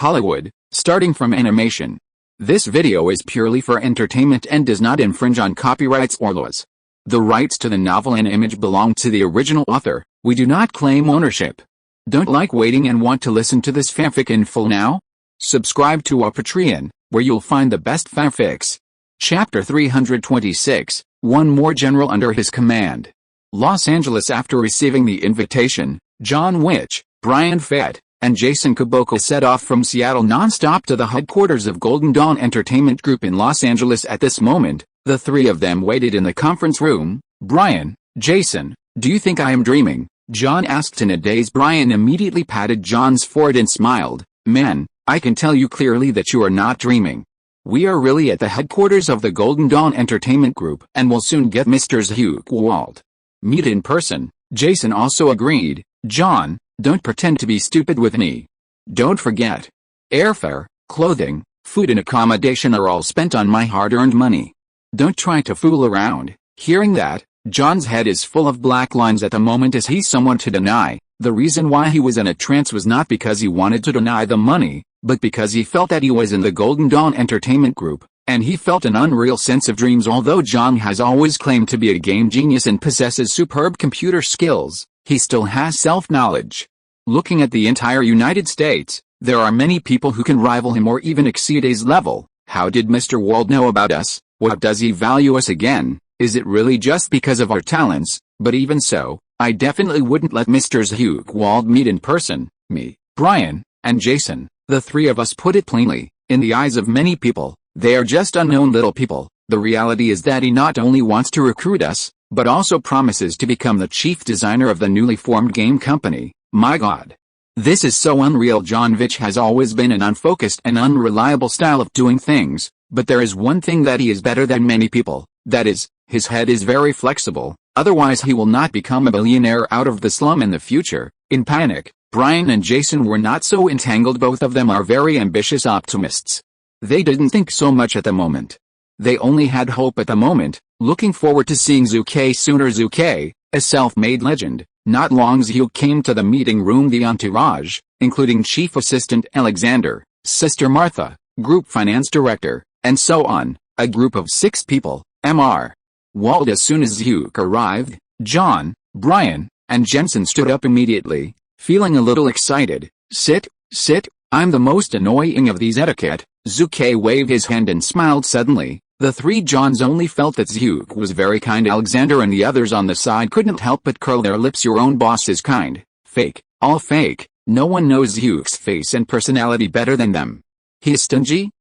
Hollywood, starting from animation. This video is purely for entertainment and does not infringe on copyrights or laws. The rights to the novel and image belong to the original author. We do not claim ownership. Don't like waiting and want to listen to this fanfic in full now? Subscribe to our Patreon, where you'll find the best fanfics. Chapter 326, One More General Under His Command. Los Angeles. After receiving the invitation, John Witch, Brian Fett, and Jason Kuboka set off from Seattle non-stop to the headquarters of Golden Dawn Entertainment Group in Los Angeles. At this moment, the three of them waited in the conference room. Brian, Jason, do you think I am dreaming? John asked in a daze. Brian immediately patted John's forehead and smiled. Man, I can tell you clearly that you are not dreaming. We are really at the headquarters of the Golden Dawn Entertainment Group and will soon get Mr. Zhu Ke Wald. Meet in person. Jason also agreed. John, don't pretend to be stupid with me. Don't forget. Airfare, clothing, food and accommodation are all spent on my hard-earned money. Don't try to fool around. Hearing that, John's head is full of black lines at the moment as he's someone to deny. The reason why he was in a trance was not because he wanted to deny the money, but because he felt that he was in the Golden Dawn Entertainment Group, and he felt an unreal sense of dreams. Although John has always claimed to be a game genius and possesses superb computer skills, he still has self-knowledge. Looking at the entire United States, there are many people who can rival him or even exceed his level. How did Mr. Wald know about us? What does he value us again? Is it really just because of our talents? But even so, I definitely wouldn't let Mr. Zhu Ke Wald meet in person. Me, Brian, and Jason, the three of us put it plainly, in the eyes of many people, they are just unknown little people. The reality is that he not only wants to recruit us, but also promises to become the chief designer of the newly formed game company. My God. This is so unreal. John Witch has always been an unfocused and unreliable style of doing things, but there is one thing that he is better than many people, that is, his head is very flexible, otherwise he will not become a billionaire out of the slum in the future. In panic, Brian and Jason were not so entangled. Both of them are very ambitious optimists. They didn't think so much at the moment. They only had hope at the moment, looking forward to seeing Zhu Ke sooner. Zhu Ke, a self-made legend. Not long Zhu came to the meeting room. The entourage, including Chief Assistant Alexander, Sister Martha, Group Finance Director, and so on, a group of 6 people. Mr. Wald. As soon as Zhu arrived, John, Brian, and Jensen stood up immediately, feeling a little excited. Sit, I'm the most annoying of these etiquette. Zhu Ke waved his hand and smiled suddenly. The 3 Johns only felt that Zhu was very kind. Alexander and the others on the side couldn't help but curl their lips. Your own boss is kind. Fake, all fake. No one knows Zhu's face and personality better than them. He is stingy,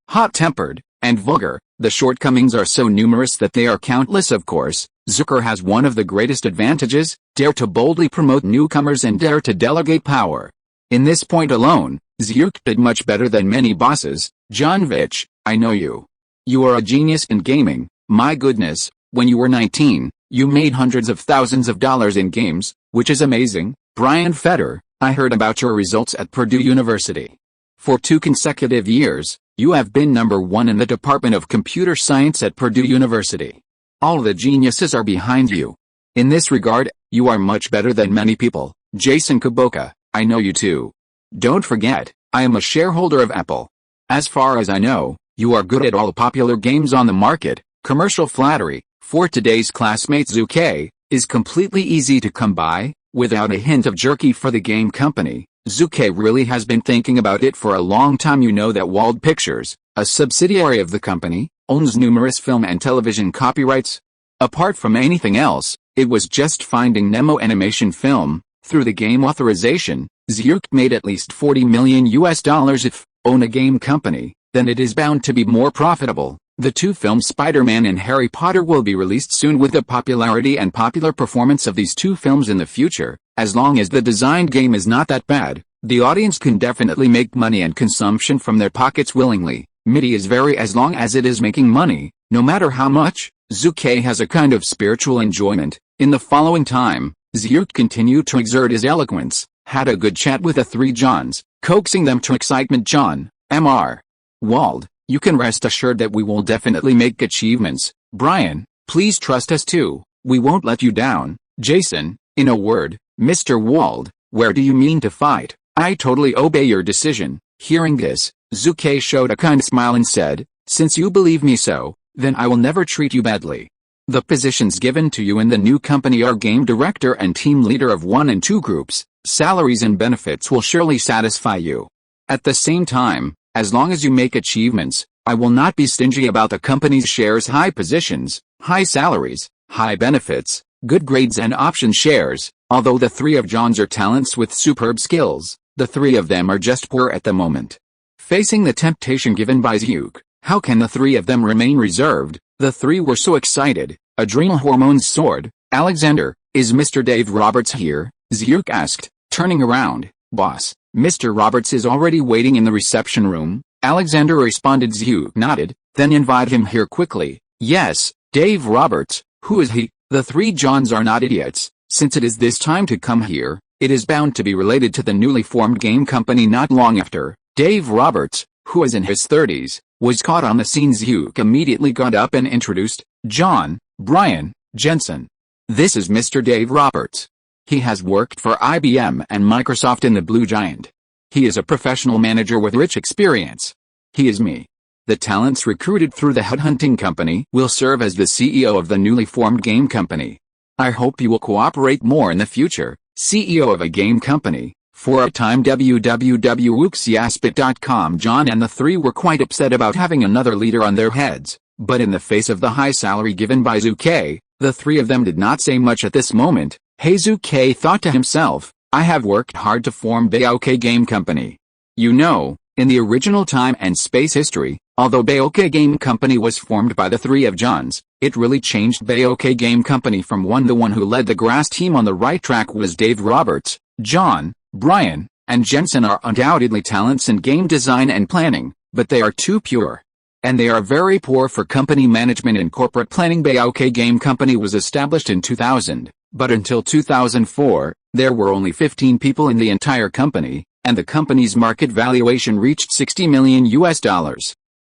hot-tempered, and vulgar. The shortcomings are so numerous that they are countless. Of course, Zucker has one of the greatest advantages: dare to boldly promote newcomers and dare to delegate power. In this point alone, Zhu did much better than many bosses. John Witch, I know you. You are a genius in gaming. My goodness, when you were 19, you made hundreds of thousands of dollars in games, which is amazing. Brian Fetter, I heard about your results at Purdue University. For 2 consecutive years, you have been #1 in the Department of Computer Science at Purdue University. All the geniuses are behind you. In this regard, you are much better than many people. Jason Kuboka, I know you too. Don't forget, I am a shareholder of Apple. As far as I know, you are good at all popular games on the market. Commercial flattery, for today's classmates. Zhu Ke, is completely easy to come by, without a hint of jerky for the game company. Zhu Ke really has been thinking about it for a long time. You know that Wald Pictures, a subsidiary of the company, owns numerous film and television copyrights. Apart from anything else, it was just Finding Nemo animation film. Through the game authorization, Zhu made at least $40 million. If own a game company, then it is bound to be more profitable. The 2 films Spider-Man and Harry Potter will be released soon. With the popularity and popular performance of these 2 films in the future, as long as the designed game is not that bad, the audience can definitely make money and consumption from their pockets willingly. MIDI is very as long as it is making money, no matter how much. Zhu Ke has a kind of spiritual enjoyment. In the following time, Zhu continued to exert his eloquence, had a good chat with the 3 Johns, coaxing them to excitement. John, Mr. Wald, you can rest assured that we will definitely make achievements. Brian, please trust us too. We won't let you down. Jason, in a word, Mr. Wald, where do you mean to fight? I totally obey your decision. Hearing this, Zhu Ke showed a kind smile and said, since you believe me so, then I will never treat you badly. The positions given to you in the new company are game director and team leader of 1 and 2 groups. Salaries and benefits will surely satisfy you. At the same time, as long as you make achievements, I will not be stingy about the company's shares. High positions, high salaries, high benefits, good grades and option shares. Although the 3 of Johns are talents with superb skills, the 3 of them are just poor at the moment. Facing the temptation given by Zhu, how can the 3 of them remain reserved? The 3 were so excited, adrenal hormones soared. Alexander, is Mr. Dave Roberts here? Zhu asked, turning around. Boss, Mr. Roberts is already waiting in the reception room. Alexander responded. Zhu nodded, then invite him here quickly. Yes, Dave Roberts, who is he? The 3 Johns are not idiots. Since it is this time to come here, it is bound to be related to the newly formed game company. Not long after, Dave Roberts, who is in his 30s, was caught on the scene. Zhu immediately got up and introduced, John, Brian, Jensen. This is Mr. Dave Roberts. He has worked for IBM and Microsoft in the Blue Giant. He is a professional manager with rich experience. He is me. The talents recruited through the headhunting company will serve as the CEO of the newly formed game company. I hope you will cooperate more in the future. CEO of a game company. For a time www.wooksiaspit.com. John and the 3 were quite upset about having another leader on their heads, but in the face of the high salary given by Zhu Ke, the 3 of them did not say much at this moment. Hey, Zhu Ke thought to himself, I have worked hard to form Baoke Game Company. You know, in the original time and space history, although Baoke Game Company was formed by the 3 of Johns, it really changed Baoke Game Company from one. The one who led the grass team on the right track was Dave Roberts. John, Brian, and Jensen are undoubtedly talents in game design and planning, but they are too pure. And they are very poor for company management and corporate planning. Baoke Game Company was established in 2000, but until 2004, there were only 15 people in the entire company, and the company's market valuation reached $60 million.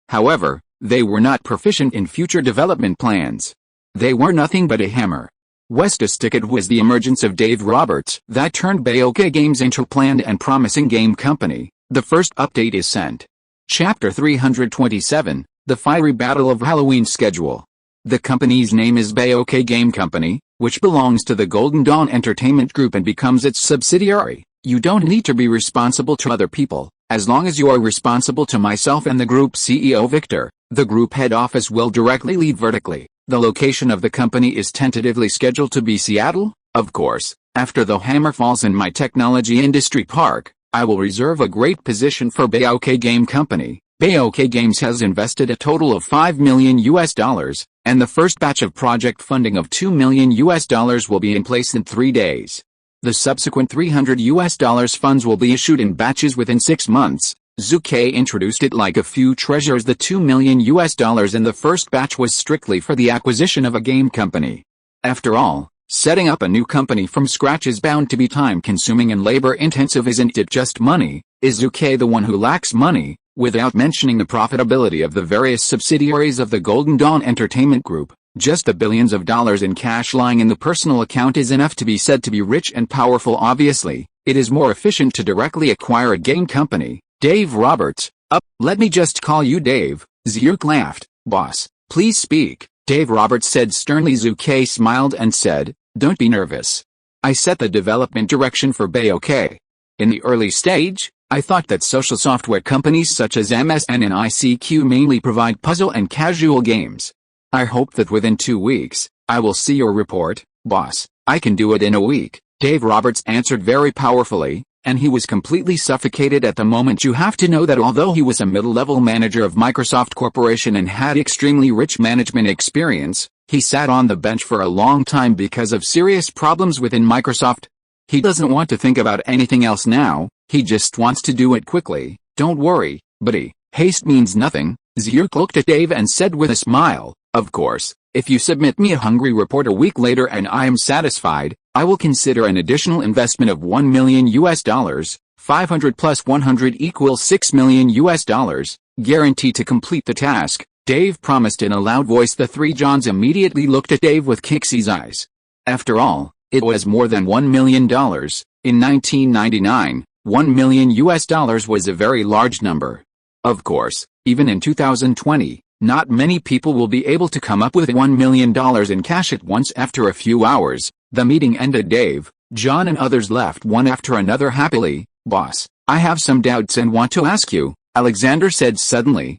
However, they were not proficient in future development plans. They were nothing but a hammer. Westis. It was the emergence of Dave Roberts that turned Baoke Games into a planned and promising game company. The first update is sent. Chapter 327, The Fiery Battle of Halloween Schedule. The company's name is Baoke Game Company, which belongs to the Golden Dawn Entertainment Group and becomes its subsidiary. You don't need to be responsible to other people, as long as you are responsible to myself and the group CEO Victor. The group head office will directly lead vertically. The location of the company is tentatively scheduled to be Seattle. Of course, after the hammer falls in my technology industry park, I will reserve a great position for Baoke Game Company. Baoke Games has invested a total of $5 million, and the first batch of project funding of $2 million will be in place in 3 days. The subsequent $300 funds will be issued in batches within 6 months. Zhu Ke introduced it like a few treasures. The $2 million in the first batch was strictly for the acquisition of a game company. After all, setting up a new company from scratch is bound to be time-consuming and labor-intensive. Isn't it just money? Is Zhu Ke the one who lacks money? Without mentioning the profitability of the various subsidiaries of the Golden Dawn Entertainment Group, just the billions of dollars in cash lying in the personal account is enough to be said to be rich and powerful. Obviously, it is more efficient to directly acquire a game company. Dave Roberts, let me just call you Dave. Zhu laughed. Boss, please speak. Dave Roberts said sternly. Zhu Ke smiled and said, don't be nervous. I set the development direction for Baoke. In the early stage, I thought that social software companies such as MSN and ICQ mainly provide puzzle and casual games. I hope that within 2 weeks, I will see your report. Boss, I can do it in a week. Dave Roberts answered very powerfully, and he was completely suffocated at the moment. You have to know that although he was a middle-level manager of Microsoft Corporation and had extremely rich management experience, he sat on the bench for a long time because of serious problems within Microsoft. He doesn't want to think about anything else now, he just wants to do it quickly. Don't worry, buddy, haste means nothing. Zhu looked at Dave and said with a smile, of course, if you submit me a hungry report a week later and I am satisfied, I will consider an additional investment of $1 million. 500 plus 100 equals $6 million, guaranteed to complete the task. Dave promised in a loud voice. The 3 Johns immediately looked at Dave with Kixie's eyes. After all, it was more than $1 million. In 1999, $1 million was a very large number. Of course, even in 2020, not many people will be able to come up with $1 million in cash at once. After a few hours, the meeting ended. Dave, John and others left one after another happily. Boss, I have some doubts and want to ask you, Alexander said suddenly.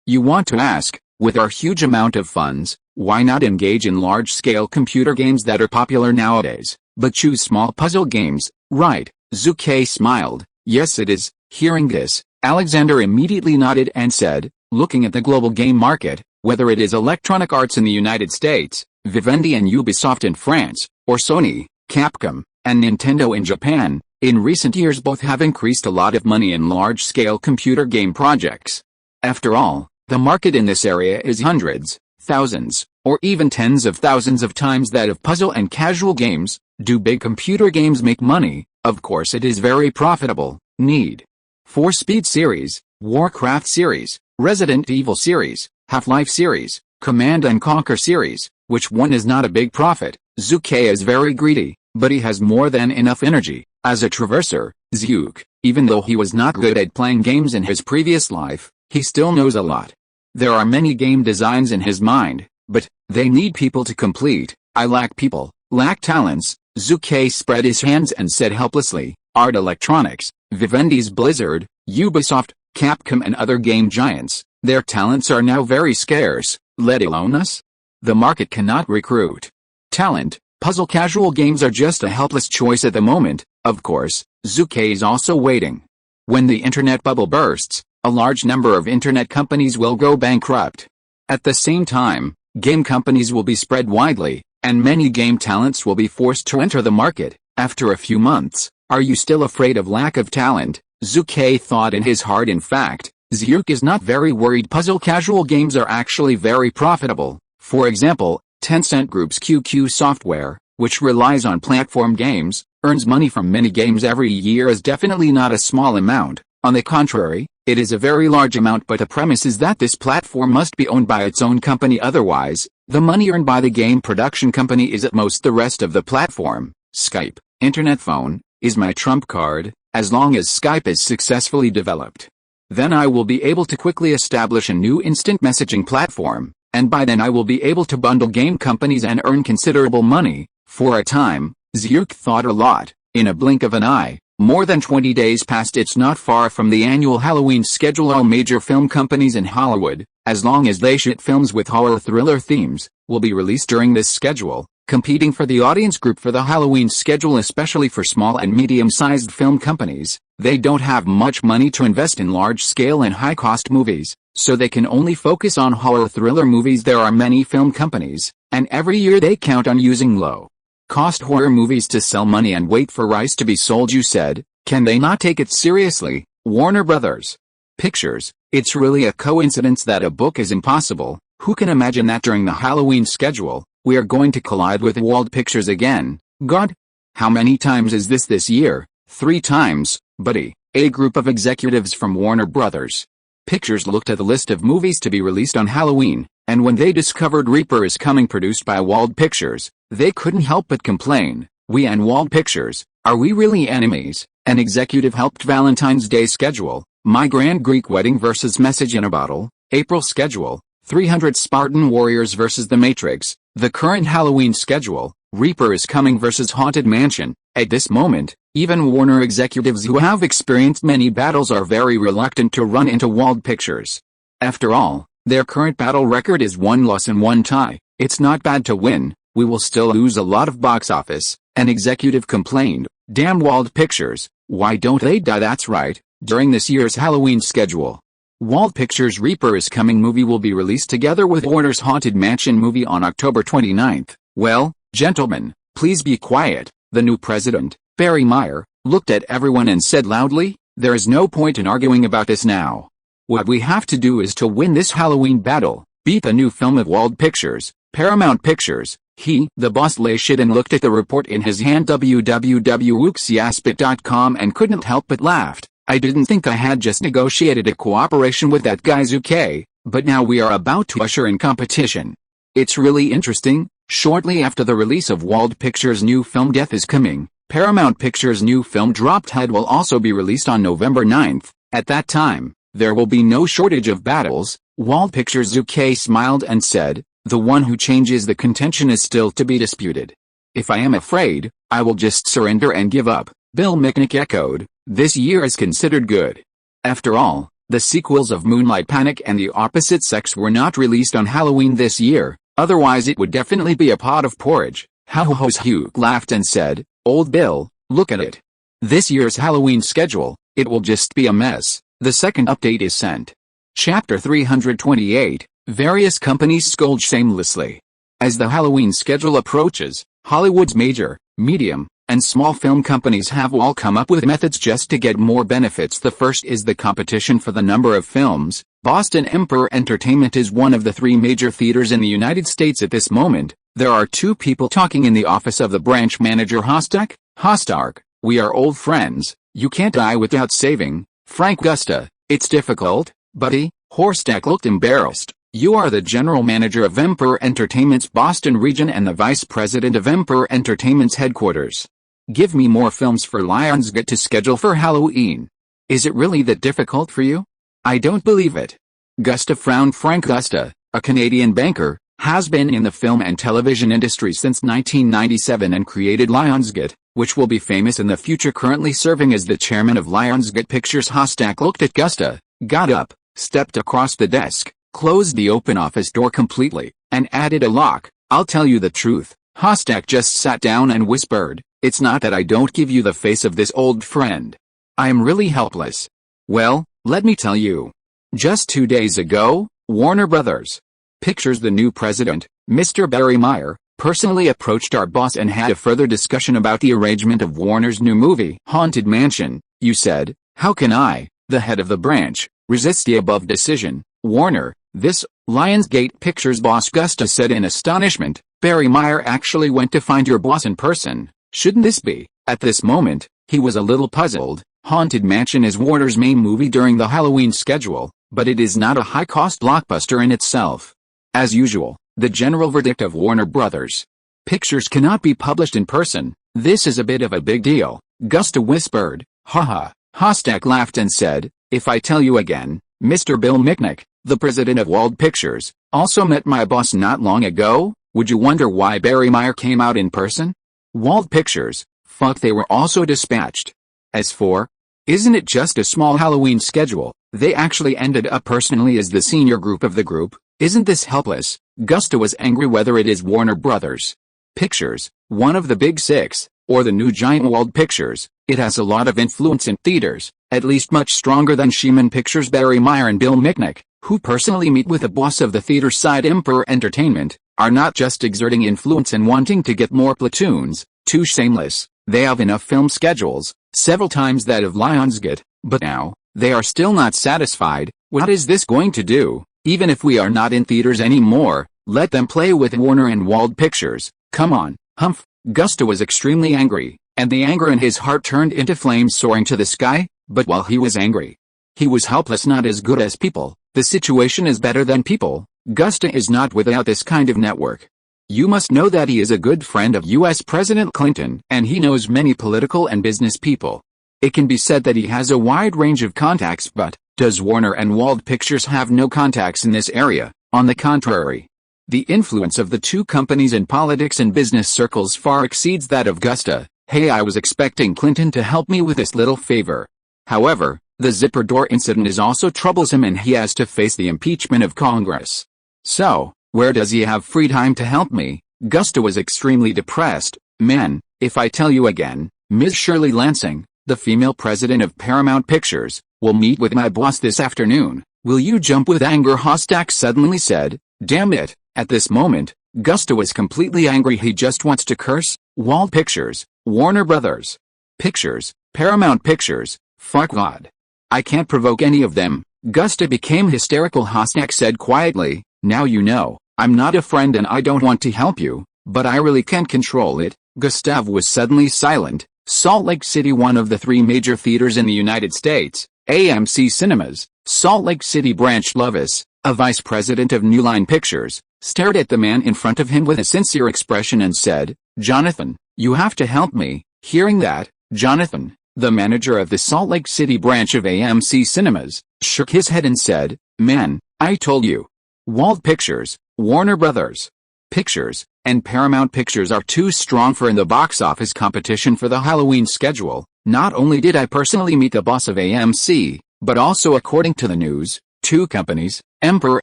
You want to ask? With our huge amount of funds, why not engage in large-scale computer games that are popular nowadays, but choose small puzzle games, right? Zhu Ke smiled. Yes, it is. Hearing this, Alexander immediately nodded and said, looking at the global game market, whether it is Electronic Arts in the United States, Vivendi and Ubisoft in France, or Sony, Capcom, and Nintendo in Japan, in recent years both have increased a lot of money in large-scale computer game projects. After all, the market in this area is hundreds, thousands, or even tens of thousands of times that of puzzle and casual games. Do big computer games make money? Of course it is very profitable. Need for Speed series, Warcraft series, Resident Evil series, Half-Life series, Command and Conquer series. Which one is not a big profit? Zhu Ke is very greedy, but he has more than enough energy. As a traverser, Zhu, even though he was not good at playing games in his previous life, he still knows a lot. There are many game designs in his mind, but they need people to complete. I lack people, lack talents. Zhu Ke spread his hands and said helplessly, Art Electronics, Vivendi's Blizzard, Ubisoft, Capcom and other game giants, their talents are now very scarce, let alone us. The market cannot recruit talent. Puzzle casual games are just a helpless choice at the moment. Of course, Zhu Ke is also waiting. When the internet bubble bursts, a large number of internet companies will go bankrupt. At the same time, game companies will be spread widely, and many game talents will be forced to enter the market. After a few months, are you still afraid of lack of talent? Zhu Ke thought in his heart. In fact, Zhu is not very worried. Puzzle casual games are actually very profitable. For example, Tencent Group's QQ Software, which relies on platform games, earns money from many games every year. Is definitely not a small amount. On the contrary, it is a very large amount, but the premise is that this platform must be owned by its own company, otherwise, the money earned by the game production company is at most the rest of the platform. Skype, internet phone, is my trump card. As long as Skype is successfully developed, then I will be able to quickly establish a new instant messaging platform, and by then I will be able to bundle game companies and earn considerable money. For a time, Zhu thought a lot. In a blink of an eye, more than 20 days passed. It's not far from the annual Halloween schedule. All major film companies in Hollywood, as long as they shoot films with horror thriller themes, will be released during this schedule, competing for the audience group for the Halloween schedule. Especially for small and medium-sized film companies, they don't have much money to invest in large-scale and high-cost movies, so they can only focus on horror thriller movies. There are many film companies, and every year they count on using low-cost horror movies to sell money and wait for rights to be sold. You said, can they not take it seriously? Warner Brothers Pictures, it's really a coincidence that a book is impossible. Who can imagine that during the Halloween schedule, we are going to collide with Wald Pictures again? God, how many times is this year? 3 times, buddy. A group of executives from Warner Brothers Pictures looked at the list of movies to be released on Halloween, and when they discovered Reaper is Coming produced by Wald Pictures, they couldn't help but complain. We and Wald Pictures, are we really enemies? An executive helped Valentine's Day schedule, My Grand Greek Wedding vs. Message in a Bottle, April schedule, 300 Spartan Warriors vs. The Matrix, the current Halloween schedule, Reaper is Coming vs. Haunted Mansion. At this moment, even Warner executives who have experienced many battles are very reluctant to run into Wald Pictures. After all, their current battle record is 1 loss and 1 tie. It's not bad to win, we will still lose a lot of box office. An executive complained, damn Wald Pictures, why don't they die? That's right, during this year's Halloween schedule, Wald Pictures' Reaper is Coming movie will be released together with Warner's Haunted Mansion movie on October 29th. Well, gentlemen, please be quiet. The new president, Barry Meyer, looked at everyone and said loudly, there is no point in arguing about this now. What we have to do is to win this Halloween battle, beat the new film of Wald Pictures, Paramount Pictures. The boss lay shit and looked at the report in his hand www.wuxiaspit.com and couldn't help but laughed. I didn't think I had just negotiated a cooperation with that guy Zhu Ke, but now we are about to usher in competition. It's really interesting. Shortly after the release of Wald Pictures' new film Death is Coming, Paramount Pictures' new film Dropped Head will also be released on November 9th. At that time, there will be no shortage of battles. Wald Pictures' Zhu Ke smiled and said, "The one who changes the contention is still to be disputed. If I am afraid, I will just surrender and give up." Bill Mitnick echoed, "This year is considered good. After all, the sequels of Moonlight Panic and The Opposite Sex were not released on Halloween this year, otherwise it would definitely be a pot of porridge." Ho-ho-ho's Hugh laughed and said, "Old Bill, look at it. This year's Halloween schedule, it will just be a mess." The second update is sent. Chapter 328, Various Companies Scold Shamelessly. As the Halloween schedule approaches, Hollywood's major, medium, and small film companies have all come up with methods just to get more benefits. The first is the competition for the number of films. Boston Emperor Entertainment is one of the three major theaters in the United States at this moment. There are two people talking in the office of the branch manager. Hostak, Hostark, "We are old friends, you can't die without saving Frank Gusta. It's difficult, buddy." Horstak looked embarrassed. "You are the general manager of Emperor Entertainment's Boston region and the vice president of Emperor Entertainment's headquarters. Give me more films for Lionsgate to schedule for Halloween. Is it really that difficult for you? I don't believe it." Gusta frowned. Frank Gusta, a Canadian banker, has been in the film and television industry since 1997 and created Lionsgate, which will be famous in the future. Currently serving as the chairman of Lionsgate Pictures. Hostak looked at Gusta, got up, stepped across the desk, closed the open office door completely, and added a lock. "I'll tell you the truth." Hostak just sat down and whispered, "It's not that I don't give you the face of this old friend. I am really helpless. Well, let me tell you. Just 2 days ago, Warner Brothers Pictures, the new president, Mr. Barry Meyer, personally approached our boss and had a further discussion about the arrangement of Warner's new movie, Haunted Mansion. You said, 'How can I, the head of the branch, resist the above decision, Warner?' This, Lionsgate Pictures boss Gusta said in astonishment. Barry Meyer actually went to find your boss in person. Shouldn't this be?" At this moment, he was a little puzzled. Haunted Mansion is Warner's main movie during the Halloween schedule, but it is not a high-cost blockbuster in itself. As usual, the general verdict of Warner Brothers Pictures cannot be published in person. "This is a bit of a big deal," Gusta whispered. "Haha." Hostak laughed and said, "If I tell you again, Mr. Bill Mitnick, the president of Wald Pictures, also met my boss not long ago, would you wonder why Barry Meyer came out in person? Wald Pictures, fuck, they were also dispatched. As for, isn't it just a small Halloween schedule? They actually ended up personally as the senior group of the group. Isn't this helpless?" Gusta was angry. Whether it is Warner Brothers Pictures, one of the big six, or the new giant Wald Pictures, it has a lot of influence in theaters, at least much stronger than Sheeman Pictures. Barry Meyer and Bill Mitnick, who personally meet with the boss of the theater side Emperor Entertainment, are not just exerting influence and wanting to get more platoons, too shameless. They have enough film schedules, several times that of Lionsgate, but now, they are still not satisfied. What is this going to do? Even if we are not in theaters anymore, let them play with Warner and Wald Pictures. Come on, Humph. Gusta was extremely angry, and the anger in his heart turned into flames soaring to the sky. But while he was angry, he was helpless. Not as good as people. The situation is better than people. Gusta is not without this kind of network. You must know that he is a good friend of U.S. President Clinton, and he knows many political and business people. It can be said that he has a wide range of contacts, but does Warner and Wald Pictures have no contacts in this area? On the contrary, the influence of the two companies in politics and business circles far exceeds that of Gusta. "Hey, I was expecting Clinton to help me with this little favor. However, the zipper door incident is also troublesome and he has to face the impeachment of Congress. So, where does he have free time to help me?" Gusta was extremely depressed. "Man, if I tell you again, Ms. Shirley Lansing, the female president of Paramount Pictures, will meet with my boss this afternoon. Will you jump with anger?" Hostak suddenly said. Damn it. At this moment, Gusta was completely angry. He just wants to curse. Wald Pictures, Warner Brothers Pictures, Paramount Pictures, fuck God. I can't provoke any of them. Gusta became hysterical. Hostak said quietly, "Now you know, I'm not a friend and I don't want to help you, but I really can't control it." Gustav was suddenly silent. Salt Lake City, one of the three major theaters in the United States, AMC Cinemas, Salt Lake City branch. Lovis, a vice president of New Line Pictures, stared at the man in front of him with a sincere expression and said, "Jonathan, you have to help me. Hearing that, Jonathan, the manager of the Salt Lake City branch of AMC Cinemas, shook his head and said, "Man, I told you. Wald Pictures, Warner Brothers Pictures, and Paramount Pictures are too strong for in the box office competition for the Halloween schedule." Not only did I personally meet the boss of AMC, but also according to the news, two companies, Emperor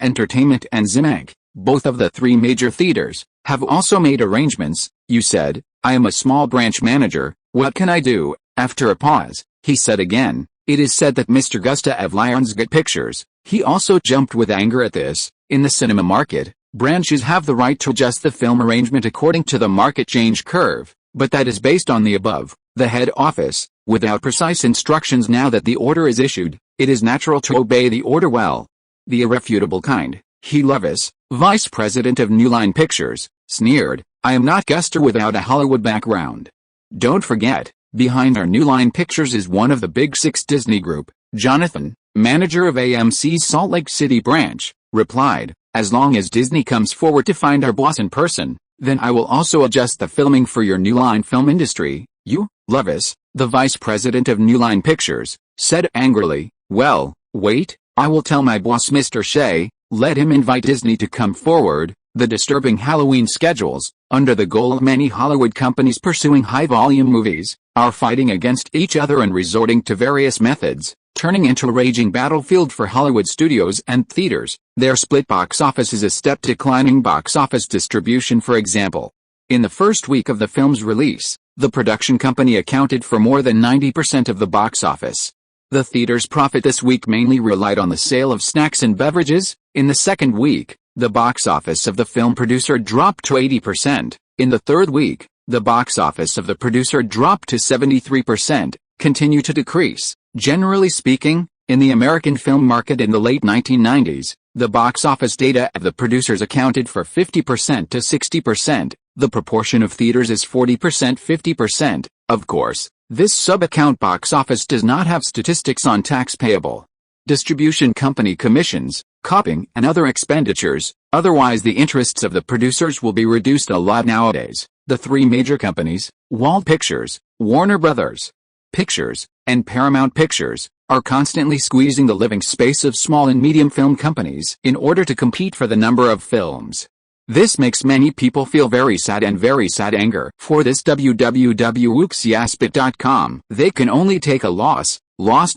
Entertainment and Zimag, both of the three major theaters, have also made arrangements. "You said, I am a small branch manager, what can I do?" After a pause, he said again, "It is said that Mr. Gusta of Lionsgate Pictures." He also jumped with anger at this. In the cinema market, branches have the right to adjust the film arrangement according to the market change curve, but that is based on the above, the head office, without precise instructions. Now that the order is issued, it is natural to obey the order well. The irrefutable kind. He Levis, vice president of New Line Pictures, sneered, "I am not Guster without a Hollywood background." Don't forget, behind our New Line Pictures is one of the big six Disney Group. Jonathan, manager of AMC's Salt Lake City branch, replied, "As long as Disney comes forward to find our boss in person, then I will also adjust the filming for your New Line film industry." You, Levis, the vice president of New Line Pictures, said angrily, "Well, wait, I will tell my boss Mr. Shea, let him invite Disney to come forward." The disturbing Halloween schedules, under the goal of many Hollywood companies pursuing high-volume movies, are fighting against each other and resorting to various methods, turning into a raging battlefield for Hollywood studios and theaters. Their split box office is a step declining box office distribution. For example, in the first week of the film's release, the production company accounted for more than 90% of the box office. The theater's profit this week mainly relied on the sale of snacks and beverages. In the second week, the box office of the film producer dropped to 80%. In the third week, the box office of the producer dropped to 73%, continue to decrease. Generally speaking, in the American film market in the late 1990s, the box office data of the producers accounted for 50% to 60%. The proportion of theaters is 40% 50%. Of course, this sub-account box office does not have statistics on tax payable, distribution company commissions, copying and other expenditures. Otherwise the interests of the producers will be reduced a lot nowadays. The three major companies, Wald Pictures, Warner Brothers Pictures, and Paramount Pictures, are constantly squeezing the living space of small and medium film companies in order to compete for the number of films. This makes many people feel very sad and very sad anger. For this www.wuxiaspit.com, they can only take a lost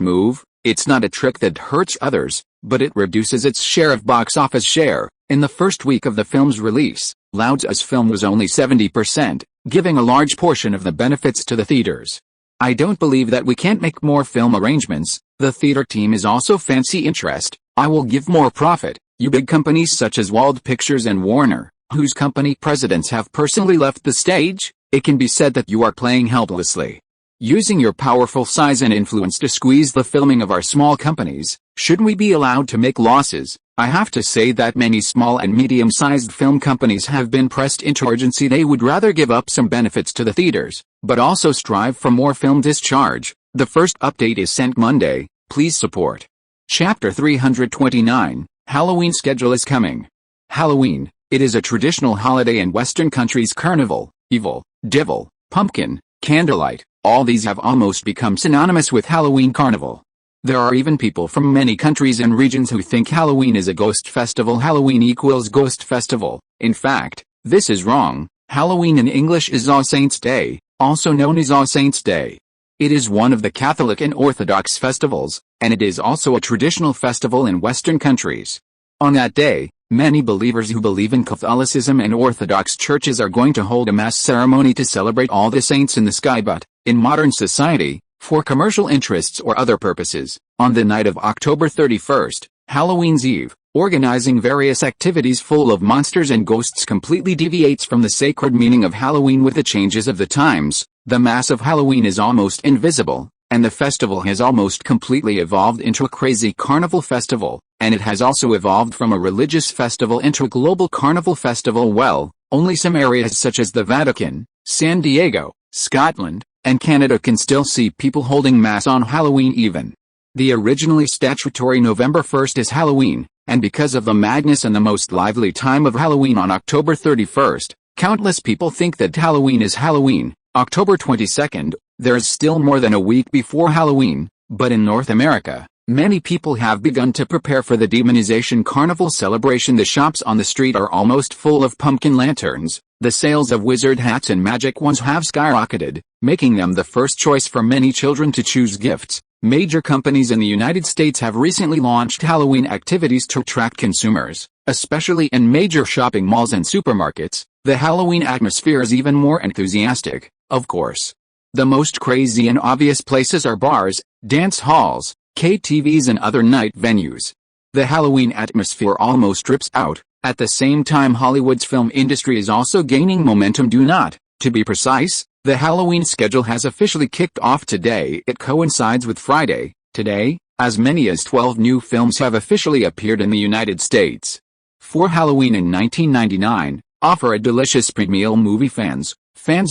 move. It's not a trick that hurts others, but it reduces its share of box office share. In the first week of the film's release, Loud's film was only 70%, giving a large portion of the benefits to the theaters. I don't believe that we can't make more film arrangements. The theater team is also fancy interest. I will give more profit. You big companies such as Wald Pictures and Warner, whose company presidents have personally left the stage, it can be said that you are playing helplessly, using your powerful size and influence to squeeze the filming of our small companies. Should we be allowed to make losses? I have to say that many small and medium-sized film companies have been pressed into urgency. They would rather give up some benefits to the theaters, but also strive for more film discharge. The first update is sent Monday. Please support. Chapter 329. Halloween schedule is coming. Halloween, it is a traditional holiday in Western countries. Carnival, evil, devil, pumpkin, candlelight, all these have almost become synonymous with Halloween Carnival. There are even people from many countries and regions who think Halloween is a ghost festival. Halloween equals ghost festival. In fact, this is wrong. Halloween in English is All Saints' Day, also known as All Saints' Day. It is one of the Catholic and Orthodox festivals, and it is also a traditional festival in Western countries. On that day, many believers who believe in Catholicism and Orthodox churches are going to hold a mass ceremony to celebrate all the saints in the sky. But, in modern society, for commercial interests or other purposes, on the night of October 31st, Halloween's Eve, organizing various activities full of monsters and ghosts completely deviates from the sacred meaning of Halloween. With the changes of the times, the mass of Halloween is almost invisible, and the festival has almost completely evolved into a crazy carnival festival, and it has also evolved from a religious festival into a global carnival festival. Well, only some areas such as the Vatican, San Diego, Scotland, and Canada can still see people holding mass on Halloween. Even the originally statutory November 1st is Halloween, and because of the madness and the most lively time of Halloween on October 31st, countless people think that Halloween is Halloween. October 22nd, there is still more than a week before Halloween, but in North America, many people have begun to prepare for the demonization carnival celebration. The shops on the street are almost full of pumpkin lanterns. The sales of wizard hats and magic wands have skyrocketed, making them the first choice for many children to choose gifts. Major companies in the United States have recently launched Halloween activities to attract consumers, especially in major shopping malls and supermarkets. The Halloween atmosphere is even more enthusiastic, of course. The most crazy and obvious places are bars, dance halls, KTVs and other night venues. The Halloween atmosphere almost trips out. At the same time, Hollywood's film industry is also gaining momentum. To be precise, the Halloween schedule has officially kicked off today. It coincides with Friday, today, as many as 12 new films have officially appeared in the United States. For Halloween in 1999, offer a delicious pre-meal. Movie fans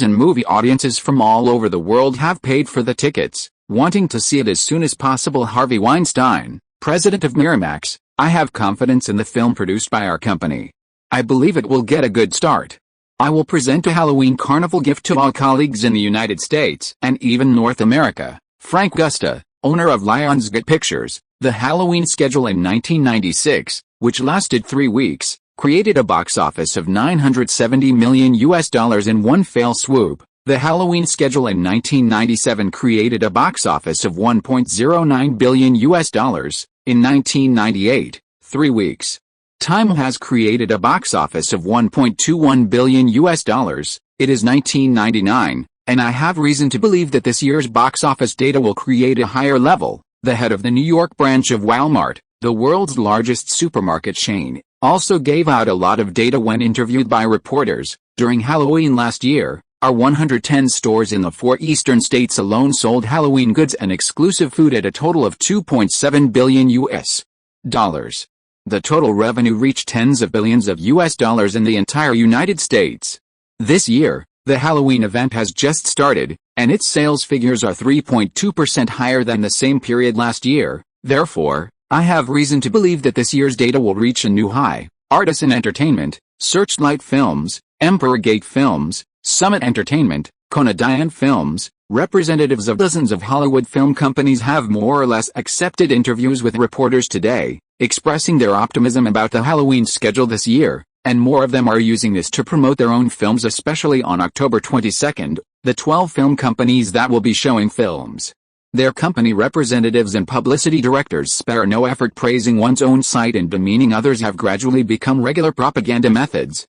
and movie audiences from all over the world have paid for the tickets, wanting to see it as soon as possible. Harvey Weinstein, president of Miramax: I have confidence in the film produced by our company. I believe it will get a good start. I will present a Halloween carnival gift to all colleagues in the United States and even North America. Frank Gusta, owner of Lionsgate Pictures. The Halloween schedule in 1996, which lasted 3 weeks, created a box office of $970 million in one fell swoop. The Halloween schedule in 1997 created a box office of $1.09 billion in 1998, 3 weeks. Time has created a box office of $1.21 billion. It is 1999, and I have reason to believe that this year's box office data will create a higher level. The head of the New York branch of Walmart, the world's largest supermarket chain, also gave out a lot of data when interviewed by reporters. During Halloween last year, our 110 stores in the 4 eastern states alone sold Halloween goods and exclusive food at a total of $2.7 billion. The total revenue reached tens of billions of US dollars in the entire United States. This year, the Halloween event has just started, and its sales figures are 3.2% higher than the same period last year. Therefore, I have reason to believe that this year's data will reach a new high. Artisan Entertainment, Searchlight Films, Emperor Gate Films, Summit Entertainment, Conadian Films, representatives of dozens of Hollywood film companies have more or less accepted interviews with reporters today, expressing their optimism about the Halloween schedule this year, and more of them are using this to promote their own films, especially on October 22nd, the 12 film companies that will be showing films. Their company representatives and publicity directors spare no effort praising one's own site and demeaning others have gradually become regular propaganda methods.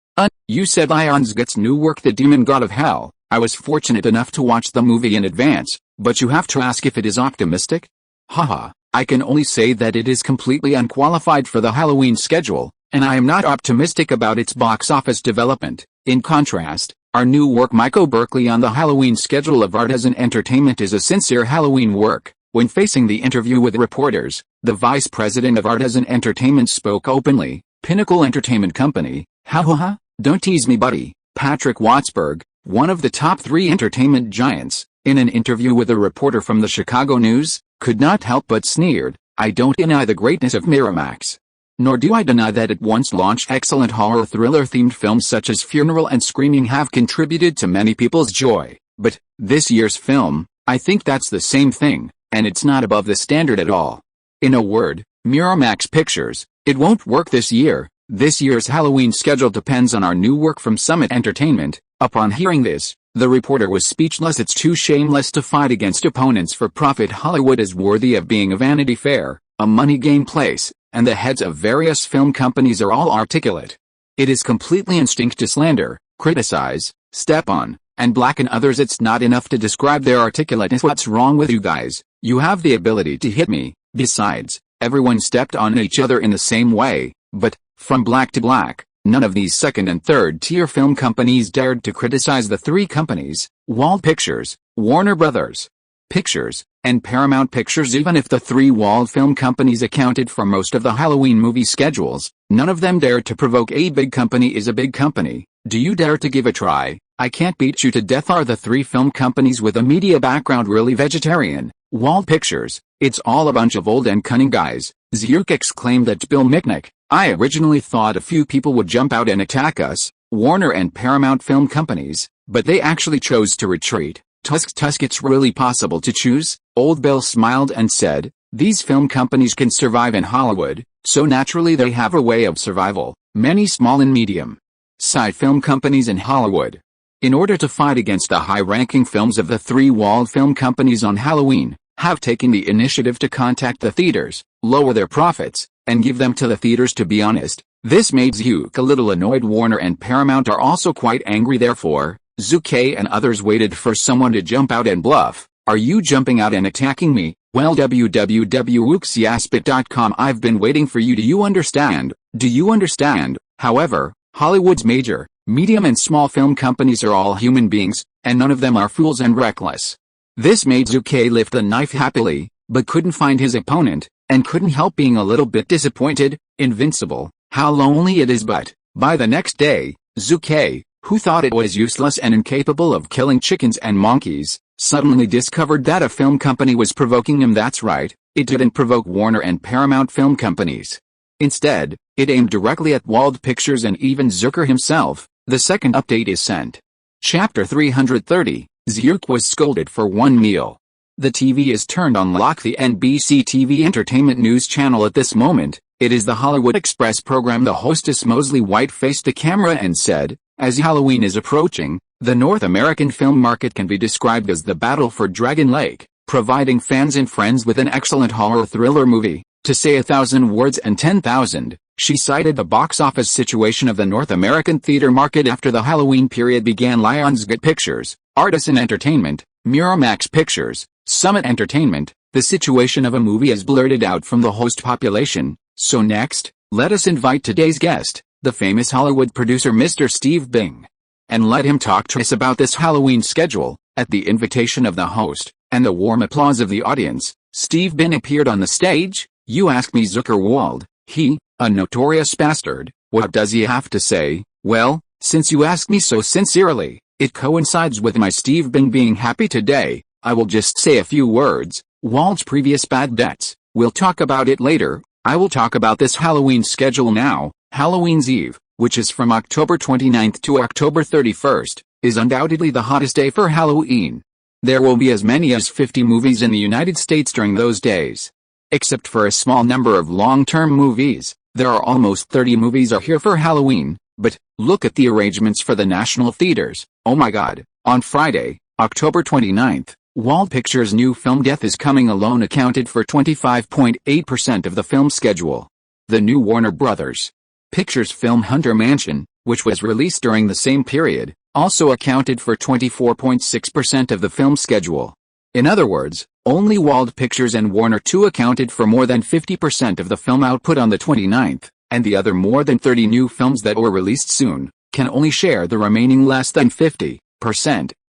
You said Lionsgate's new work The Demon God of Hell. I was fortunate enough to watch the movie in advance, but you have to ask if it is optimistic? Haha, I can only say that it is completely unqualified for the Halloween schedule, and I am not optimistic about its box office development. In contrast, our new work Michael Berkeley on the Halloween schedule of Artisan Entertainment is a sincere Halloween work. When facing the interview with reporters, the vice president of Artisan Entertainment spoke openly. Pinnacle Entertainment Company, ha, don't tease me buddy. Patrick Wattsburg, one of the top 3 entertainment giants, in an interview with a reporter from the Chicago News, could not help but sneered. I don't deny the greatness of Miramax. Nor do I deny that it once launched excellent horror thriller-themed films such as Funeral and Screaming have contributed to many people's joy. But, this year's film, I think that's the same thing, and it's not above the standard at all. In a word, Miramax Pictures, it won't work this year. This year's Halloween schedule depends on our new work from Summit Entertainment. Upon hearing this, the reporter was speechless. It's too shameless to fight against opponents for profit. Hollywood is worthy of being a Vanity Fair, a money game place, and the heads of various film companies are all articulate. It is completely instinct to slander, criticize, step on, and blacken others. It's not enough to describe their articulateness. What's wrong with you guys? You have the ability to hit me. Besides, everyone stepped on each other in the same way, but, from black to black, none of these second and third tier film companies dared to criticize the 3 companies, Wald Pictures, Warner Brothers Pictures, and Paramount Pictures. Even if the 3 Wald film companies accounted for most of the Halloween movie schedules, none of them dared to provoke. A big company is a big company. Do you dare to give a try? I can't beat you to death. Are the 3 film companies with a media background really vegetarian? Wald Pictures, it's all a bunch of old and cunning guys. Zhu exclaimed at Bill Mitnick. I originally thought a few people would jump out and attack us, Warner and Paramount film companies, but they actually chose to retreat. Tusk, it's really possible to choose? Old Bill smiled and said, these film companies can survive in Hollywood, so naturally they have a way of survival. Many small and medium-sized film companies in Hollywood. In order to fight against the high-ranking films of the three walled film companies on Halloween, have taken the initiative to contact the theaters, lower their profits, and give them to the theaters. To be honest, this made Zhu Ke a little annoyed. Warner and Paramount are also quite angry. Therefore, Zhu Ke and others waited for someone to jump out and bluff. Are you jumping out and attacking me? Well, www.wooksyaspit.com, I've been waiting for you. Do you understand? Do you understand? However, Hollywood's major, medium and small film companies are all human beings, and none of them are fools and reckless. This made Zhu Ke lift the knife happily, but couldn't find his opponent, and couldn't help being a little bit disappointed. Invincible, how lonely it is. But, by the next day, Zhu Ke, who thought it was useless and incapable of killing chickens and monkeys, suddenly discovered that a film company was provoking him. That's right, it didn't provoke Warner and Paramount film companies. Instead, it aimed directly at Wald Pictures and even Zucker himself. The second update is sent. Chapter 330, Zhu Ke was scolded for one meal. The TV is turned on. Lock the NBC TV Entertainment News channel at this moment. It is the Hollywood Express program. The hostess Mosley White faced the camera and said, as Halloween is approaching, the North American film market can be described as the battle for Dragon Lake, providing fans and friends with an excellent horror thriller movie. To say 1,000 words and 10,000, she cited the box office situation of the North American theater market after the Halloween period began. Lionsgate Pictures, Artisan Entertainment, Miramax Pictures, Summit Entertainment. The situation of a movie is blurted out from the host population. So next, let us invite today's guest, the famous Hollywood producer Mr. Steve Bing, and let him talk to us about this Halloween schedule. At the invitation of the host, and the warm applause of the audience, Steve Bing appeared on the stage. You ask me, Zhu Ke Wald, he, a notorious bastard, what does he have to say? Well, since you ask me so sincerely, it coincides with my Steve Bing being happy today. I will just say a few words. Wald's previous bad debts, we'll talk about it later. I will talk about this Halloween schedule now. Halloween's Eve, which is from October 29th to October 31st, is undoubtedly the hottest day for Halloween. There will be as many as 50 movies in the United States during those days. Except for a small number of long-term movies, there are almost 30 movies are here for Halloween. But, look at the arrangements for the national theaters. Oh my god, on Friday, October 29th, Wald Pictures' new film Death is Coming alone accounted for 25.8% of the film schedule. The new Warner Brothers Pictures film Hunter Mansion, which was released during the same period, also accounted for 24.6% of the film schedule. In other words, only Wald Pictures and Warner 2 accounted for more than 50% of the film output on the 29th, and the other more than 30 new films that were released soon, can only share the remaining less than 50%.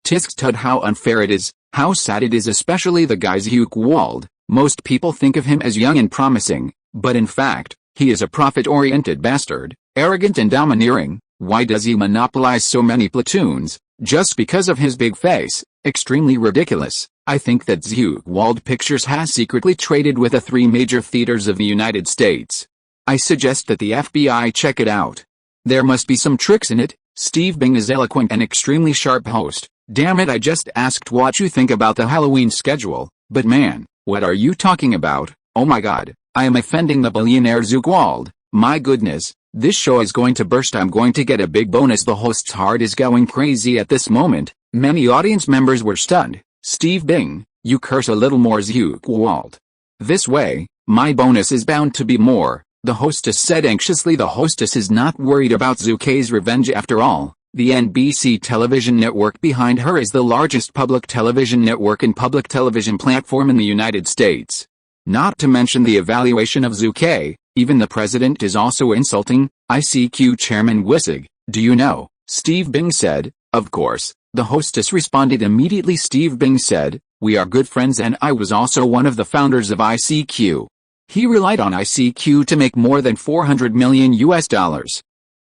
Tisk how unfair it is, how sad it is, especially the guy Zhu Ke Wald. Most people think of him as young and promising, but in fact, he is a profit-oriented bastard, arrogant and domineering. Why does he monopolize so many platoons? Just because of his big face? Extremely ridiculous. I think that Zhu Ke Wald Pictures has secretly traded with the 3 major theaters of the United States. I suggest that the FBI check it out. There must be some tricks in it. Steve Bing is eloquent and extremely sharp host. Damn it, I just asked what you think about the Halloween schedule, but man, what are you talking about? Oh my god, I am offending the billionaire Zhu Ke Wald. My goodness, this show is going to burst. I'm going to get a big bonus. The host's heart is going crazy at this moment. Many audience members were stunned. Steve Bing, you curse a little more, Zhu Ke Wald. This way, my bonus is bound to be more, the hostess said anxiously. The hostess is not worried about Zhu Ke's revenge after all. The NBC television network behind her is the largest public television network and public television platform in the United States. Not to mention the evaluation of Zhu Ke, even the president is also insulting. ICQ chairman Wissig, do you know? Steve Bing said. Of course, the hostess responded immediately. Steve Bing said, we are good friends and I was also one of the founders of ICQ. He relied on ICQ to make more than $400 million.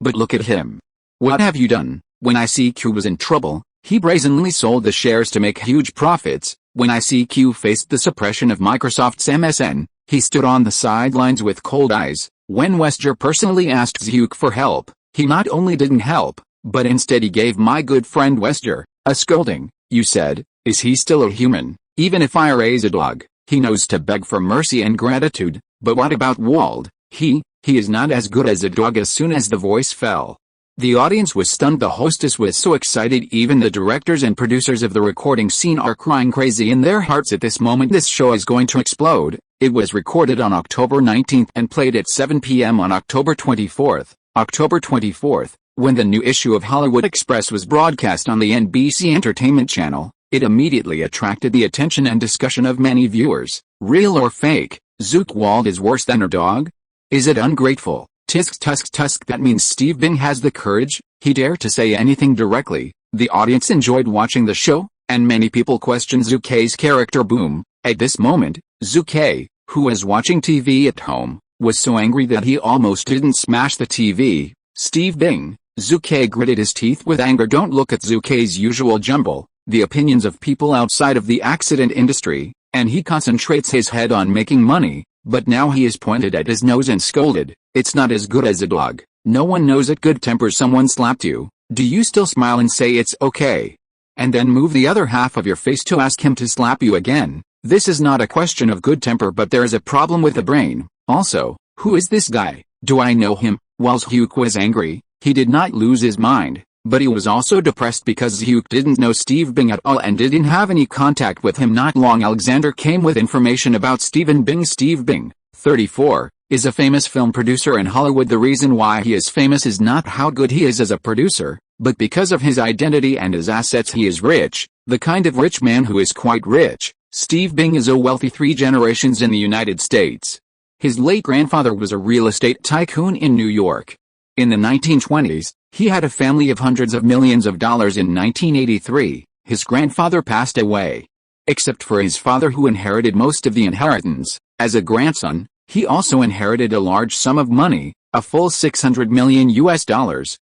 But look at him. What have you done? When ICQ was in trouble, he brazenly sold the shares to make huge profits. When ICQ faced the suppression of Microsoft's MSN, he stood on the sidelines with cold eyes. When Wester personally asked Zhu Ke for help, he not only didn't help, but instead he gave my good friend Wester a scolding. You said, is he still a human? Even if I raise a dog, he knows to beg for mercy and gratitude. But what about Wald? He is not as good as a dog. As soon as the voice fell, the audience was stunned. The hostess was so excited even the directors and producers of the recording scene are crying crazy in their hearts at this moment. This show is going to explode. It was recorded on October 19th and played at 7 p.m. on October 24th. October 24th, when the new issue of Hollywood Express was broadcast on the NBC Entertainment Channel, it immediately attracted the attention and discussion of many viewers. Real or fake? Zhu Ke Wald is worse than a dog? Is it ungrateful? Tisk tusk tusk. That means Steve Bing has the courage. He dared to say anything directly. The audience enjoyed watching the show, and many people questioned Zhu Ke's character. Boom. At this moment, Zhu Ke, who was watching TV at home, was so angry that he almost didn't smash the TV. Steve Bing. Zhu Ke gritted his teeth with anger. Don't look at Zhu Ke's usual jumble, the opinions of people outside of the accident industry, and he concentrates his head on making money. But now he is pointed at his nose and scolded. It's not as good as a dog. No one knows it. Good temper. Someone slapped you. Do you still smile and say it's okay? And then move the other half of your face to ask him to slap you again? This is not a question of good temper, but there is a problem with the brain. Also, who is this guy? Do I know him? While Zhu Ke was angry, he did not lose his mind, but he was also depressed because Zhu Ke didn't know Steve Bing at all and didn't have any contact with him. Not long Alexander came with information about Stephen Bing. Steve Bing, 34, is a famous film producer in Hollywood. The reason why he is famous is not how good he is as a producer, but because of his identity and his assets. He is rich, the kind of rich man who is quite rich. Steve Bing is a wealthy 3 generations in the United States. His late grandfather was a real estate tycoon in New York. In the 1920s, he had a family of hundreds of millions of dollars. In 1983, his grandfather passed away. Except for his father, who inherited most of the inheritance, as a grandson, he also inherited a large sum of money, a full $600 million.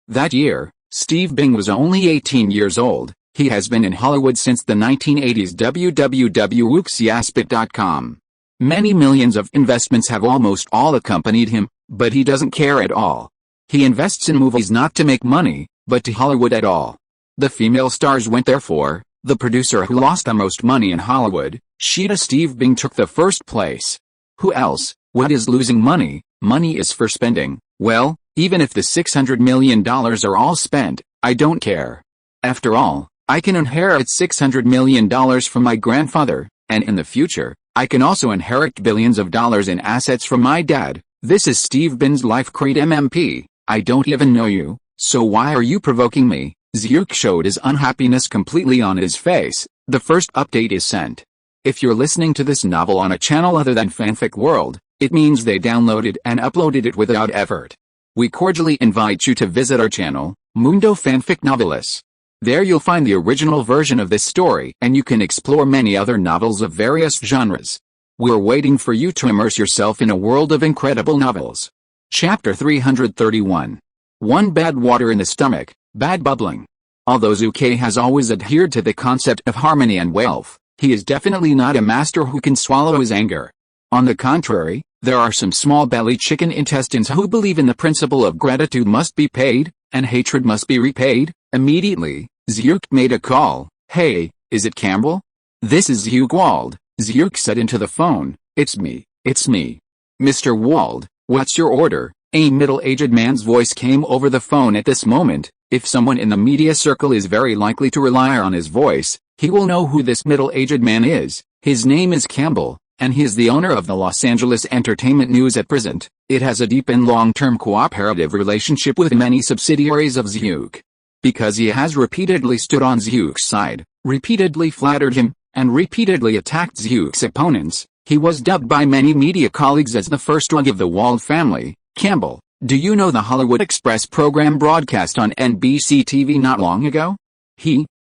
That year, Steve Bing was only 18 years old. He has been in Hollywood since the 1980s. www.wooksiaspit.com. Many millions of investments have almost all accompanied him, but he doesn't care at all. He invests in movies not to make money, but to Hollywood at all. The female stars went there for the producer who lost the most money in Hollywood. Sheeta. Steve Bing took the first place. Who else? What is losing money? Money is for spending. Well, even if the $600 million are all spent, I don't care. After all, I can inherit $600 million from my grandfather, and in the future, I can also inherit billions of dollars in assets from my dad. This is Steve Bing's life. Create MMP. I don't even know you, so why are you provoking me? Zhu Ke showed his unhappiness completely on his face. The first update is sent. If you're listening to this novel on a channel other than Fanfic World, it means they downloaded and uploaded it without effort. We cordially invite you to visit our channel, Mundo Fanfic Novelis. There you'll find the original version of this story, and you can explore many other novels of various genres. We're waiting for you to immerse yourself in a world of incredible novels. Chapter 331. 1. Bad water in the stomach, bad bubbling. Although Zhu Ke has always adhered to the concept of harmony and wealth, he is definitely not a master who can swallow his anger. On the contrary, there are some small-bellied chicken intestines who believe in the principle of gratitude must be paid, and hatred must be repaid. Immediately, Zhu Ke made a call. Hey, is it Campbell? This is Zhu Ke Wald, Zhu Ke said into the phone. It's me. Mr. Wald, what's your order? A middle-aged man's voice came over the phone at this moment. If someone in the media circle is very likely to rely on his voice, he will know who this middle-aged man is. His name is Campbell, and he is the owner of the Los Angeles Entertainment News at present. It has a deep and long-term cooperative relationship with many subsidiaries of Zhu Ke. Because he has repeatedly stood on Zhu Ke's side, repeatedly flattered him, and repeatedly attacked Zhu Ke's opponents, he was dubbed by many media colleagues as the first dog of the Wald family. Campbell, do you know the Hollywood Express program broadcast on NBC TV not long ago?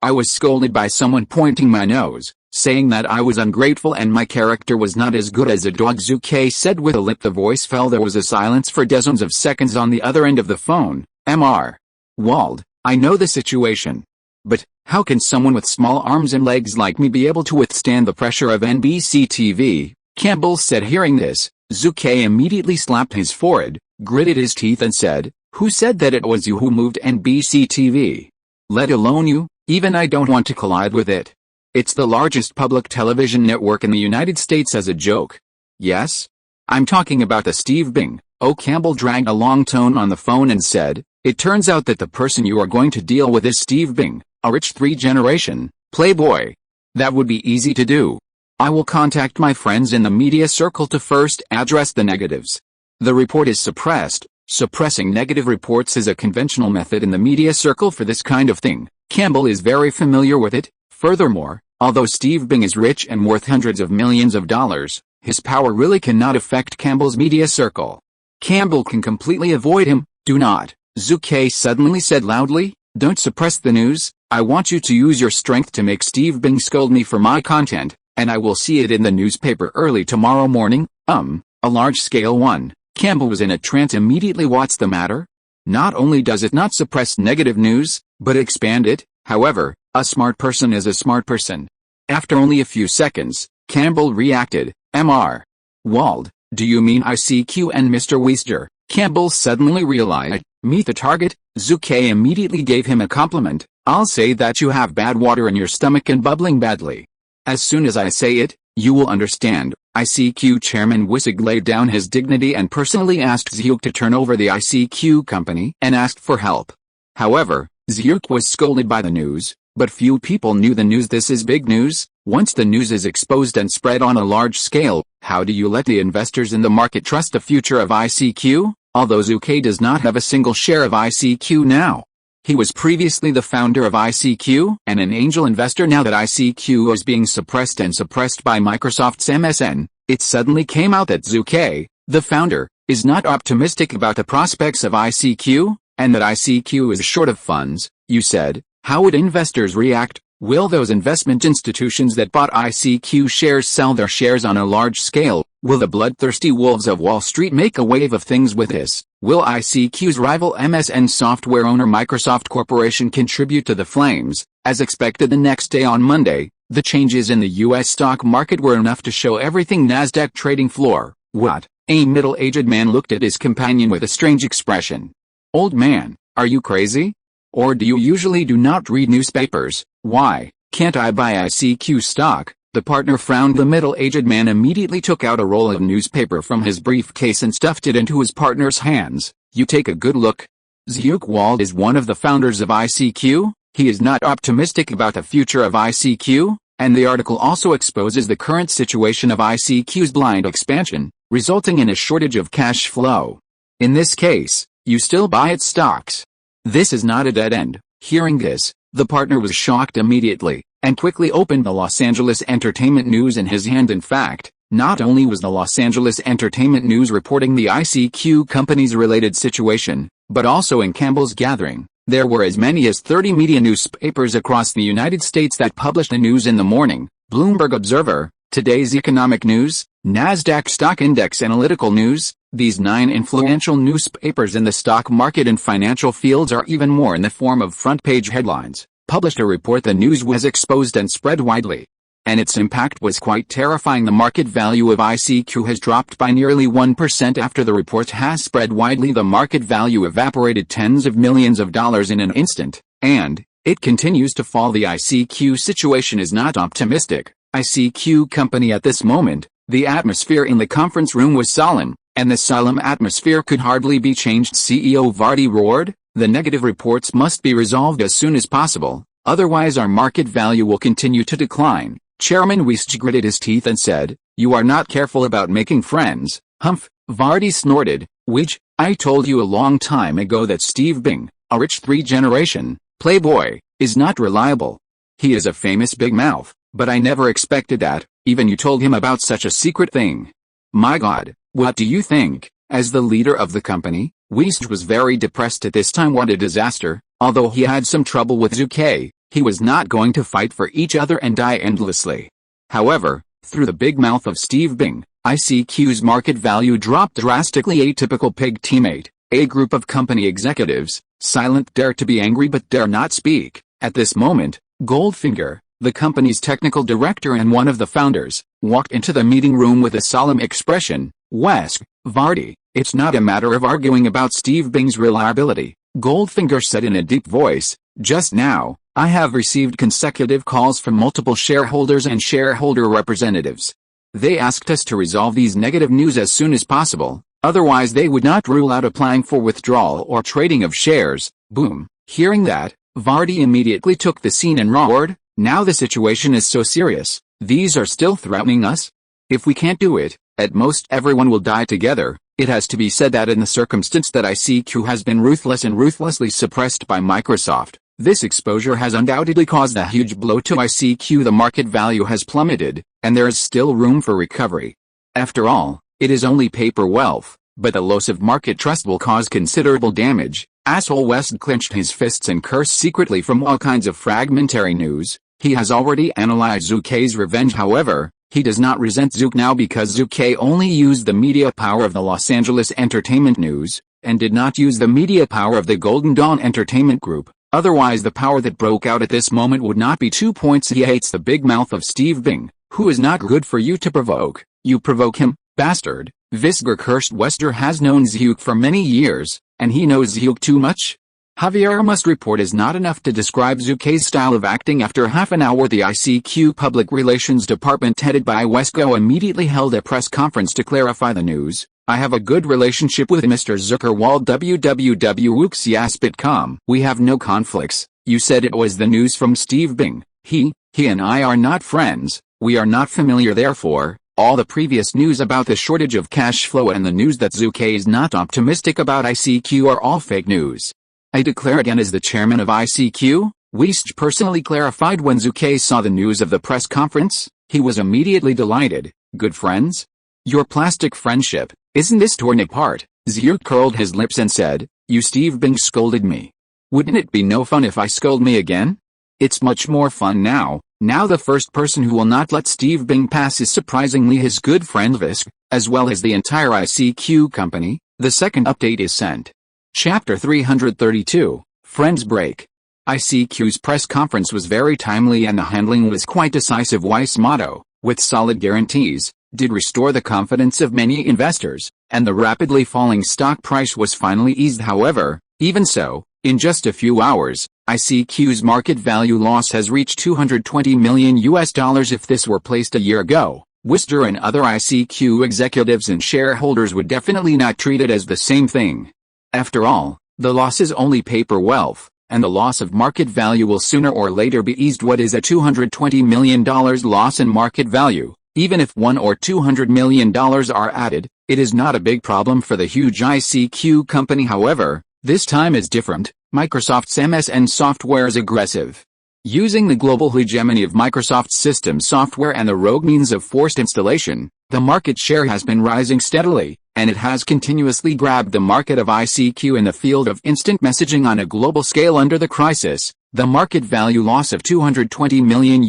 I was scolded by someone pointing my nose, saying that I was ungrateful and my character was not as good as a dog. Zhu Ke said with a lip. The voice fell. There was a silence for dozens of seconds on the other end of the phone. Mr. Wald, I know the situation. But, how can someone with small arms and legs like me be able to withstand the pressure of NBC TV? Campbell said. Hearing this, Zhu Ke immediately slapped his forehead, gritted his teeth and said, Who said that it was you who moved NBC TV? Let alone you, even I don't want to collide with it. It's the largest public television network in the United States as a joke. Yes? I'm talking about the Steve Bing. Oh, Campbell dragged a long tone on the phone and said, it turns out that the person you are going to deal with is Steve Bing, a rich three-generation playboy. That would be easy to do. I will contact my friends in the media circle to first address the negatives. The report is suppressed. Suppressing negative reports is a conventional method in the media circle for this kind of thing. Campbell is very familiar with it. Furthermore, although Steve Bing is rich and worth hundreds of millions of dollars, his power really cannot affect Campbell's media circle. Campbell can completely avoid him. Do not, Zhu Ke suddenly said loudly, don't suppress the news. I want you to use your strength to make Steve Bing scold me for my content, and I will see it in the newspaper early tomorrow morning. A large-scale one. Campbell was in a trance immediately. What's the matter? Not only does it not suppress negative news, but expand it. However, a smart person is a smart person. After only a few seconds, Campbell reacted, Mr. Wald, do you mean ICQ and Mr. Wiesger? Campbell suddenly realized, meet the target. Zhu Ke immediately gave him a compliment. I'll say that you have bad water in your stomach and bubbling badly. As soon as I say it, you will understand. ICQ chairman Wissig laid down his dignity and personally asked Zhu to turn over the ICQ company and asked for help. However, Zhu was scolded by the news, but few people knew the news. This is big news. Once the news is exposed and spread on a large scale, how do you let the investors in the market trust the future of ICQ? Although Zhu Ke does not have a single share of ICQ now. He was previously the founder of ICQ and an angel investor. Now that ICQ is being suppressed and suppressed by Microsoft's MSN, it suddenly came out that Zhu Ke, the founder, is not optimistic about the prospects of ICQ, and that ICQ is short of funds. You said, how would investors react? Will those investment institutions that bought ICQ shares sell their shares on a large scale? Will the bloodthirsty wolves of Wall Street make a wave of things with this? Will ICQ's rival MSN software owner Microsoft Corporation contribute to the flames? As expected the next day on Monday, the changes in the U.S. stock market were enough to show everything Nasdaq trading floor. What? A middle-aged man looked at his companion with a strange expression. Old man, are you crazy? Or do you usually do not read newspapers? Why, can't I buy ICQ stock? The partner frowned. The middle-aged man immediately took out a roll of newspaper from his briefcase and stuffed it into his partner's hands. You take a good look. Zhu Ke Wald is one of the founders of ICQ. He is not optimistic about the future of ICQ, and the article also exposes the current situation of ICQ's blind expansion, resulting in a shortage of cash flow. In this case, you still buy its stocks. This is not a dead end. Hearing this, the partner was shocked immediately, and quickly opened the Los Angeles Entertainment News in his hand. In fact, not only was the Los Angeles Entertainment News reporting the ICQ company's related situation, but also in Campbell's gathering, there were as many as 30 media newspapers across the United States that published the news in the morning. Bloomberg Observer, Today's Economic News, Nasdaq Stock Index Analytical News. These 9 influential newspapers in the stock market and financial fields are even more in the form of front-page headlines, published a report. The news was exposed and spread widely, and its impact was quite terrifying. The market value of ICQ has dropped by nearly 1% after the report has spread widely. The market value evaporated tens of millions of dollars in an instant, and it continues to fall. The ICQ situation is not optimistic. ICQ company at this moment, the atmosphere in the conference room was solemn, and the solemn atmosphere could hardly be changed. CEO Vardy roared, the negative reports must be resolved as soon as possible, otherwise our market value will continue to decline. Chairman Wiesg gritted his teeth and said, you are not careful about making friends. Humph, Vardy snorted. Which, I told you a long time ago that Steve Bing, a rich three-generation playboy, is not reliable. He is a famous big mouth, but I never expected that, even you told him about such a secret thing. My God, what do you think? As the leader of the company, Wiesg was very depressed at this time. What a disaster. Although he had some trouble with Zhu Ke, he was not going to fight for each other and die endlessly. However, through the big mouth of Steve Bing, ICQ's market value dropped drastically. A typical pig teammate, a group of company executives, silent, dare to be angry but dare not speak. At this moment, Goldfinger, the company's technical director and one of the founders, walked into the meeting room with a solemn expression. Wiesg, Vardy, it's not a matter of arguing about Steve Bing's reliability, Goldfinger said in a deep voice. Just now, I have received consecutive calls from multiple shareholders and shareholder representatives. They asked us to resolve these negative news as soon as possible, otherwise they would not rule out applying for withdrawal or trading of shares. Boom. Hearing that, Vardy immediately took the scene and roared, now the situation is so serious, these are still threatening us? If we can't do it, at most everyone will die together. It has to be said that in the circumstance that ICQ has been ruthless and ruthlessly suppressed by Microsoft, this exposure has undoubtedly caused a huge blow to ICQ. The market value has plummeted, and there is still room for recovery. After all, it is only paper wealth, but the loss of market trust will cause considerable damage. Asshole West clenched his fists and cursed secretly from all kinds of fragmentary news. He has already analyzed Zhu Ke's revenge. However, he does not resent Zhu now because Zhu Ke only used the media power of the Los Angeles Entertainment News, and did not use the media power of the Golden Dawn Entertainment Group. Otherwise the power that broke out at this moment would not be 2 points. He hates the big mouth of Steve Bing, who is not good for you to provoke. You provoke him, bastard. Visger cursed. Wester has known Zhu for many years, and he knows Zhu too much. Javier must report is not enough to describe Zhu Ke's style of acting. After half an hour, the ICQ Public Relations Department headed by Wesco immediately held a press conference to clarify the news. I have a good relationship with Mr. Zhu Ke Wald www.wuxiaspit.com. We have no conflicts. You said it was the news from Steve Bing. He and I are not friends. We are not familiar. Therefore, all the previous news about the shortage of cash flow and the news that Zhu Ke is not optimistic about ICQ are all fake news. I declare again as the chairman of ICQ, Wiest personally clarified when Zhu Ke saw the news of the press conference. He was immediately delighted. Good friends? Your plastic friendship, isn't this torn apart? Zhu curled his lips and said, You Steve Bing scolded me. Wouldn't it be no fun if I scold me again? It's much more fun now. Now the first person who will not let Steve Bing pass is surprisingly his good friend Visk, as well as the entire ICQ company. The second update is sent. Chapter 332, Friends Break. ICQ's press conference was very timely and the handling was quite decisive. Weiss's motto, with solid guarantees, did restore the confidence of many investors, and the rapidly falling stock price was finally eased. However, even so, in just a few hours, ICQ's market value loss has reached $220 million. If this were placed a year ago, Wister and other ICQ executives and shareholders would definitely not treat it as the same thing. After all, the loss is only paper wealth, and the loss of market value will sooner or later be eased. What is a $220 million loss in market value? Even if $100 or $200 million are added, it is not a big problem for the huge ICQ company. However, this time is different. Microsoft's MSN software is aggressive. Using the global hegemony of Microsoft's system software and the rogue means of forced installation, the market share has been rising steadily, and it has continuously grabbed the market of ICQ in the field of instant messaging on a global scale. Under the crisis, the market value loss of $220 million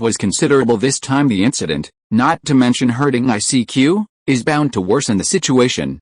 was considerable this time. The incident, not to mention hurting ICQ, is bound to worsen the situation.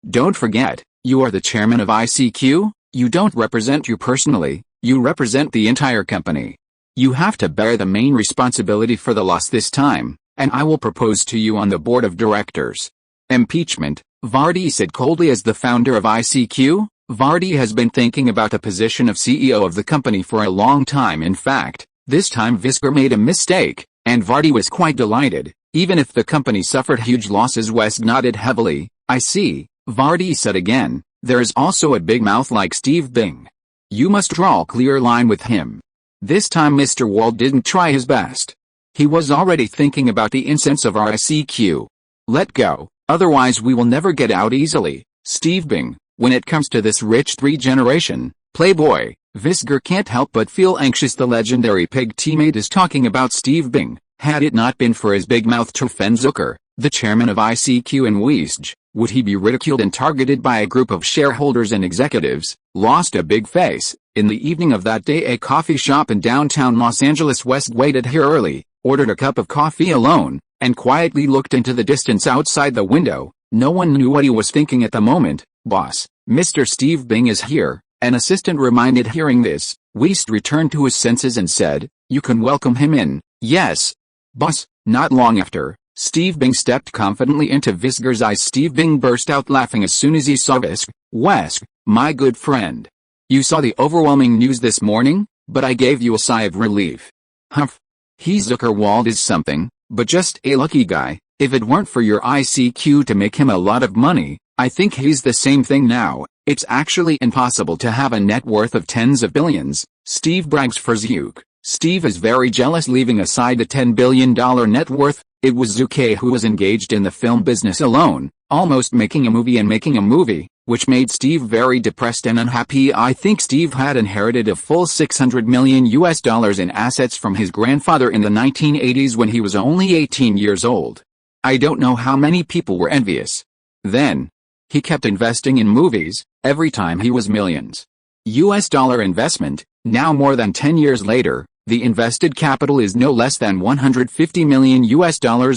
Don't forget, you are the chairman of ICQ. You don't represent you personally, you represent the entire company. You have to bear the main responsibility for the loss this time, and I will propose to you on the board of directors. Impeachment, Vardy said coldly. As the founder of ICQ, Vardy has been thinking about the position of CEO of the company for a long time. In fact, this time Visker made a mistake, and Vardy was quite delighted. Even if the company suffered huge losses, West nodded heavily. I see, Vardy said again, there is also a big mouth like Steve Bing. You must draw a clear line with him. This time Mr. Wald didn't try his best. He was already thinking about the incense of our ICQ. Let go. Otherwise we will never get out easily. Steve Bing, when it comes to this rich three-generation playboy, Visger can't help but feel anxious. The legendary pig teammate is talking about Steve Bing. Had it not been for his big mouth to offend Zucker, the chairman of ICQ and Wiest, would he be ridiculed and targeted by a group of shareholders and executives? Lost a big face. In the evening of that day, a coffee shop in downtown Los Angeles. West waited here early, ordered a cup of coffee alone, and quietly looked into the distance outside the window. No one knew what he was thinking at the moment. Boss, Mr. Steve Bing is here, an assistant reminded. Hearing this, Wiest returned to his senses and said, You can welcome him in. Yes, boss. Not long after, Steve Bing stepped confidently into Visger's eyes. Steve Bing burst out laughing as soon as he saw Visk. Wesk, my good friend. You saw the overwhelming news this morning, but I gave you a sigh of relief. Humph. Zhu Ke Wald is something, but just a lucky guy. If it weren't for your ICQ to make him a lot of money, I think he's the same thing now. It's actually impossible to have a net worth of tens of billions. Steve brags for Zhu Ke. Steve is very jealous. Leaving aside the $10 billion net worth, it was Zhu Ke who was engaged in the film business alone, almost making a movie, which made Steve very depressed and unhappy. I think Steve had inherited a full $600 million in assets from his grandfather in the 1980s when he was only 18 years old. I don't know how many people were envious. Then, he kept investing in movies, every time he was millions. US dollar investment. Now more than 10 years later, the invested capital is no less than $150 million,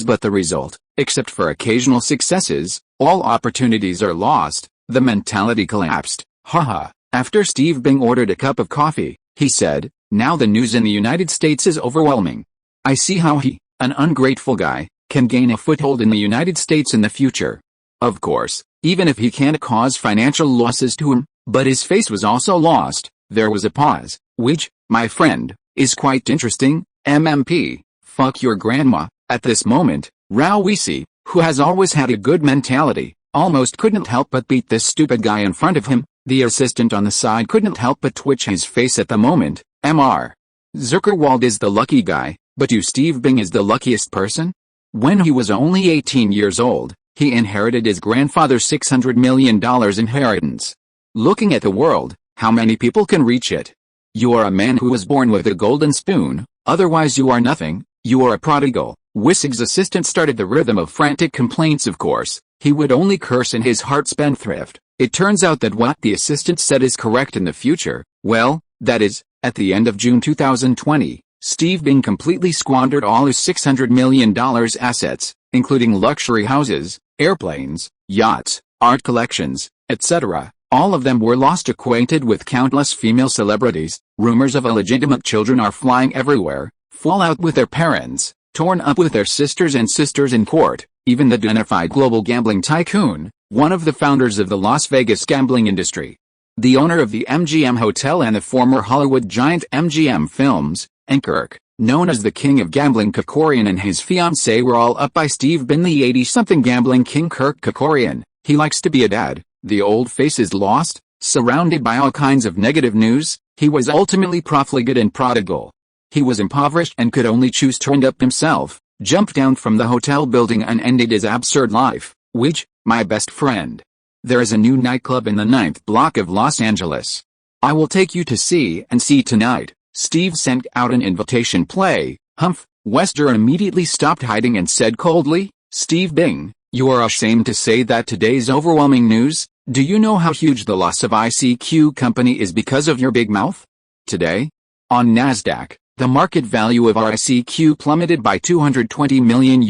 but the result, except for occasional successes, all opportunities are lost. The mentality collapsed. Haha. After Steve Bing ordered a cup of coffee, he said, now the news in the United States is overwhelming. I see how he, an ungrateful guy, can gain a foothold in the United States in the future. Of course, even if he can't cause financial losses to him, but his face was also lost. There was a pause, which, my friend, is quite interesting. MMP, fuck your grandma. At this moment, Rao Weisi, who has always had a good mentality, almost couldn't help but beat this stupid guy in front of him. The assistant on the side couldn't help but twitch his face at the moment. Mr. Zhu Ke Wald is the lucky guy, but you Steve Bing is the luckiest person? When he was only 18 years old, he inherited his grandfather's $600 million inheritance. Looking at the world, how many people can reach it? You are a man who was born with a golden spoon, otherwise you are nothing. You are a prodigal. Wissig's assistant started the rhythm of frantic complaints. Of course, he would only curse in his heart. Spendthrift. It turns out that what the assistant said is correct in the future. Well, that is, at the end of June 2020, Steve Bing completely squandered all his $600 million assets, including luxury houses, airplanes, yachts, art collections, etc. All of them were lost. Acquainted with countless female celebrities, rumors of illegitimate children are flying everywhere, fallout with their parents, torn up with their sisters and sisters in court. Even the identified global gambling tycoon, one of the founders of the Las Vegas gambling industry, the owner of the MGM Hotel and the former Hollywood giant MGM Films, and Kirk, known as the king of gambling, Kerkorian and his fiancée were all up by Steve Bing, the 80-something gambling king Kirk Kerkorian. He likes to be a dad. The old face is lost, surrounded by all kinds of negative news. He was ultimately profligate and prodigal. He was impoverished and could only choose to end up himself, jump down from the hotel building and ended his absurd life, which, my best friend. There is a new nightclub in the 9th block of Los Angeles. I will take you to see tonight. Steve sent out an invitation. Play. Humph. Wester immediately stopped hiding and said coldly, Steve Bing, you are ashamed to say that today's overwhelming news. Do you know how huge the loss of ICQ company is because of your big mouth? Today, on NASDAQ, the market value of ICQ plummeted by $220 million.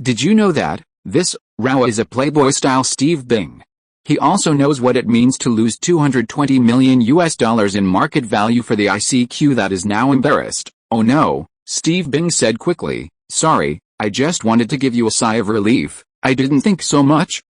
Did you know that? This Rao is a playboy-style Steve Bing. He also knows what it means to lose $220 million in market value for the ICQ. That is now embarrassed. Oh no, Steve Bing said quickly. Sorry, I just wanted to give you a sigh of relief. I didn't think so much.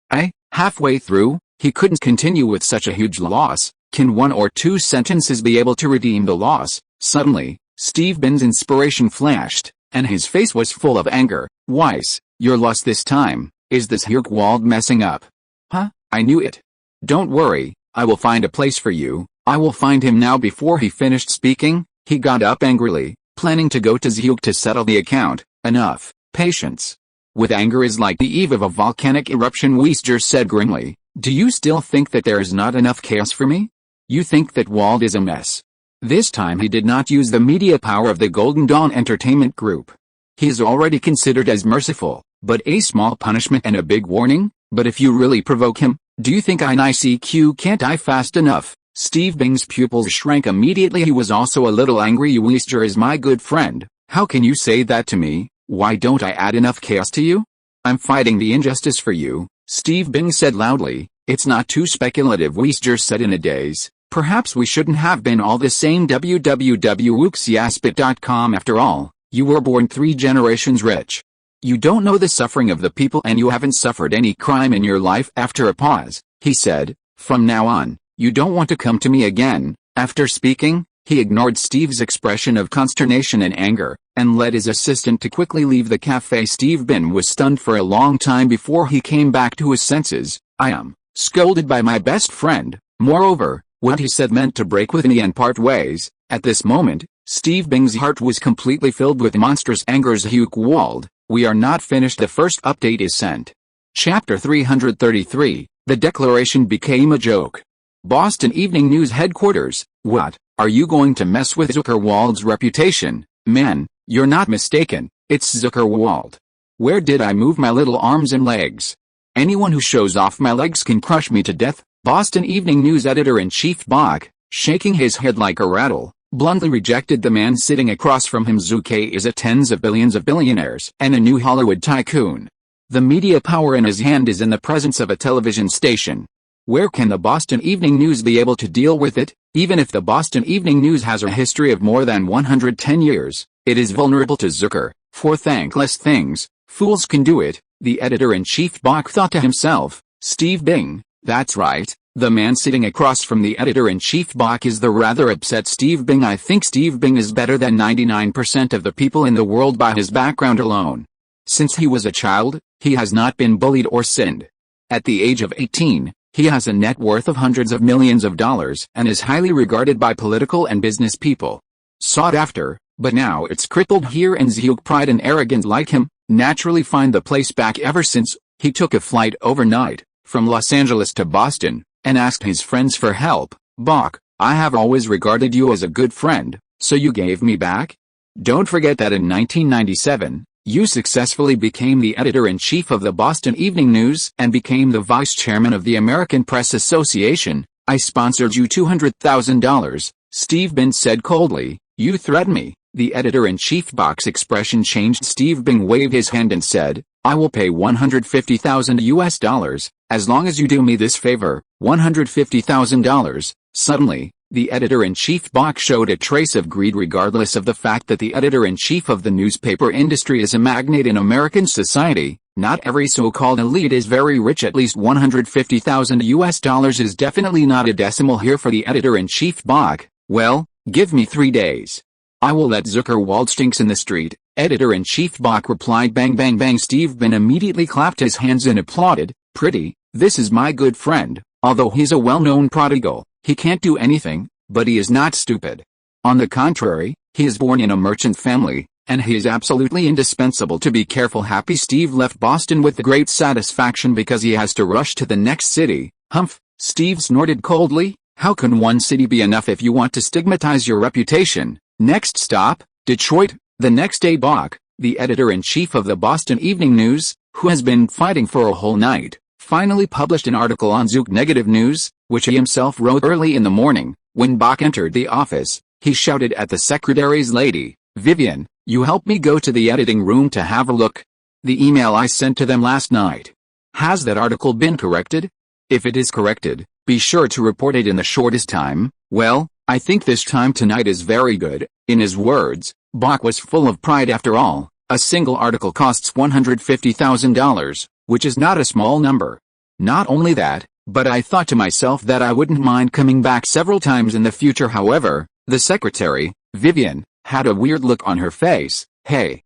Halfway through, he couldn't continue with such a huge loss. Can one or two sentences be able to redeem the loss? Suddenly, Steve Bing's inspiration flashed, and his face was full of anger. Weiss, you're lost this time. Is this Zhu Ke Wald messing up? Huh? I knew it. Don't worry, I will find a place for you. I will find him now. Before he finished speaking, he got up angrily, planning to go to Zhu Ke to settle the account. Enough. Patience. With anger is like the eve of a volcanic eruption, Weister said grimly. Do you still think that there is not enough chaos for me? You think that Wald is a mess. This time he did not use the media power of the Golden Dawn Entertainment Group. He is already considered as merciful, but a small punishment and a big warning. But if you really provoke him, do you think an ICQ can't die fast enough? Steve Bing's pupils shrank immediately. He was also a little angry. Weister is my good friend. How can you say that to me? Why don't I add enough chaos to you? I'm fighting the injustice for you, Steve Bing said loudly. It's not too speculative, Weister said in a daze. Perhaps we shouldn't have been all the same. www.wooksiaspit.com. After all, you were born 3 generations rich. You don't know the suffering of the people and you haven't suffered any crime in your life. After a pause, he said, "From now on, you don't want to come to me again." After speaking, he ignored Steve's expression of consternation and anger, and led his assistant to quickly leave the cafe. Steve Bin was stunned for a long time before he came back to his senses. "I am scolded by my best friend." Moreover, what he said meant to break with me and part ways. At this moment, Steve Bing's heart was completely filled with monstrous anger. Zhu Ke Wald, we are not finished. The first update is sent. Chapter 333, the declaration became a joke. Boston Evening News headquarters. What? Are you going to mess with Zhu Ke Wald's reputation? Man, you're not mistaken, it's Zhu Ke Wald. Where did I move my little arms and legs? Anyone who shows off my legs can crush me to death. Boston Evening News editor-in-chief Bach, shaking his head like a rattle, bluntly rejected the man sitting across from him. Zhu Ke is a tens of billions of billionaires and a new Hollywood tycoon. The media power in his hand is in the presence of a television station. Where can the Boston Evening News be able to deal with it? Even if the Boston Evening News has a history of more than 110 years, it is vulnerable to Zucker. For thankless things, fools can do it, the editor-in-chief Bach thought to himself. Steve Bing, that's right, the man sitting across from the editor-in-chief Bach is the rather upset Steve Bing. I think Steve Bing is better than 99% of the people in the world by his background alone. Since he was a child, he has not been bullied or sinned. At the age of 18, he has a net worth of hundreds of millions of dollars and is highly regarded by political and business people. Sought after, but now it's crippled here, and Zhu pride and arrogant like him naturally find the place back. Ever since he took a flight overnight from Los Angeles to Boston and asked his friends for help. Bach, I have always regarded you as a good friend, so you gave me back? Don't forget that in 1997, you successfully became the editor-in-chief of the Boston Evening News and became the vice chairman of the American Press Association. I sponsored you $200,000, Steve Bin said coldly. You threaten me. The editor-in-chief Bach's expression changed. Steve Bing waved his hand and said, I will pay $150,000, as long as you do me this favor. $150,000. Suddenly, the editor-in-chief Bach showed a trace of greed, regardless of the fact that the editor-in-chief of the newspaper industry is a magnate in American society. Not every so-called elite is very rich. At least $150,000 is definitely not a decimal here for the editor-in-chief Bach. Well, give me 3 days. I will let Zhu Ke Wald stinks in the street. Editor-in-chief Bach replied. Bang bang bang. Steve Bin immediately clapped his hands and applauded. Pretty, this is my good friend. Although he's a well-known prodigal, he can't do anything, but he is not stupid. On the contrary, he is born in a merchant family, and he is absolutely indispensable to be careful. Happy Steve left Boston with great satisfaction because he has to rush to the next city. Humph, Steve snorted coldly. How can one city be enough if you want to stigmatize your reputation? Next stop, Detroit. The next day Bach, the editor-in-chief of the Boston Evening News, who has been fighting for a whole night, finally published an article on Zhu negative news, which he himself wrote early in the morning. When Bach entered the office, he shouted at the secretary's lady, Vivian, you help me go to the editing room to have a look. The email I sent to them last night. Has that article been corrected? If it is corrected, be sure to report it in the shortest time. Well, I think this time tonight is very good. In his words, Bach was full of pride. After all, a single article costs $150,000, which is not a small number. Not only that, but I thought to myself that I wouldn't mind coming back several times in the future. However, the secretary, Vivian, had a weird look on her face. Hey,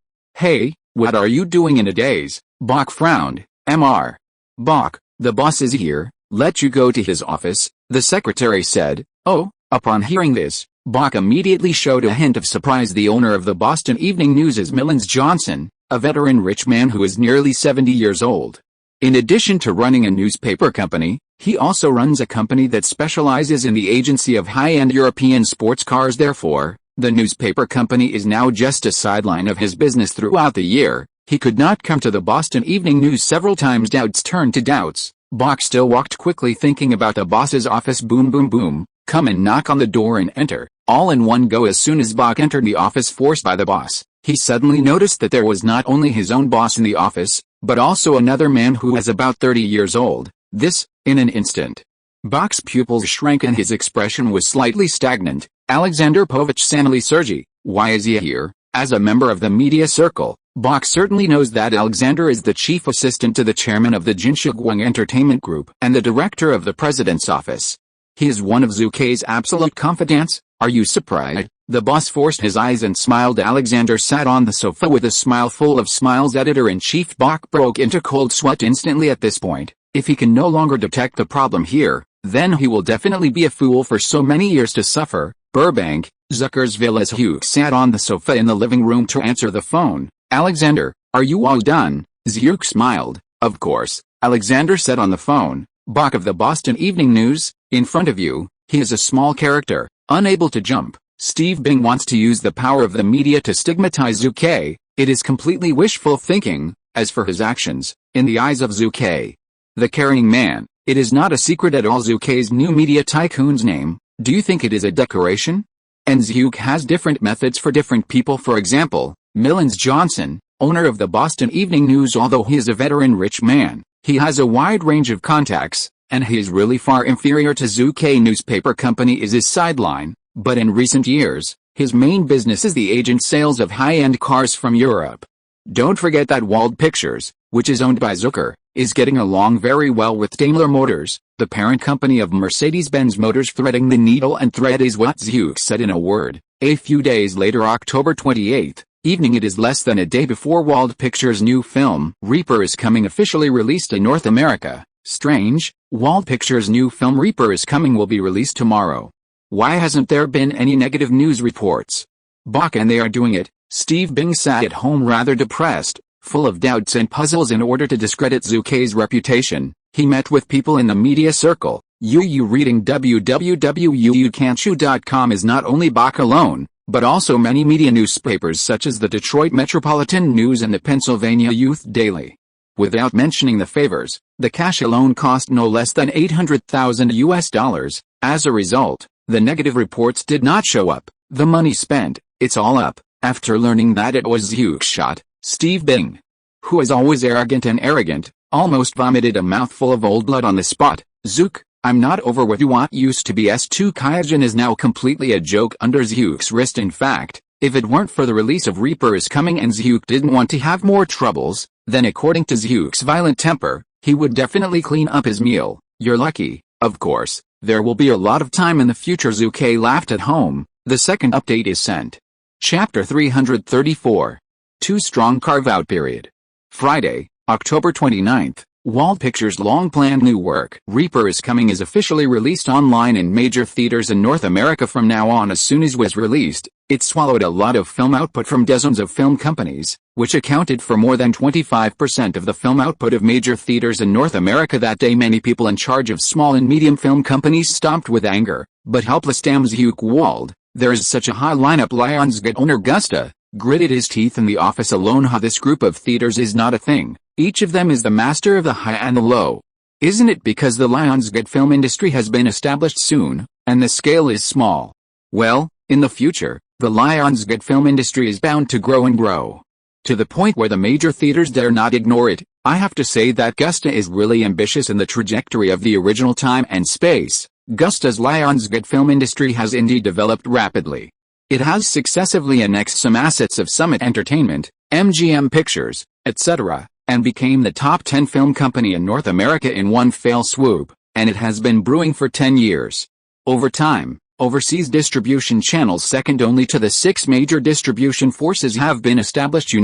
what are you doing in a daze? Bach frowned. Mr. Bach, the boss is here, let you go to his office, the secretary said. Oh. Upon hearing this, Bach immediately showed a hint of surprise. The owner of the Boston Evening News is Millens Johnson, a veteran rich man who is nearly 70 years old. In addition to running a newspaper company, he also runs a company that specializes in the agency of high-end European sports cars. Therefore, the newspaper company is now just a sideline of his business. Throughout the year, he could not come to the Boston Evening News. Several times doubts turned to doubts. Bach still walked quickly, thinking about the boss's office. Boom boom boom. Come and knock on the door and enter, all in one go. As soon as Bach entered the office forced by the boss, he suddenly noticed that there was not only his own boss in the office, but also another man who was about 30 years old. This, in an instant. Bach's pupils shrank and his expression was slightly stagnant. Alexander Povich Sanily Sergey, why is he here? As a member of the media circle, Bach certainly knows that Alexander is the chief assistant to the chairman of the Jinshiguang Entertainment Group and the director of the president's office. He is one of Zhu Ke's absolute confidants. Are you surprised? The boss forced his eyes and smiled. Alexander sat on the sofa with a smile full of smiles. Editor-in-chief Bach broke into cold sweat instantly at this point. If he can no longer detect the problem here, then he will definitely be a fool for so many years to suffer. Burbank, Zuckersville. As Hugh sat on the sofa in the living room to answer the phone. Alexander, are you all done? Zhu smiled. Of course, Alexander said on the phone. Bach of the Boston Evening News, in front of you, he is a small character, unable to jump. Steve Bing wants to use the power of the media to stigmatize Zhu Ke. It is completely wishful thinking. As for his actions, in the eyes of Zhu Ke, the carrying man, it is not a secret at all. Zhu Ke's new media tycoon's name, do you think it is a decoration? And Zhu has different methods for different people. For example, Millens Johnson, owner of the Boston Evening News, although he is a veteran rich man, he has a wide range of contacts, and he is really far inferior to Zhu Ke. Newspaper company is his sideline, but in recent years, his main business is the agent sales of high-end cars from Europe. Don't forget that Wald Pictures, which is owned by Zucker, is getting along very well with Daimler Motors, the parent company of Mercedes-Benz Motors. Threading the needle and thread is what Zhu said in a word. A few days later, October 28th, evening. It is less than a day before Wald Pictures' new film, Reaper, is coming officially released in North America. Strange, Wald Pictures' new film Reaper is coming will be released tomorrow. Why hasn't there been any negative news reports? Bach and they are doing it. Steve Bing sat at home rather depressed, full of doubts and puzzles. In order to discredit Zhu Ke's reputation, he met with people in the media circle. Reading www.uucanchu.com is not only Bach alone, but also many media newspapers such as the Detroit Metropolitan News and the Pennsylvania Youth Daily. Without mentioning the favors, the cash alone cost no less than $800,000. As a result, the negative reports did not show up. The money spent, it's all up. After learning that it was Zhu's shot, Steve Bing, who is always arrogant and arrogant, almost vomited a mouthful of old blood on the spot. Zhu, I'm not over with you. What used to be S2 Kaijin is now completely a joke under Zhu's wrist. In fact, if it weren't for the release of Reaper is coming and Zhu didn't want to have more troubles, then according to Zhu's violent temper, he would definitely clean up his meal. You're lucky, of course, there will be a lot of time in the future. Zhu Ke laughed at home. The second update is sent. Chapter 334. Too strong carve-out period. Friday, October 29th. Wald Pictures' long-planned new work, Reaper is Coming, is officially released online in major theaters in North America from now on. As soon as it was released, it swallowed a lot of film output from dozens of film companies, which accounted for more than 25% of the film output of major theaters in North America that day. Many people in charge of small and medium film companies stomped with anger, but helpless. Damn Zhu Ke Wald, there is such a high lineup. Lionsgate owner Gusta gritted his teeth in the office alone. This group of theaters is not a thing. Each of them is the master of the high and the low. Isn't it because the Lionsgate film industry has been established soon, and the scale is small? Well, in the future, the Lionsgate film industry is bound to grow and grow, to the point where the major theaters dare not ignore it. I have to say that Gusta is really ambitious in the trajectory of the original Time and Space. Gusta's Lionsgate film industry has indeed developed rapidly. It has successively annexed some assets of Summit Entertainment, MGM Pictures, etc., and became the top 10 film company in North America in one fell swoop, and it has been brewing for 10 years. Over time, overseas distribution channels second only to the 6 major distribution forces have been established.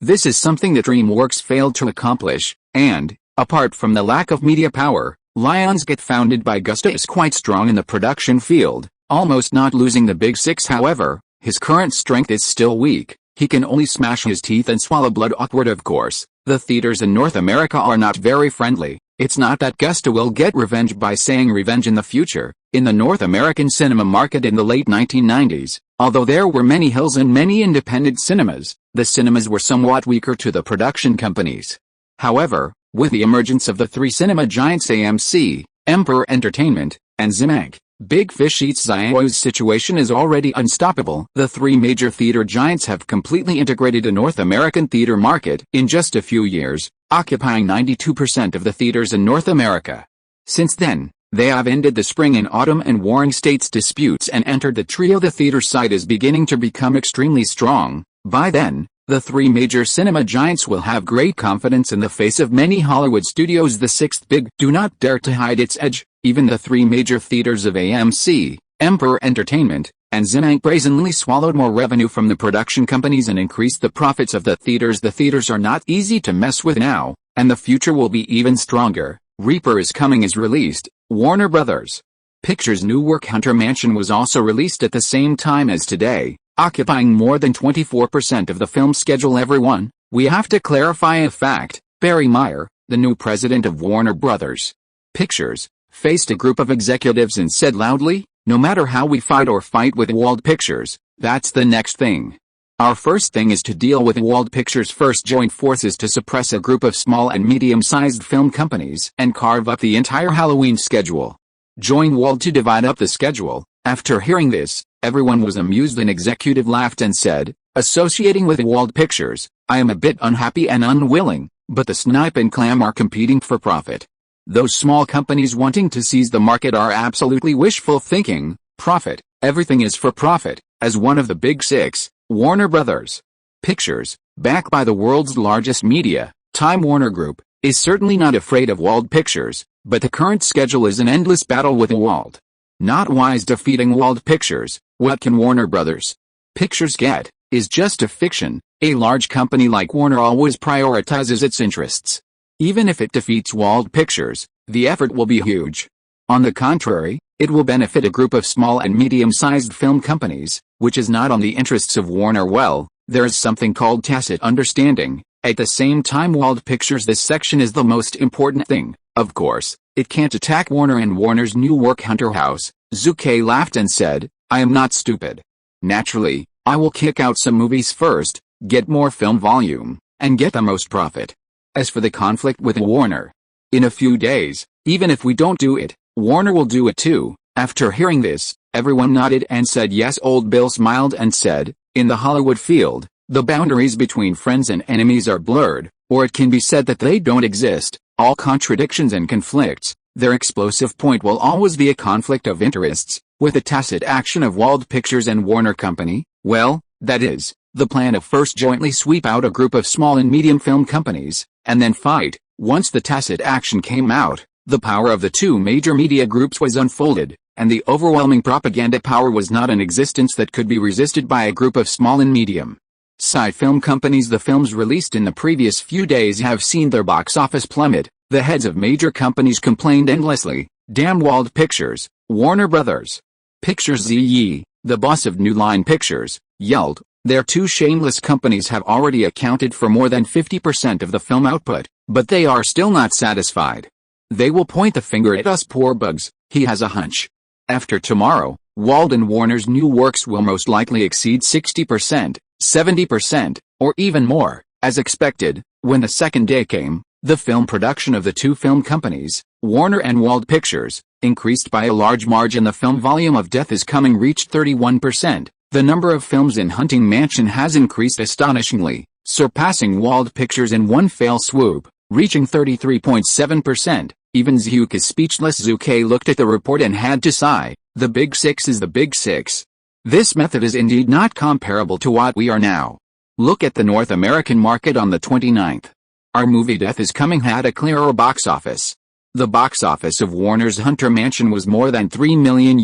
This is something that DreamWorks failed to accomplish, and, apart from the lack of media power, Lionsgate, founded by Gusta, is quite strong in the production field, almost not losing the big 6. However, his current strength is still weak. He can only smash his teeth and swallow blood. Awkward. Of course, the theaters in North America are not very friendly. It's not that Gusta will get revenge by saying revenge in the future. In the North American cinema market in the late 1990s, although there were many hills and many independent cinemas, the cinemas were somewhat weaker to the production companies. However, with the emergence of the 3 cinema giants AMC, Emperor Entertainment, and Zimak, Big Fish eats Zio's situation is already unstoppable. The 3 major theater giants have completely integrated the North American theater market in just a few years, occupying 92% of the theaters in North America. Since then, they have ended the spring and autumn and warring states disputes and entered the trio. The theater side is beginning to become extremely strong. By then, The three major cinema giants will have great confidence in the face of many Hollywood studios. The sixth big do not dare to hide its edge. Even the three major theaters of AMC, Emperor Entertainment, and Zinank brazenly swallowed more revenue from the production companies and increased the profits of the theaters. The theaters are not easy to mess with now, and the future will be even stronger. Reaper is Coming is released. Warner Brothers Pictures' new work Hunter Mansion was also released at the same time as today, occupying more than 24% of the film schedule. Everyone, we have to clarify a fact. Barry Meyer, the new president of Warner Brothers Pictures, faced a group of executives and said loudly, "No matter how we fight with Wald Pictures, that's the next thing. Our first thing is to deal with Wald Pictures first. Join forces to suppress a group of small and medium-sized film companies and carve up the entire Halloween schedule. Join Wald to divide up the schedule." After hearing this, everyone was amused. An executive laughed and said, "Associating with Wald Pictures, I am a bit unhappy and unwilling, but the Snipe and Clam are competing for profit. Those small companies wanting to seize the market are absolutely wishful thinking. Profit, everything is for profit." As one of the big six, Warner Brothers Pictures, backed by the world's largest media, Time Warner Group, is certainly not afraid of Wald Pictures, but the current schedule is an endless battle with Wald. Not wise defeating Wald Pictures. What can Warner Brothers Pictures get is just a fiction. A large company like Warner always prioritizes its interests. Even if it defeats Wald Pictures, the effort will be huge. On the contrary, it will benefit a group of small and medium-sized film companies, which is not on the interests of Warner. Well, there is something called tacit understanding. At the same time, Wald Pictures, this section is the most important thing. Of course, it can't attack Warner and Warner's new work Hunter House. Zhu Ke laughed and said, "I am not stupid. Naturally, I will kick out some movies first, get more film volume, and get the most profit. As for the conflict with Warner, in a few days, even if we don't do it, Warner will do it too." After hearing this, everyone nodded and said yes. Old Bill smiled and said, "In the Hollywood field, the boundaries between friends and enemies are blurred, or it can be said that they don't exist. All contradictions and conflicts, their explosive point will always be a conflict of interests. With the tacit action of Wald Pictures and Warner Company, well, that is, the plan of first jointly sweep out a group of small and medium film companies, and then fight." Once the tacit action came out, the power of the two major media groups was unfolded, and the overwhelming propaganda power was not in existence that could be resisted by a group of small and medium-sized film companies. The films released in the previous few days have seen their box office plummet. The heads of major companies complained endlessly. Damn Wald Pictures. Warner Brothers Pictures Zhe, the boss of New Line Pictures, yelled, "Their two shameless companies have already accounted for more than 50% of the film output, but they are still not satisfied. They will point the finger at us poor bugs." He has a hunch. After tomorrow, Wald and Warner's new works will most likely exceed 60%, 70%, or even more. As expected, when the second day came, the film production of the two film companies, Warner and Wald Pictures, increased by a large margin. The film volume of Death is Coming reached 31%. The number of films in Hunting Mansion has increased astonishingly, surpassing Wald Pictures in one fell swoop, reaching 33.7%. Even Zhu is speechless. Zhu Ke looked at the report and had to sigh. The Big Six is the Big Six. This method is indeed not comparable to what we are now. Look at the North American market on the 29th. Our movie Death is Coming had a clearer box office. The box office of Warner's Hunter Mansion was more than $3 million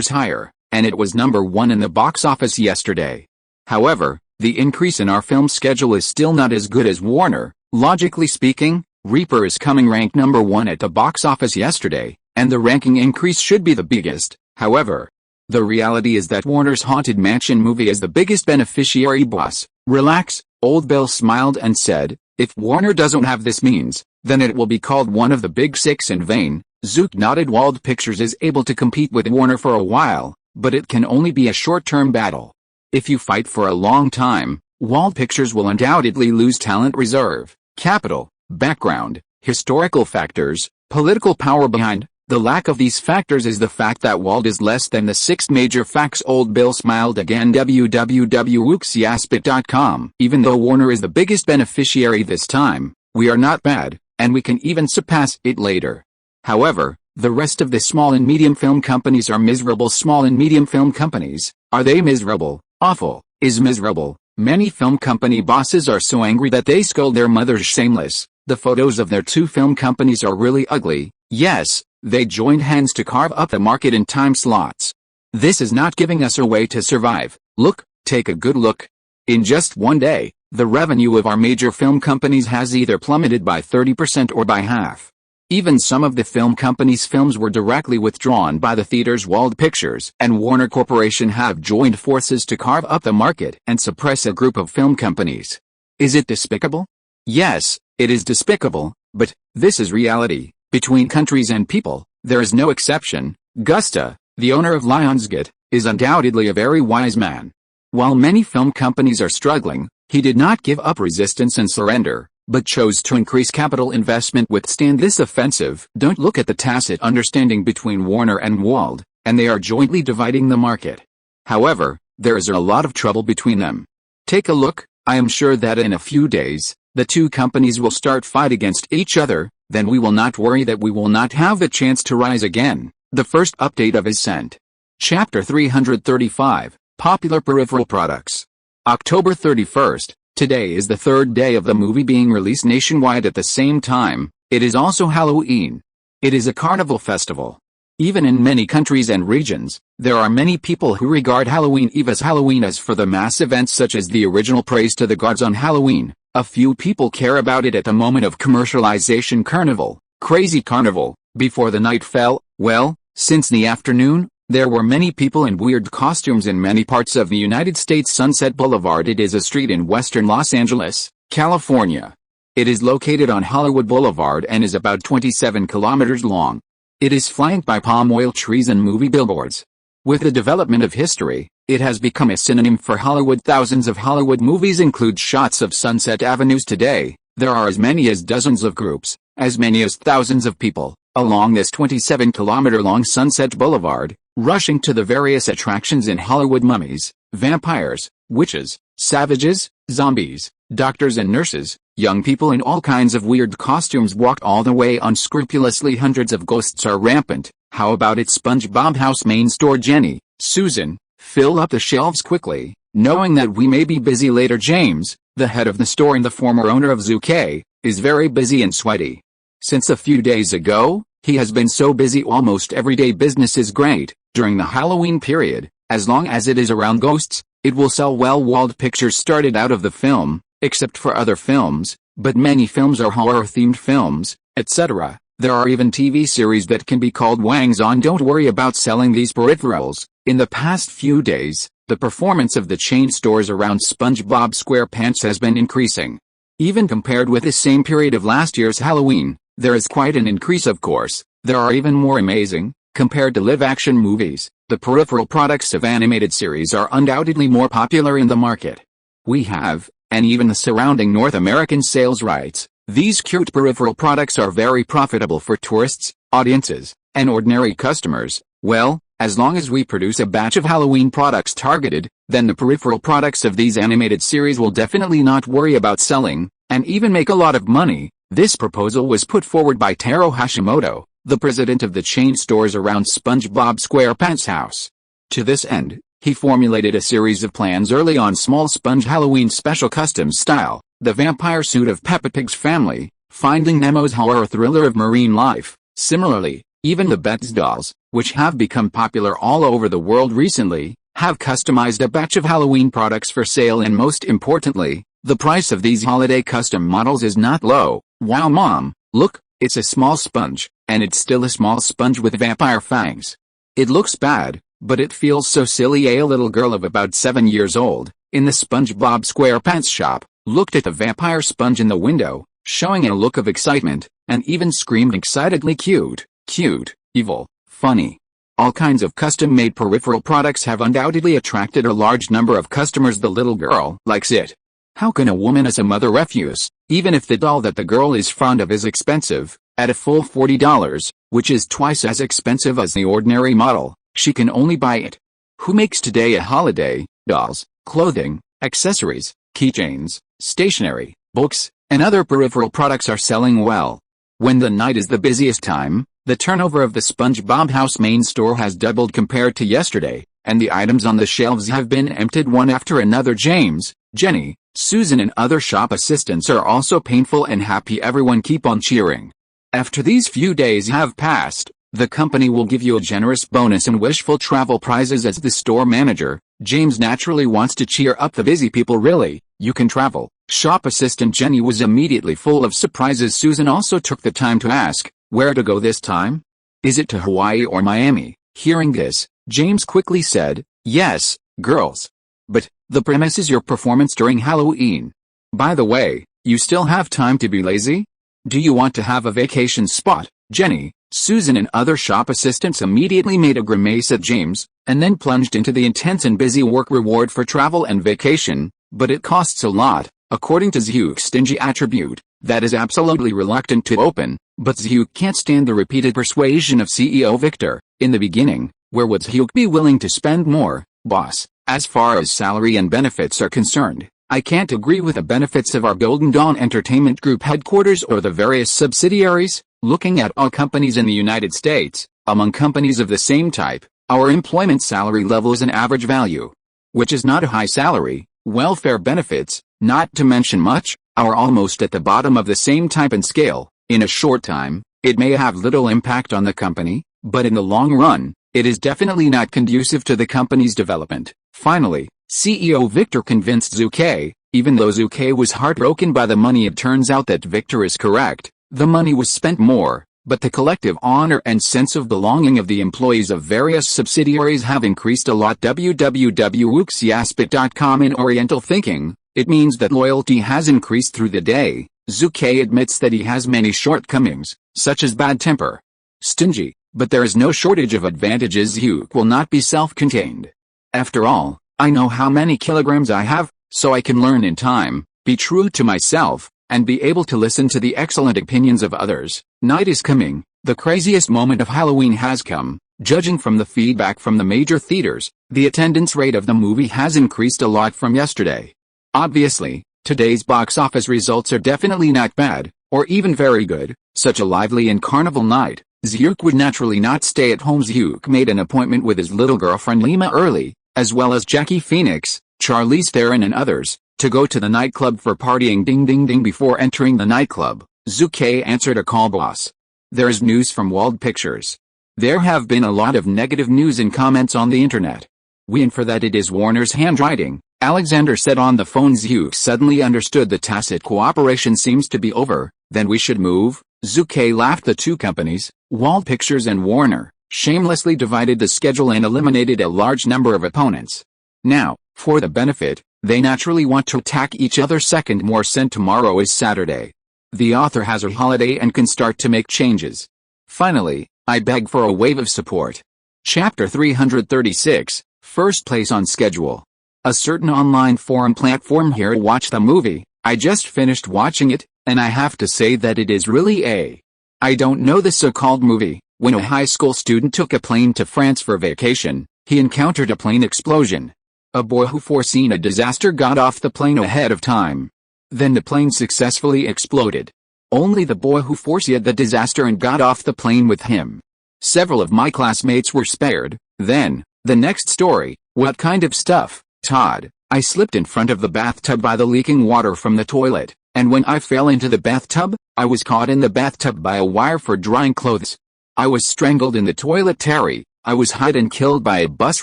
higher, and it was number one in the box office yesterday. However, the increase in our film schedule is still not as good as Warner. Logically speaking, Reaper is Coming ranked number one at the box office yesterday, and the ranking increase should be the biggest. However, the reality is that Warner's Haunted Mansion movie is the biggest beneficiary. Boss, relax. Old Bill smiled and said, "If Warner doesn't have this means, then it will be called one of the Big Six in vain." Zook nodded. Wald Pictures is able to compete with Warner for a while, but it can only be a short-term battle. If you fight for a long time, Wald Pictures will undoubtedly lose talent, reserve, capital, background, historical factors, political power behind. The lack of these factors is the fact that Wald is less than the six major facts. Old Bill smiled again. www.wooksiaspit.com. Even though Warner is the biggest beneficiary this time, we are not bad, and we can even surpass it later. However, the rest of the small and medium film companies are miserable. Small and medium film companies, are they miserable? Awful is miserable. Many film company bosses are so angry that they scold their mothers shameless. The photos of their two film companies are really ugly. Yes, they joined hands to carve up the market in time slots. This is not giving us a way to survive. Look, take a good look. In just one day, the revenue of our major film companies has either plummeted by 30% or by half. Even some of the film companies' films were directly withdrawn by the theaters. Wald Pictures and Warner Corporation have joined forces to carve up the market and suppress a group of film companies. Is it despicable? Yes, it is despicable, but this is reality. Between countries and people, there is no exception. Gusta, the owner of Lionsgate, is undoubtedly a very wise man. While many film companies are struggling, he did not give up resistance and surrender, but chose to increase capital investment. Withstand this offensive. Don't look at the tacit understanding between Warner and Wald, and they are jointly dividing the market. However, there is a lot of trouble between them. Take a look. I am sure that in a few days, the two companies will start fight against each other. Then we will not worry that we will not have the chance to rise again. The first update of Ascent. Chapter 335, Popular Peripheral Products. October 31st, today is the third day of the movie being released nationwide at the same time. It is also Halloween. It is a carnival festival. Even in many countries and regions, there are many people who regard Halloween Eve as Halloween as for the mass events such as the original praise to the gods on Halloween. A few people care about it at the moment of commercialization. Carnival, crazy carnival, before the night fell. Well, since the afternoon, there were many people in weird costumes in many parts of the United States. Sunset Boulevard. It is a street in western Los Angeles, California. It is located on Hollywood Boulevard and is about 27 kilometers long. It is flanked by palm oil trees and movie billboards. With the development of history, it has become a synonym for Hollywood. Thousands of Hollywood movies include shots of Sunset Avenues today. There are as many as dozens of groups, as many as thousands of people, along this 27-kilometer-long Sunset Boulevard, rushing to the various attractions in Hollywood. Mummies, vampires, witches, savages, zombies, doctors and nurses, young people in all kinds of weird costumes walk all the way unscrupulously. Hundreds of ghosts are rampant. How about it? SpongeBob House main store. Jenny, Susan, fill up the shelves quickly, knowing that we may be busy later. James, the head of the store and the former owner of Zhu Ke, is very busy and sweaty. Since a few days ago, he has been so busy almost every day. Business is great. During the Halloween period, as long as it is around ghosts, it will sell well. Wald Pictures started out of the film, except for other films, but many films are horror-themed films, etc. There are even TV series that can be called Wangs On. Don't worry about selling these peripherals. In the past few days, the performance of the chain stores around SpongeBob SquarePants has been increasing. Even compared with the same period of last year's Halloween, there is quite an increase. Of course, there are even more amazing. Compared to live-action movies, the peripheral products of animated series are undoubtedly more popular in the market. We have, and even the surrounding North American sales rights. These cute peripheral products are very profitable for tourists, audiences, and ordinary customers. Well, as long as we produce a batch of Halloween products targeted, then the peripheral products of these animated series will definitely not worry about selling, and even make a lot of money. This proposal was put forward by Taro Hashimoto, the president of the chain stores around SpongeBob SquarePants House. To this end, he formulated a series of plans early on. Small Sponge Halloween Special Custom Style, the vampire suit of Peppa Pig's family, Finding Nemo's horror thriller of marine life. Similarly, even the Bets dolls, which have become popular all over the world recently, have customized a batch of Halloween products for sale. And most importantly, the price of these holiday custom models is not low. Wow mom, look, it's a small sponge, and it's still a small sponge with vampire fangs. It looks bad, but it feels so silly. A little girl of about 7 years old, in the SpongeBob SquarePants shop, looked at the vampire sponge in the window, showing a look of excitement, and even screamed excitedly, cute, cute, evil, funny. All kinds of custom-made peripheral products have undoubtedly attracted a large number of customers. The little girl likes it. How can a woman as a mother refuse, even if the doll that the girl is fond of is expensive, at a full $40, which is twice as expensive as the ordinary model? She can only buy it. Who makes today a holiday? Dolls, clothing, accessories, keychains, stationery, books, and other peripheral products are selling well. When the night is the busiest time, the turnover of the SpongeBob House main store has doubled compared to yesterday. and the items on the shelves have been emptied one after another. James, Jenny, Susan and other shop assistants are also painful and happy. Everyone keep on cheering. After these few days have passed, the company will give you a generous bonus and wishful travel prizes. As the store manager, James naturally wants to cheer up the busy people. Really, you can travel. Shop assistant Jenny was immediately full of surprises. Susan also took the time to ask, where to go this time? Is it to Hawaii or Miami? Hearing this, James quickly said, yes, girls. But the premise is your performance during Halloween. By the way, you still have time to be lazy? Do you want to have a vacation spot? Jenny, Susan and other shop assistants immediately made a grimace at James, and then plunged into the intense and busy work. Reward for travel and vacation, but it costs a lot, according to Zhuke's stingy attribute, that is absolutely reluctant to open, but Zhuke can't stand the repeated persuasion of CEO Victor. In the beginning, where would Zhuke be willing to spend more, boss? As far as salary and benefits are concerned, I can't agree with the benefits of our Golden Dawn Entertainment Group headquarters or the various subsidiaries. Looking at all companies in the United States, among companies of the same type, our employment salary levels an average value, which is not a high salary. Welfare benefits, not to mention much, are almost at the bottom of the same type and scale. In a short time, it may have little impact on the company, but in the long run, it is definitely not conducive to the company's development. Finally, CEO Victor convinced Zhu Ke. Even though Zhu Ke was heartbroken by the money, it turns out that Victor is correct. The money was spent more, but the collective honor and sense of belonging of the employees of various subsidiaries have increased a lot. www.wuxiaspit.com. In Oriental thinking, it means that loyalty has increased through the day. Zhu Ke admits that he has many shortcomings, such as bad temper, stingy, but there is no shortage of advantages. Zhuke will not be self-contained. After all, I know how many kilograms I have, so I can learn in time, be true to myself, and be able to listen to the excellent opinions of others. Night is coming. The craziest moment of Halloween has come. Judging from the feedback from the major theaters, the attendance rate of the movie has increased a lot from yesterday. Obviously, today's box office results are definitely not bad, or even very good. Such a lively and carnival night, Zhuke would naturally not stay at home. Zhuke made an appointment with his little girlfriend Lima early, as well as Jackie Phoenix, Charlize Theron and others, to go to the nightclub for partying. Ding ding ding. Before entering the nightclub, Zhu Ke answered a call. Boss, there is news from Wald Pictures. There have been a lot of negative news and comments on the internet. We infer that it is Warner's handwriting, Alexander said on the phone. Zhuke suddenly understood the tacit cooperation seems to be over. Then we should move. Zhu Ke laughed. The two companies, Wald Pictures and Warner, shamelessly divided the schedule and eliminated a large number of opponents. Now, for the benefit, they naturally want to attack each other. Second more sent. Tomorrow is Saturday. The author has her holiday and can start to make changes. Finally, I beg for a wave of support. Chapter 336, first place on schedule. A certain online forum platform here watch the movie. I just finished watching it, and I have to say that it is really I don't know the so-called movie. When a high school student took a plane to France for vacation, he encountered a plane explosion. A boy who foreseen a disaster got off the plane ahead of time. Then the plane successfully exploded. Only the boy who foresaw the disaster and got off the plane with him. Several of my classmates were spared. Then, the next story. What kind of stuff, Todd? I slipped in front of the bathtub by the leaking water from the toilet, and when I fell into the bathtub, I was caught in the bathtub by a wire for drying clothes. I was strangled in the toilet. Terry, I was hit and killed by a bus.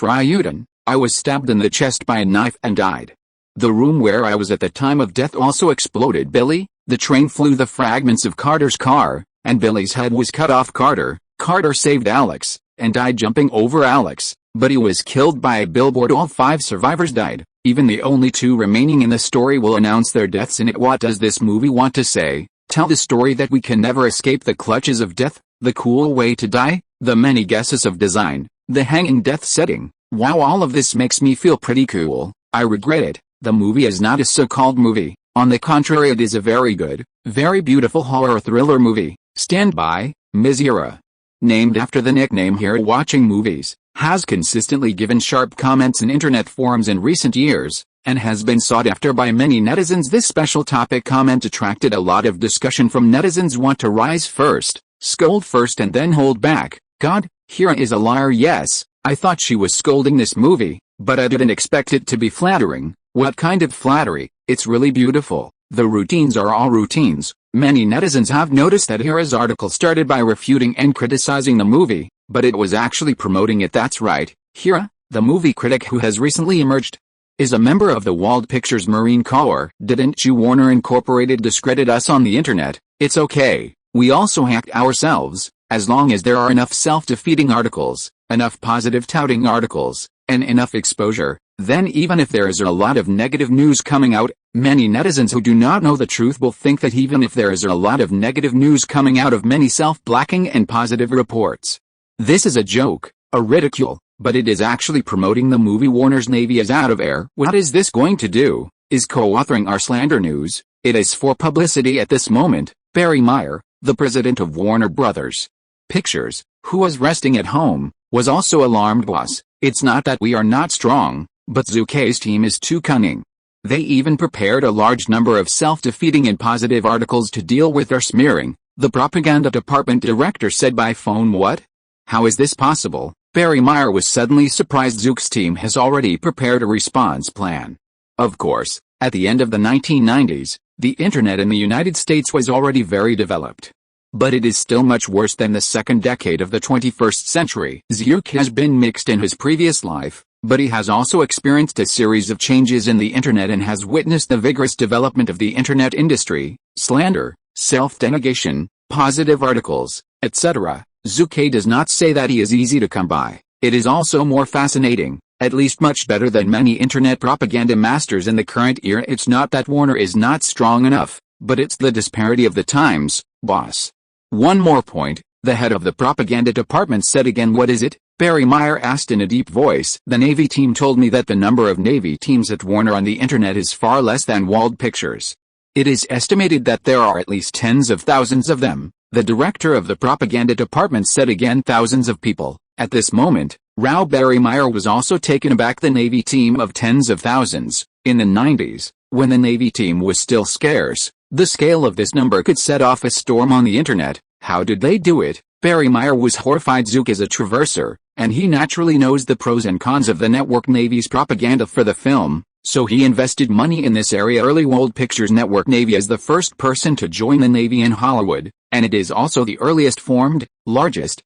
Ryuden, I was stabbed in the chest by a knife and died. The room where I was at the time of death also exploded. Billy, the train flew the fragments of Carter's car, and Billy's head was cut off. Carter saved Alex, and died jumping over Alex, but he was killed by a billboard. All 5 survivors died. Even the only 2 remaining in the story will announce their deaths in it. What does this movie want to say? Tell the story that we can never escape the clutches of death, the cool way to die, the many guesses of design, the hanging death setting. Wow, all of this makes me feel pretty cool. I regret it. The movie is not a so-called movie. On the contrary, it is a very good, very beautiful horror thriller movie. Stand By, Misera, named after the nickname Here Watching Movies, has consistently given sharp comments in internet forums in recent years, and has been sought after by many netizens. This special topic comment attracted a lot of discussion from netizens. Want to rise first, scold first and then hold back. God, here is a liar. Yes, I thought she was scolding this movie, but I didn't expect it to be flattering. What kind of flattery? It's really beautiful. The routines are all routines. Many netizens have noticed that Hera's article started by refuting and criticizing the movie, but it was actually promoting it. That's right. Hera, the movie critic who has recently emerged, is a member of the Wald Pictures Marine Corps. Didn't you Warner Incorporated discredit us on the internet? It's okay. We also hacked ourselves. As long as there are enough self-defeating articles, enough positive touting articles, and enough exposure, then even if there is a lot of negative news coming out, many netizens who do not know the truth will think that even if there is a lot of negative news coming out of many self-blacking and positive reports, this is a joke, a ridicule, but it is actually promoting the movie. Warner's Navy is out of air. What is this going to do? Is co-authoring our slander news? It is for publicity at this moment. Barry Meyer, the president of Warner Brothers Pictures, who was resting at home, was also alarmed. Boss, it's not that we are not strong, but Zhu Ke's team is too cunning. They even prepared a large number of self-defeating and positive articles to deal with their smearing, the propaganda department director said by phone. What? How is this possible? Barry Meyer was suddenly surprised. Zhu's team has already prepared a response plan. Of course, at the end of the 1990s, the internet in the United States was already very developed. But it is still much worse than the second decade of the 21st century. Zhu has been mixed in his previous life, but he has also experienced a series of changes in the internet and has witnessed the vigorous development of the internet industry, slander, self-denegation, positive articles, etc. Zhu does not say that he is easy to come by. It is also more fascinating, at least much better than many internet propaganda masters in the current era. It's not that Warner is not strong enough, but it's the disparity of the times, boss. One more point, the head of the propaganda department said again. What is it? Barry Meyer asked in a deep voice. The Navy team told me that the number of Navy teams at Warner on the internet is far less than Wald Pictures. It is estimated that there are at least tens of thousands of them. The director of the propaganda department said again, thousands of people. At this moment, Barry Meyer was also taken aback. The Navy team of tens of thousands. In the 90s, when the Navy team was still scarce, the scale of this number could set off a storm on the internet. How did they do it? Barry Meyer was horrified. Zhu is a traverser, and he naturally knows the pros and cons of the network Navy's propaganda for the film, so he invested money in this area early. Wald Pictures Network Navy is the first person to join the Navy in Hollywood, and it is also the earliest formed, largest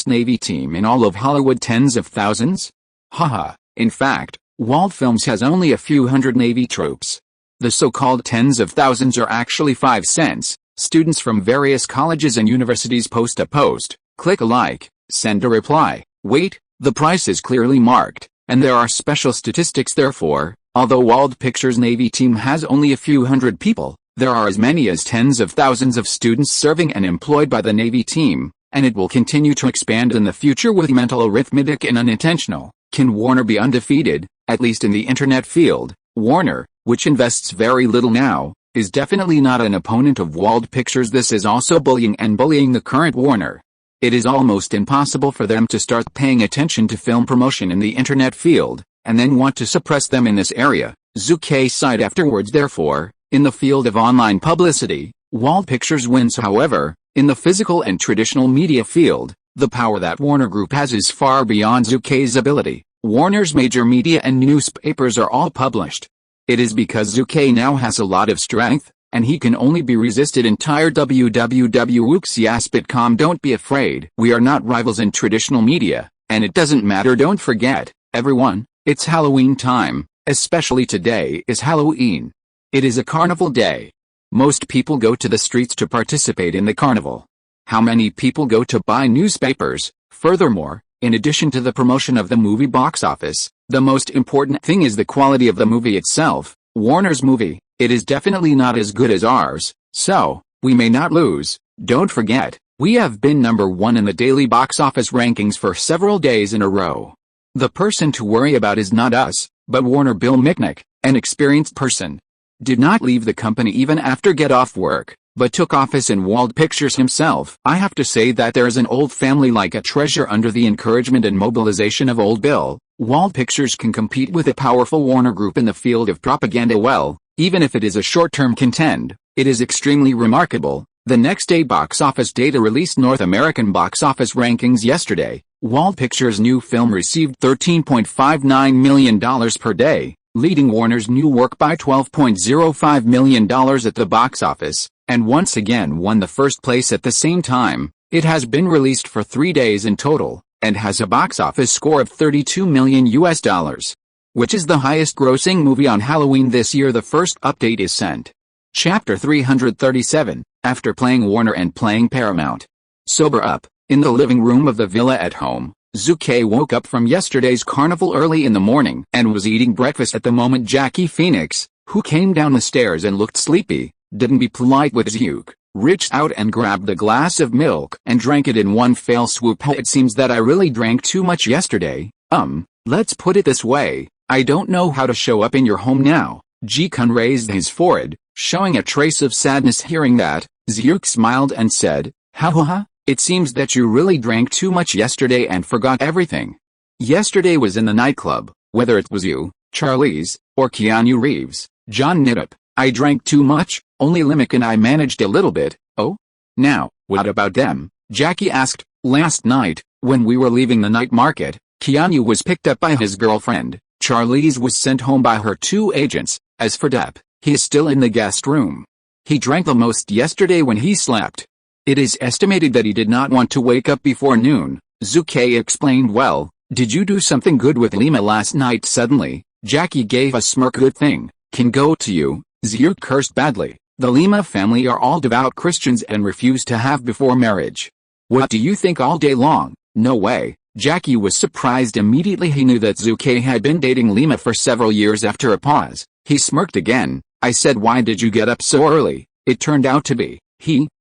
Navy team in all of Hollywood. Tens of thousands? Haha. In fact, Wald Films has only a few hundred Navy troops. The so-called tens of thousands are actually 5 cents. Students from various colleges and universities post a post, click a like, send a reply. Wait, the price is clearly marked, and there are special statistics. Therefore, although Wald Pictures Navy team has only a few hundred people, there are as many as tens of thousands of students serving and employed by the Navy team, and it will continue to expand in the future with mental arithmetic and unintentional. Can Warner be undefeated, at least in the internet field? Warner, which invests very little now, is definitely not an opponent of Wald Pictures. This is also bullying the current Warner. It is almost impossible for them to start paying attention to film promotion in the internet field, and then want to suppress them in this area. Zhu sighed afterwards. Therefore, in the field of online publicity, Wald Pictures wins. However, in the physical and traditional media field, the power that Warner Group has is far beyond Zhu's ability. Warner's major media and newspapers are all published. It is because Zhu now has a lot of strength, and he can only be resisted. Entire www.uxias.com. Don't be afraid. We are not rivals in traditional media, and it doesn't matter. Don't forget, everyone, it's Halloween time, especially today is Halloween. It is a carnival day. Most people go to the streets to participate in the carnival. How many people go to buy newspapers? Furthermore, in addition to the promotion of the movie box office, the most important thing is the quality of the movie itself. Warner's movie, it is definitely not as good as ours, so we may not lose. Don't forget, we have been #1 in the daily box office rankings for several days in a row. The person to worry about is not us, but Warner. Bill Micknick, an experienced person, did not leave the company even after get off work, but took office in Wald Pictures himself. I have to say that there is an old family like a treasure under the encouragement and mobilization of old Bill. Wald Pictures can compete with a powerful Warner Group in the field of propaganda. Well, even if it is a short-term contend, it is extremely remarkable. The next day box office data released North American box office rankings yesterday. Wald Pictures' new film received $13.59 million per day, leading Warner's new work by $12.05 million at the box office, and once again won the first place at the same time. It has been released for 3 days in total, and has a box office score of $32 million, which is the highest grossing movie on Halloween this year. The first update is sent. Chapter 337, After playing Warner and playing Paramount. Sober up. In the living room of the villa at home, Zhu Ke woke up from yesterday's carnival early in the morning and was eating breakfast at the moment. Jackie Phoenix, who came down the stairs and looked sleepy, didn't be polite with Zhu, reached out and grabbed a glass of milk and drank it in one fell swoop. It seems that I really drank too much yesterday. Let's put it this way, I don't know how to show up in your home now. Ji-kun raised his forehead, showing a trace of sadness. Hearing that, Zhu smiled and said, ha. It seems that you really drank too much yesterday and forgot everything. Yesterday was in the nightclub, whether it was you, Charlize, or Keanu Reeves, John Nittip. I drank too much, only Limerick and I managed a little bit. Oh? Now, what about them? Jackie asked. Last night, when we were leaving the night market, Keanu was picked up by his girlfriend. Charlize was sent home by her 2 agents. As for Depp, he is still in the guest room. He drank the most yesterday when he slept. It is estimated that he did not want to wake up before noon. Zhu Ke explained. Well, did you do something good with Lima last night? Suddenly, Jackie gave a smirk. Good thing, can go to you. Zhu cursed badly. The Lima family are all devout Christians and refuse to have before marriage. What do you think all day long? No way. Jackie was surprised immediately. He knew that Zhu Ke had been dating Lima for several years. After a pause, he smirked again. I said, why did you get up so early? It turned out to be,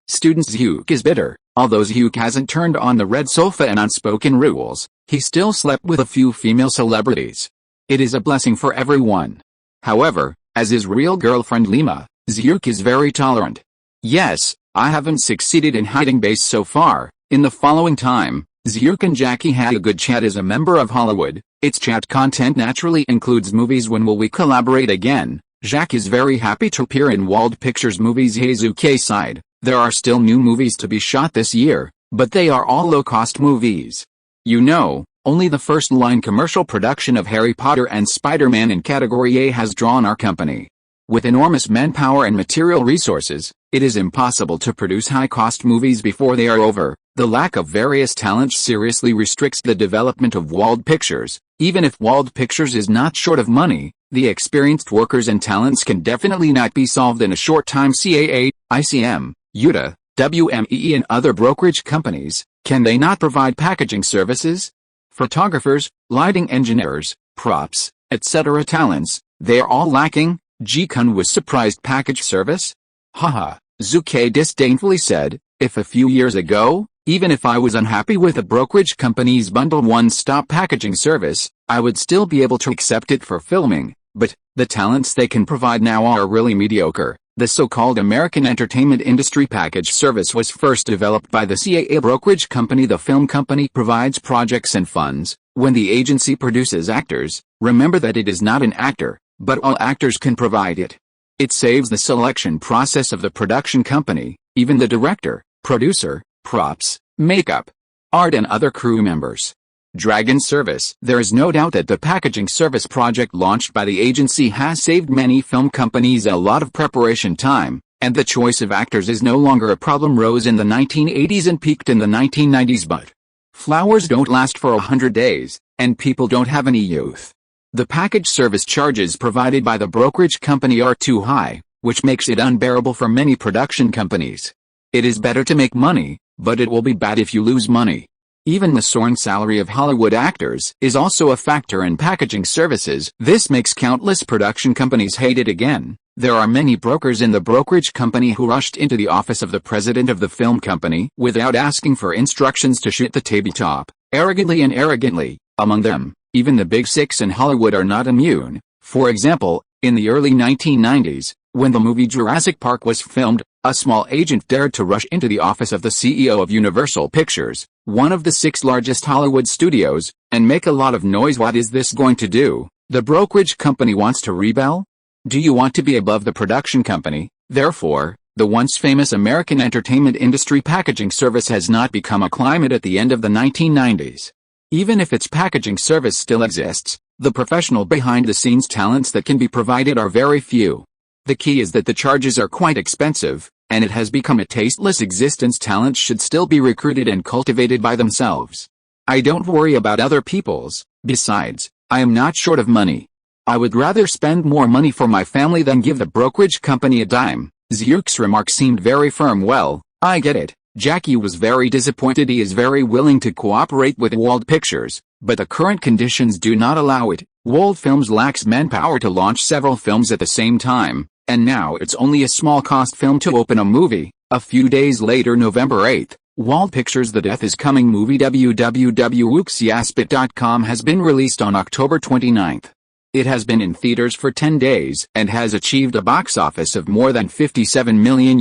student. Zhu is bitter. Although Zhu hasn't turned on the red sofa and unspoken rules, he still slept with a few female celebrities. It is a blessing for everyone. However, as his real girlfriend Lima, Zhu is very tolerant. Yes, I haven't succeeded in hiding base so far. In the following time, Zhu and Jackie had a good chat. As a member of Hollywood, its chat content naturally includes movies. When will we collaborate again? Jacques is very happy to appear in Wald Pictures movies. Zhu Ke sighed. There are still new movies to be shot this year, but they are all low-cost movies. You know, only the first-line commercial production of Harry Potter and Spider-Man in Category A has drawn our company. With enormous manpower and material resources, it is impossible to produce high-cost movies before they are over. The lack of various talents seriously restricts the development of Wald Pictures. Even if Wald Pictures is not short of money, the experienced workers and talents can definitely not be solved in a short time. CAA, ICM, UTA, WMEE and other brokerage companies, can they not provide packaging services? Photographers, lighting engineers, props, etc. talents, they are all lacking. Ji-kun was surprised. Package service? Haha, Zhu Ke disdainfully said, if a few years ago, even if I was unhappy with a brokerage company's bundle one-stop packaging service, I would still be able to accept it for filming, but the talents they can provide now are really mediocre. The so-called American entertainment industry package service was first developed by the CAA brokerage company. The film company provides projects and funds. When the agency produces actors, remember that it is not an actor, but all actors can provide it. It saves the selection process of the production company, even the director, producer, props, makeup, art and other crew members. Dragon service. There is no doubt that the packaging service project launched by the agency has saved many film companies a lot of preparation time, and the choice of actors is no longer a problem. Rose in the 1980s and peaked in the 1990s, but flowers don't last for 100 days, and people don't have any youth. The package service charges provided by the brokerage company are too high, which makes it unbearable for many production companies. It is better to make money, but it will be bad if you lose money. Even the soaring salary of Hollywood actors is also a factor in packaging services. This makes countless production companies hate it again. There are many brokers in the brokerage company who rushed into the office of the president of the film company without asking for instructions to shoot the tabletop, arrogantly. Among them, even the big six in Hollywood are not immune. For example, in the early 1990s, when the movie Jurassic Park was filmed, a small agent dared to rush into the office of the CEO of Universal Pictures, one of the 6 largest Hollywood studios, and make a lot of noise. What is this going to do? The brokerage company wants to rebel? Do you want to be above the production company? Therefore, the once famous American entertainment industry packaging service has not become a climate at the end of the 1990s. Even if its packaging service still exists, the professional behind-the-scenes talents that can be provided are very few. The key is that the charges are quite expensive, and it has become a tasteless existence. Talents should still be recruited and cultivated by themselves. I don't worry about other people's. Besides, I am not short of money. I would rather spend more money for my family than give the brokerage company a dime. Zhu Ke's remark seemed very firm. Well, I get it. Jackie was very disappointed. He is very willing to cooperate with Wald Pictures, but the current conditions do not allow it. Wald Films lacks manpower to launch several films at the same time, and now it's only a small-cost film to open a movie. A few days later, November 8th, Wald Pictures' The Death is Coming movie www.uxiaspit.com has been released on October 29th. It has been in theaters for 10 days and has achieved a box office of more than $57 million.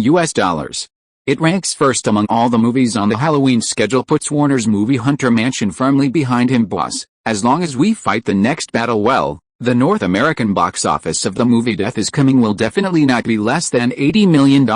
It ranks first among all the movies on the Halloween schedule, puts Warner's movie Hunter Mansion firmly behind him. Boss, as long as we fight the next battle well, the North American box office of the movie Death is Coming will definitely not be less than $80 million,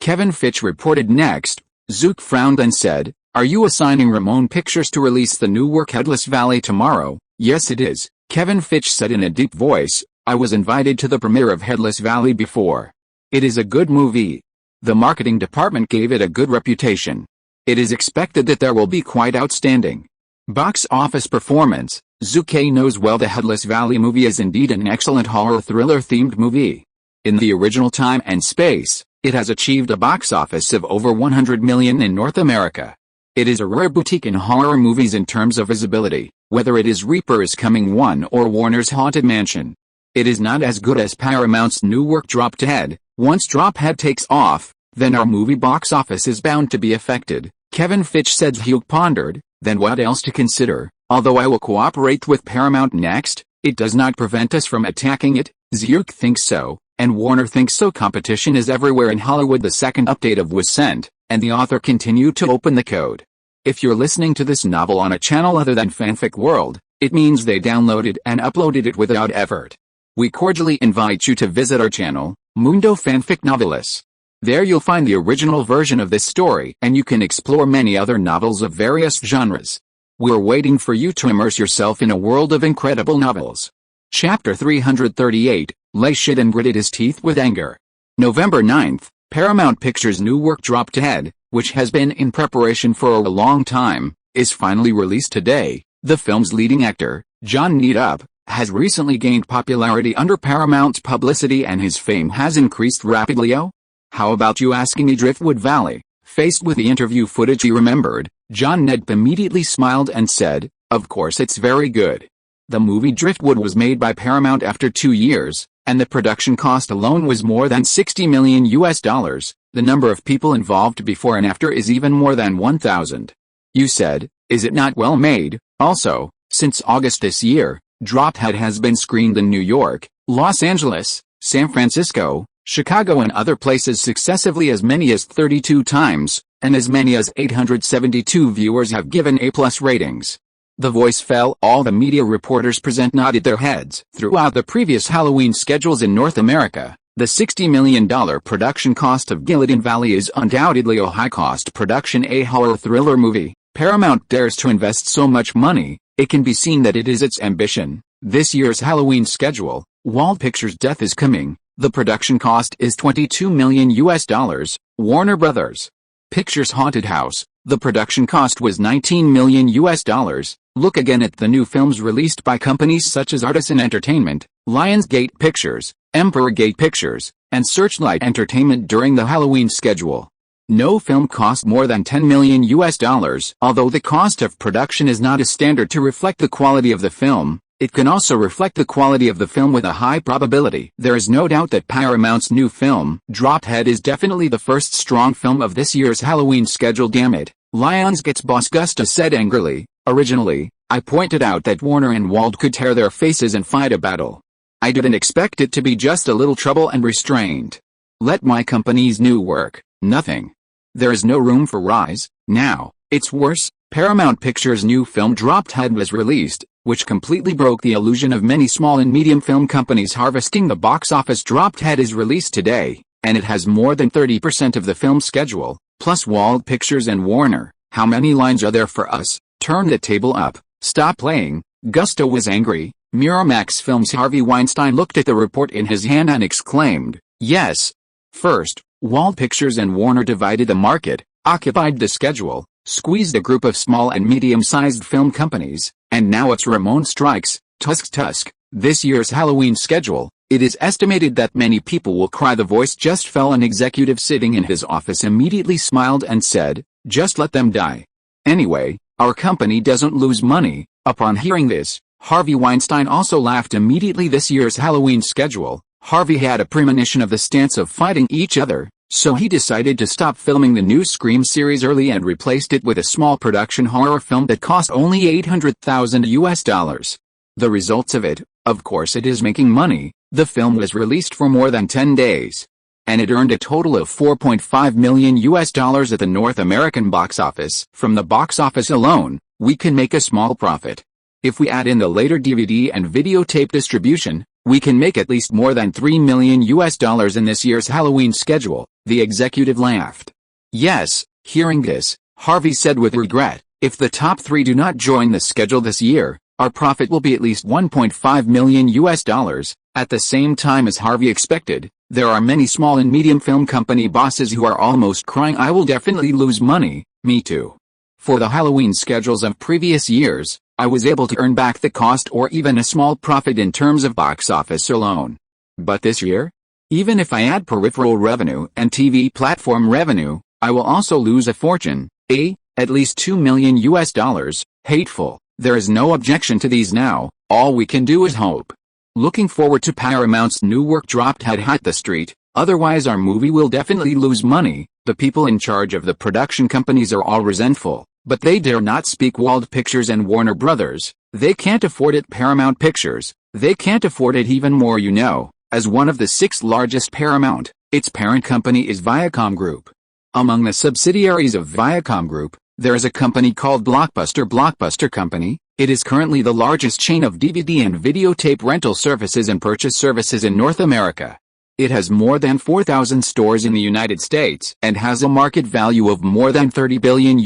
Kevin Fitch reported. Next, Zhu Ke frowned and said, "Are you assigning Ramon Pictures to release the new work Headless Valley tomorrow?" "Yes, it is," Kevin Fitch said in a deep voice. "I was invited to the premiere of Headless Valley before. It is a good movie. The marketing department gave it a good reputation. It is expected that there will be quite outstanding box office performance." Zhu Ke knows well the Headless Valley movie is indeed an excellent horror thriller-themed movie. In the original time and space, it has achieved a box office of over $100 million in North America. It is a rare boutique in horror movies in terms of visibility, whether it is Reaper is Coming 1 or Warner's Haunted Mansion. It is not as good as Paramount's new work Drophead. Once Drophead takes off, then our movie box office is bound to be affected, Kevin Fitch said. Zhu Ke pondered, then what else to consider? Although I will cooperate with Paramount next, it does not prevent us from attacking it. Zhu Ke thinks so, and Warner thinks so. Competition is everywhere in Hollywood. The second update of was sent, and the author continued to open the code. If you're listening to this novel on a channel other than Fanfic World, it means they downloaded and uploaded it without effort. We cordially invite you to visit our channel, Mundo Fanfic Novelis. There you'll find the original version of this story, and you can explore many other novels of various genres. We're waiting for you to immerse yourself in a world of incredible novels. Chapter 338, Lay Shit and Gritted His Teeth with Anger. November 9th, Paramount Pictures' new work Drophead, which has been in preparation for a long time, is finally released today. The film's leading actor, John Needup, has recently gained popularity under Paramount's publicity and his fame has increased rapidly. Oh? How about you asking me? Driftwood Valley. Faced with the interview footage he remembered, John Needup immediately smiled and said, "Of course it's very good." The movie Driftwood was made by Paramount after 2 years, and the production cost alone was more than $60 million. The number of people involved before and after is even more than 1,000. You said, is it not well made? Also, since August this year, Drophead has been screened in New York, Los Angeles, San Francisco, Chicago and other places successively as many as 32 times, and as many as 872 viewers have given A+ ratings. The voice fell. All the media reporters present nodded their heads. Throughout the previous Halloween schedules in North America, the $60 million production cost of Gilligan Valley is undoubtedly a high-cost production. A horror thriller movie, Paramount dares to invest so much money, it can be seen that it is its ambition. This year's Halloween schedule, Wald Pictures' Death is Coming. The production cost is $22 million. Warner Brothers Pictures' Haunted House. The production cost was $19 million. Look again at the new films released by companies such as Artisan Entertainment, Lionsgate Pictures, Emperor Gate Pictures, and Searchlight Entertainment during the Halloween schedule. No film cost more than $10 million. Although the cost of production is not a standard to reflect the quality of the film, it can also reflect the quality of the film with a high probability. There is no doubt that Paramount's new film, Drophead, is definitely the first strong film of this year's Halloween schedule. Damn it, Lionsgate's boss Gusta said angrily. Originally, I pointed out that Warner and Wald could tear their faces and fight a battle. I didn't expect it to be just a little trouble and restraint. Let my company's new work, nothing. There is no room for rise. Now, it's worse. Paramount Pictures' new film Drophead was released, which completely broke the illusion of many small and medium film companies harvesting the box office. Drophead is released today, and it has more than 30% of the film schedule, plus Wald Pictures and Warner. How many lines are there for us? Turn the table up. Stop playing. Gusto was angry. Miramax Films' Harvey Weinstein looked at the report in his hand and exclaimed, "Yes." First, Wald Pictures and Warner divided the market, occupied the schedule, squeezed a group of small and medium-sized film companies, and now it's Ramon strikes, Tusk. This year's Halloween schedule. It is estimated that many people will cry. The voice just fell. An executive sitting in his office immediately smiled and said, "Just let them die. Anyway, our company doesn't lose money." Upon hearing this, Harvey Weinstein also laughed immediately. This year's Halloween schedule. Harvey had a premonition of the stance of fighting each other, so he decided to stop filming the new Scream series early and replaced it with a small production horror film that cost only $800,000. The results of it, of course, it is making money. The film was released for more than 10 days. And it earned a total of $4.5 million at the North American box office. From the box office alone, we can make a small profit. If we add in the later DVD and videotape distribution, we can make at least more than $3 million in this year's Halloween schedule, the executive laughed. Yes, hearing this, Harvey said with regret, if the top three do not join the schedule this year, our profit will be at least $1.5 million. At the same time as Harvey expected, there are many small and medium film company bosses who are almost crying, "I will definitely lose money." Me too. For the Halloween schedules of previous years, I was able to earn back the cost or even a small profit in terms of box office alone. But this year? Even if I add peripheral revenue and TV platform revenue, I will also lose a fortune, at least $2 million. Hateful. There is no objection to these now, all we can do is hope. Looking forward to Paramount's new work Dropped Head Hit the Street, otherwise our movie will definitely lose money. The people in charge of the production companies are all resentful, but they dare not speak. Wald Pictures and Warner Brothers, they can't afford it. Paramount Pictures, they can't afford it even more. As one of the 6th largest Paramount, its parent company is Viacom Group. Among the subsidiaries of Viacom Group, there is a company called Blockbuster Company. It is currently the largest chain of DVD and videotape rental services and purchase services in North America. It has more than 4,000 stores in the United States and has a market value of more than $30 billion.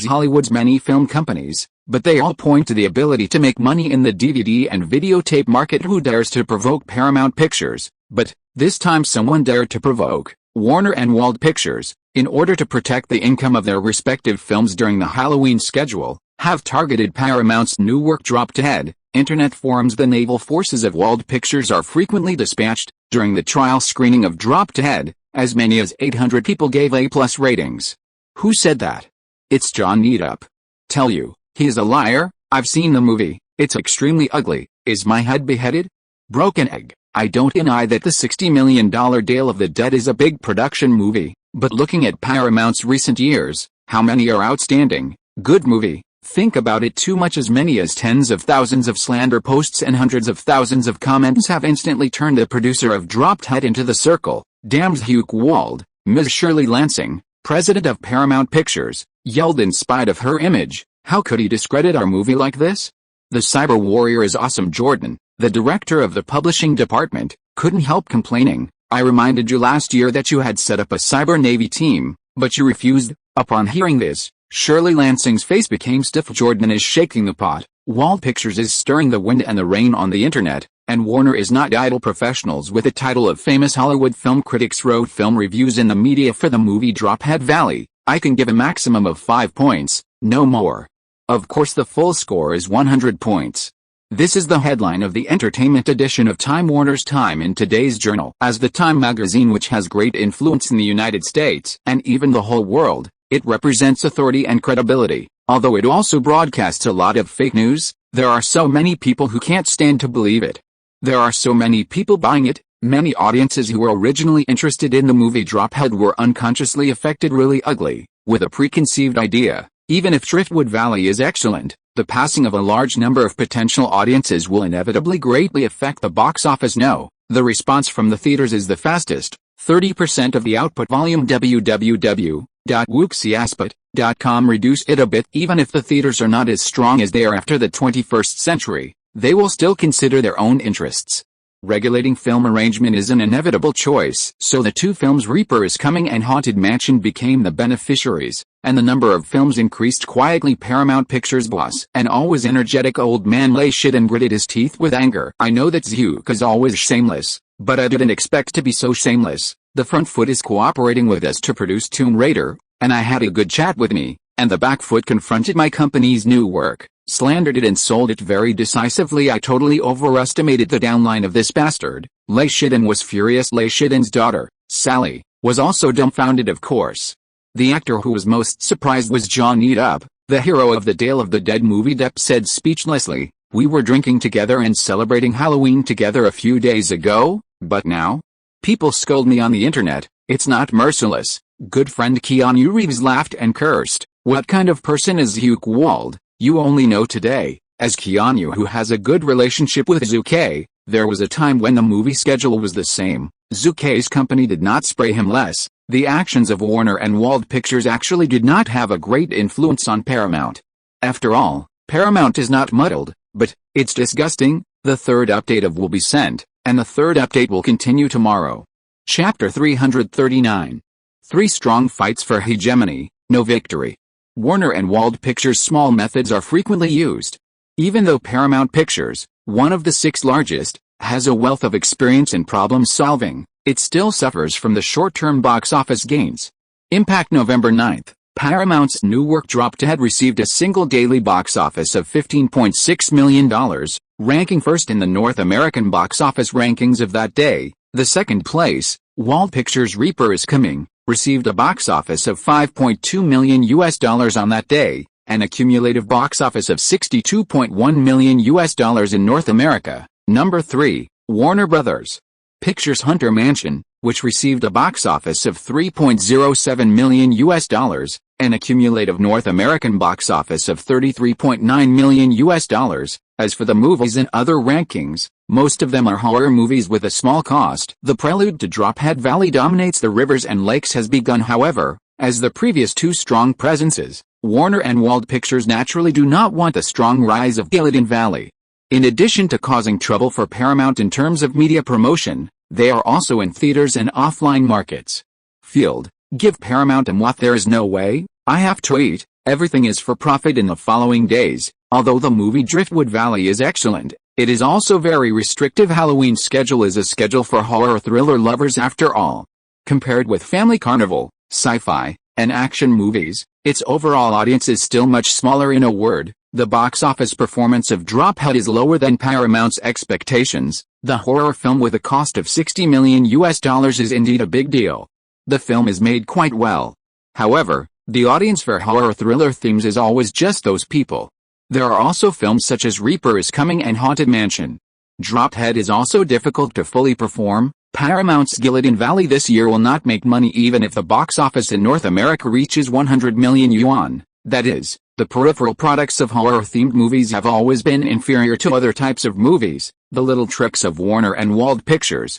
Hollywood's many film companies, but they all point to the ability to make money in the DVD and videotape market. Who dares to provoke Paramount Pictures? But this time someone dared to provoke Warner and Wald Pictures, in order to protect the income of their respective films during the Halloween schedule, have targeted Paramount's new work Dropped Head. Internet forums. The naval forces of Wald Pictures are frequently dispatched. During the trial screening of Dropped Head, as many as 800 people gave A+ ratings. Who said that? It's John Needup. Tell you, he is a liar. I've seen the movie, it's extremely ugly. Is my head beheaded? Broken egg. I don't deny that the $60 million Day of the Dead is a big production movie, but looking at Paramount's recent years, how many are outstanding, good movie? Think about it. Too much. As many as tens of thousands of slander posts and hundreds of thousands of comments have instantly turned the producer of Dropped Head into the circle. Damned Zhu Ke Wald, Ms. Shirley Lansing, president of Paramount Pictures, yelled in spite of her image, "How could he discredit our movie like this?" The cyber warrior is awesome. Jordan, the director of the publishing department, couldn't help complaining. "I reminded you last year that you had set up a cyber navy team, but you refused." Upon hearing this, Shirley Lansing's face became stiff. Jordan is shaking the pot. Wald Pictures is stirring the wind and the rain on the internet, and Warner is not idle professionals with the title of famous Hollywood film critics wrote film reviews in the media for the movie Dropped Head. Valley, I can give a maximum of 5 points, no more. Of course the full score is 100 points. This is the headline of the entertainment edition of Time Warner's Time in today's journal. As the Time magazine, which has great influence in the United States and even the whole world, it represents authority and credibility. Although it also broadcasts a lot of fake news, there are so many people who can't stand to believe it. There are so many people buying it. Many audiences who were originally interested in the movie Dropped Head were unconsciously affected really ugly, with a preconceived idea. Even if Driftwood Valley is excellent, the passing of a large number of potential audiences will inevitably greatly affect the box office. No, the response from the theaters is the fastest. 30% of the output volume. www.wooksiasput.com reduce it a bit. Even if the theaters are not as strong as they are after the 21st century, they will still consider their own interests. Regulating film arrangement is an inevitable choice, so the two films Reaper is Coming and Haunted Mansion became the beneficiaries, and the number of films increased quietly. Paramount Pictures boss, an always energetic old man, lay shit and gritted his teeth with anger. I know that Zhu is always shameless, but I didn't expect to be so shameless. The front foot is cooperating with us to produce Tomb Raider, and I had a good chat with me, and the back foot confronted my company's new work, slandered it and sold it very decisively. I totally overestimated the downline of this bastard. Lei Shidan was furious. Lei Shidan's daughter, Sally, was also dumbfounded, of course. The actor who was most surprised was Johnny Depp, the hero of the Dale of the Dead movie. Depp said speechlessly, "We were drinking together and celebrating Halloween together a few days ago, but now? People scold me on the internet. It's not merciless." Good friend Keanu Reeves laughed and cursed. What kind of person is Zhu Ke Wald? You only know today, as Keanu, who has a good relationship with Zhu Ke. There was a time when the movie schedule was the same. Zhu Ke's company did not spray him less. The actions of Warner and Wald Pictures actually did not have a great influence on Paramount. After all, Paramount is not muddled, but it's disgusting. The third update will be sent, and the third update will continue tomorrow. Chapter 339. 3 strong fights for hegemony, no victory. Warner and Wald Pictures' small methods are frequently used. Even though Paramount Pictures, one of the 6 largest, has a wealth of experience in problem solving, it still suffers from the short-term box office gains. Impact November 9th. Paramount's new work Drop Dead received a single daily box office of $15.6 million, ranking first in the North American box office rankings of that day. The second place, Wald Pictures' Reaper is Coming, received a box office of $5.2 million on that day, and a cumulative box office of $62.1 million in North America. Number 3, Warner Brothers Pictures' Haunted Mansion, which received a box office of $3.07 million, and a cumulative North American box office of $33.9 million. As for the movies in other rankings, most of them are horror movies with a small cost. The prelude to Drop Dead Valley dominates the rivers and lakes has begun. However, as the previous 2 strong presences, Warner and Wald Pictures naturally do not want the strong rise of Gilligan Valley. In addition to causing trouble for Paramount in terms of media promotion, they are also in theaters and offline markets. Field, give Paramount and what there is no way. I have to eat. Everything is for profit in the following days. Although the movie Driftwood Valley is excellent, it is also very restrictive. Halloween schedule is a schedule for horror thriller lovers after all. Compared with Family Carnival, sci-fi, and action movies, its overall audience is still much smaller. In a word, the box office performance of Drop Dead is lower than Paramount's expectations. The horror film with a cost of $60 million is indeed a big deal. The film is made quite well. However, the audience for horror thriller themes is always just those people. There are also films such as Reaper is Coming and Haunted Mansion. Drop Dead is also difficult to fully perform. Paramount's Gilligan Valley this year will not make money even if the box office in North America reaches 100 million yuan. That is, the peripheral products of horror-themed movies have always been inferior to other types of movies. The little tricks of Warner and Wald Pictures,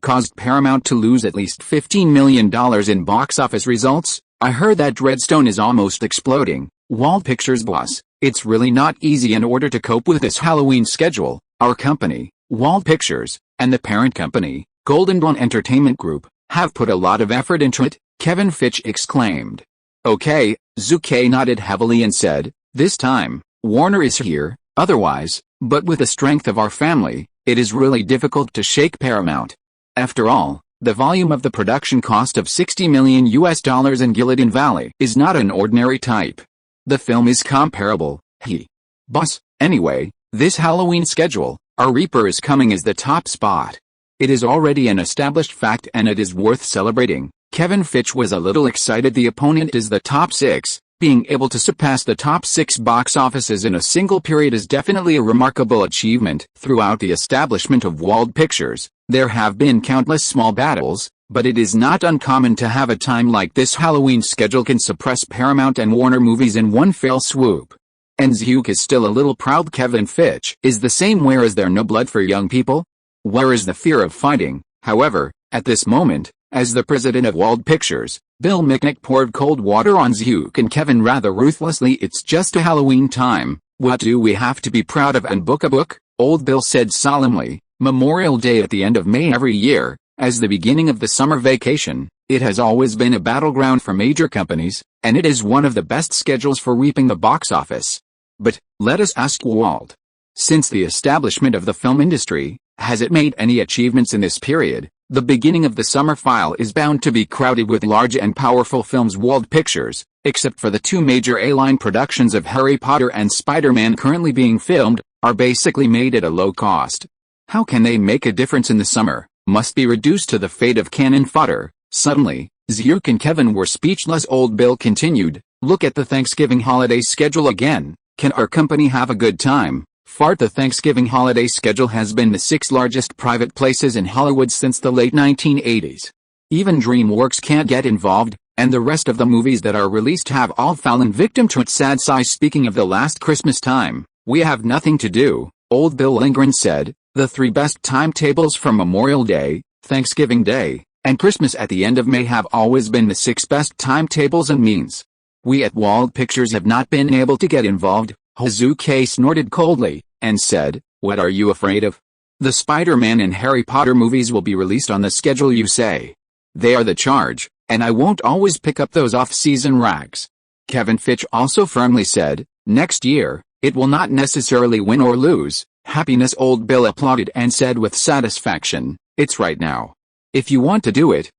caused Paramount to lose at least $15 million in box office results. I heard that Dreadstone is almost exploding. Wald Pictures boss, it's really not easy. In order to cope with this Halloween schedule, our company, Wald Pictures, and the parent company, Golden Dawn Entertainment Group, have put a lot of effort into it, Kevin Fitch exclaimed. Okay, Zhu Ke nodded heavily and said, this time, Warner is here, otherwise, but with the strength of our family, it is really difficult to shake Paramount. After all, the volume of the production cost of $60 million in Gilligan Valley is not an ordinary type. The film is comparable. Boss, anyway, this Halloween schedule, our Reaper is Coming is the top spot. It is already an established fact and it is worth celebrating. Kevin Fitch was a little excited. The opponent is the top 6. Being able to surpass the top 6 box offices in a single period is definitely a remarkable achievement. Throughout the establishment of Wald Pictures, there have been countless small battles, but it is not uncommon to have a time like this. Halloween schedule can suppress Paramount and Warner movies in one fell swoop. And Zhu is still a little proud. Kevin Fitch is the same. Where is there no blood for young people? Where is the fear of fighting? However, at this moment, as the president of Wald Pictures, Bill Micknick poured cold water on Zhu and Kevin rather ruthlessly. It's just a Halloween time. What do we have to be proud of and book a book? Old Bill said solemnly. Memorial Day at the end of May every year, as the beginning of the summer vacation, it has always been a battleground for major companies, and it is one of the best schedules for reaping the box office. But, let us ask Wald. Since the establishment of the film industry, has it made any achievements in this period? The beginning of the summer file is bound to be crowded with large and powerful films. Wald Pictures, except for the two major A-line productions of Harry Potter and Spider-Man currently being filmed, are basically made at a low cost. How can they make a difference in the summer? Must be reduced to the fate of cannon fodder. Suddenly, Zhu and Kevin were speechless. Old Bill continued, look at the Thanksgiving holiday schedule again. Can our company have a good time? Fart. The Thanksgiving holiday schedule has been the sixth largest private places in Hollywood since the late 1980s. Even DreamWorks can't get involved, and the rest of the movies that are released have all fallen victim to its sad size. Speaking of the last Christmas time, we have nothing to do, Old Bill Lindgren said. The three best timetables for Memorial Day, Thanksgiving Day, and Christmas at the end of May have always been the six best timetables and means. We at Wald Pictures have not been able to get involved. Zhu Ke snorted coldly, and said, what are you afraid of? The Spider-Man and Harry Potter movies will be released on the schedule you say. They are the charge, and I won't always pick up those off-season rags. Kevin Fitch also firmly said, next year, it will not necessarily win or lose. Happiness. Old Bill applauded and said with satisfaction, it's right now. If you want to do it